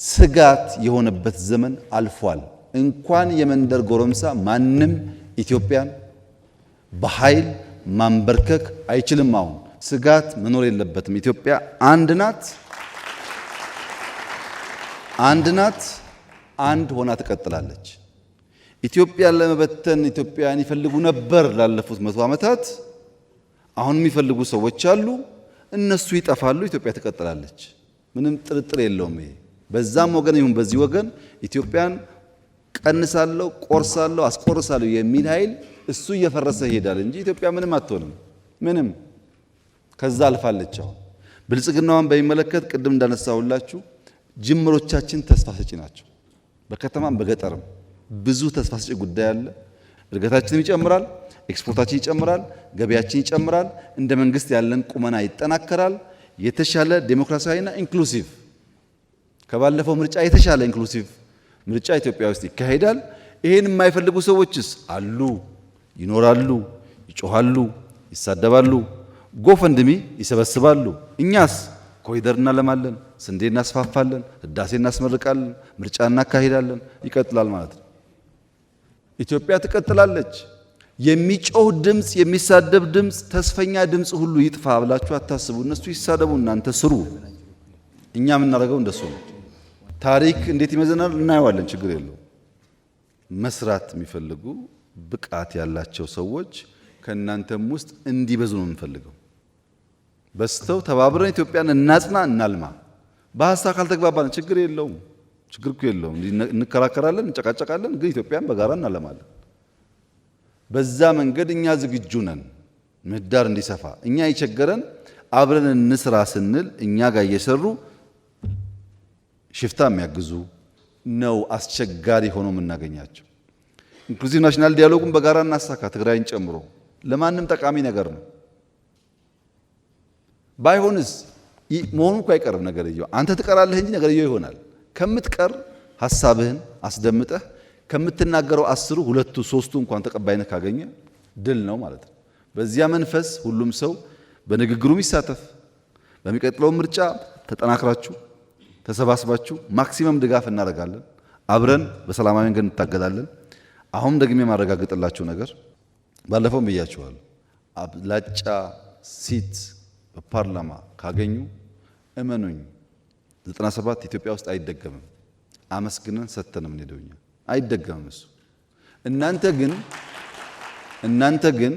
ስጋት የሆነበት ዘመን አልፏል። እንኳን የመንደር ጎረምሳ ማንም ኢትዮጵያን በኃይል ማንበርከክ አይችልም። አሁን ስጋት መኖር የለበትም። ኢትዮጵያ አንድ ናት፣ አንድ ሆና ትቀጥላለች። ኢትዮጵያን ለመበተን ኢትዮጵያን ይፈልጉ ነበር ላለፉት 100 ዓመታት። አሁን የሚፈልጉ ሰዎች አሉ፣ እነሱ ይጠፋሉ፣ ኢትዮጵያ ትቀጥላለች። ምንም ጥርጥር የለውም። ይሄ በዛም ወገን ይሁን በዚህ ወገን ኢትዮጵያን ቀንሳለሁ፣ ቆርሳለሁ፣ አስቆርሳለሁ የሚል ኃይል እሱ እየፈረሰ ይሄዳል እንጂ ኢትዮጵያ ምንም አትሆንም። ምንም ከዛ አልፋለች። አሁን ብልጽግናዋን በሚመለከት ቅድም እንዳነሳሁላችሁ ጅምሮቻችን ተስፋ ሰጪ ናቸው። በከተማም በገጠርም ብዙ ተስፋ ሰጪ ጉዳይ አለ። እድገታችንም ይጨምራል፣ ኤክስፖርታችን ይጨምራል፣ ገበያችን ይጨምራል፣ እንደ መንግስት ያለን ቁመና ይጠናከራል። የተሻለ ዴሞክራሲያዊና ኢንክሉሲቭ ከባለፈው ምርጫ የተሻለ ኢንክሉሲቭ ምርጫ ኢትዮጵያ ውስጥ ይካሄዳል። ይሄን የማይፈልጉ ሰዎችስ አሉ፣ ይኖራሉ፣ ይጮሃሉ፣ ይሳደባሉ፣ ጎፈንድሚ ይሰበስባሉ። እኛስ ኮሪደር እናለማለን፣ ስንዴ እናስፋፋለን፣ ህዳሴ እናስመርቃለን፣ ምርጫ እናካሂዳለን። ይቀጥላል ማለት ነው። ኢትዮጵያ ትቀጥላለች። የሚጮህ ድምፅ፣ የሚሳደብ ድምፅ፣ ተስፈኛ ድምፅ ሁሉ ይጥፋ ብላችሁ አታስቡ። እነሱ ይሳደቡ፣ እናንተ ስሩ። እኛ የምናደርገው እንደሱ ነው። ታሪክ እንዴት ይመዘናል እናየዋለን። ችግር የለው። መስራት የሚፈልጉ ብቃት ያላቸው ሰዎች ከእናንተም ውስጥ እንዲበዙ ነው የምንፈልገው። በስተው ተባብረን ኢትዮጵያን እናጽና፣ እናልማ። በሀሳብ ካልተግባባን ችግር የለውም፣ ችግር እኮ የለውም። እንከራከራለን፣ እንጨቃጨቃለን፣ ግን ኢትዮጵያን በጋራ እናለማለን። በዛ መንገድ እኛ ዝግጁ ነን። ምህዳር እንዲሰፋ እኛ የቸገረን አብረን እንስራ ስንል እኛ ጋር እየሰሩ ሽፍታ የሚያግዙ ነው አስቸጋሪ ሆኖ የምናገኛቸው። ኢንክሉሲቭ ናሽናል ዲያሎጉን በጋራ እናሳካ፣ ትግራይን ጨምሮ ለማንም ጠቃሚ ነገር ነው። ባይሆንስ መሆኑ እኮ አይቀርም ነገርየው። አንተ ትቀራለህ እንጂ ነገርየው ይሆናል። ከምትቀር ሐሳብህን አስደምጠህ ከምትናገረው 10 2 3 እንኳን ተቀባይነት ካገኘ ድል ነው ማለት ነው። በዚያ መንፈስ ሁሉም ሰው በንግግሩም ይሳተፍ። በሚቀጥለው ምርጫ ተጠናክራችሁ ተሰባስባችሁ ማክሲመም ድጋፍ እናደርጋለን። አብረን በሰላማዊ መንገድ እንታገላለን። አሁን ደግሜ ማረጋግጥላችሁ ነገር ባለፈውም ብያችኋለሁ። አብላጫ ሲት በፓርላማ ካገኙ እመኑኝ 97 ኢትዮጵያ ውስጥ አይደገምም። አመስግነን ሰተን የምንሄደው እኛ አይደገምም እሱ። እናንተ ግን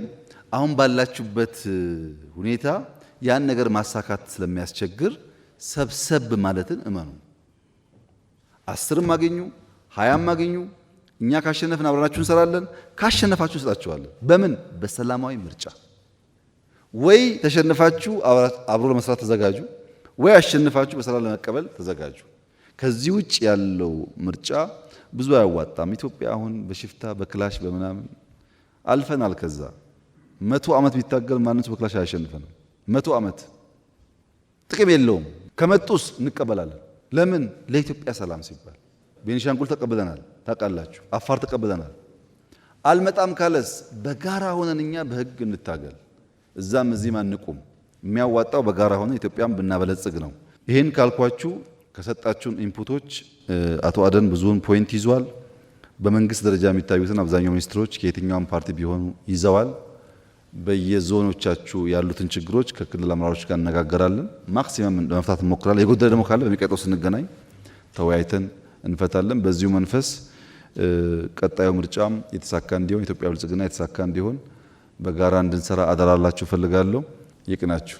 አሁን ባላችሁበት ሁኔታ ያን ነገር ማሳካት ስለሚያስቸግር ሰብሰብ ማለትን እመኑ። 10ም አገኙ 20ም አገኙ እኛ ካሸነፍን አብረናችሁ እንሰራለን። ካሸነፋችሁ እንሰጣችኋለን። በምን? በሰላማዊ ምርጫ። ወይ ተሸንፋችሁ አብሮ ለመስራት ተዘጋጁ፣ ወይ አሸንፋችሁ በሰላም ለመቀበል ተዘጋጁ። ከዚህ ውጭ ያለው ምርጫ ብዙ አያዋጣም። ኢትዮጵያ አሁን በሽፍታ በክላሽ በምናምን አልፈናል። ከዛ 100 ዓመት ቢታገል ማንም ሰው በክላሽ አያሸንፈንም። 100 ዓመት ጥቅም የለውም። ከመጡስ እንቀበላለን። ለምን? ለኢትዮጵያ ሰላም ሲባል። ቤኒሻንጉል ተቀብለናል፣ ታውቃላችሁ። አፋር ተቀብለናል። አልመጣም ካለስ በጋራ ሆነን እኛ በህግ እንታገል። እዛም እዚህም አንቁም። የሚያዋጣው በጋራ ሆነን ኢትዮጵያን ብናበለጽግ ነው። ይሄን ካልኳችሁ ከሰጣችሁን ኢንፑቶች አቶ አደን ብዙውን ፖይንት ይዟል። በመንግስት ደረጃ የሚታዩትን አብዛኛው ሚኒስትሮች ከየትኛውም ፓርቲ ቢሆኑ ይዘዋል። በየዞኖቻችሁ ያሉትን ችግሮች ከክልል አመራሮች ጋር እነጋገራለን። ማክሲመም ለመፍታት እንሞክራለን። የጎደለ ደግሞ ካለ በሚቀጥለው ስንገናኝ ተወያይተን እንፈታለን። በዚሁ መንፈስ ቀጣዩ ምርጫም የተሳካ እንዲሆን ኢትዮጵያ ብልጽግና የተሳካ እንዲሆን በጋራ እንድንሰራ አደራላችሁ ፈልጋለሁ። ይቅናችሁ።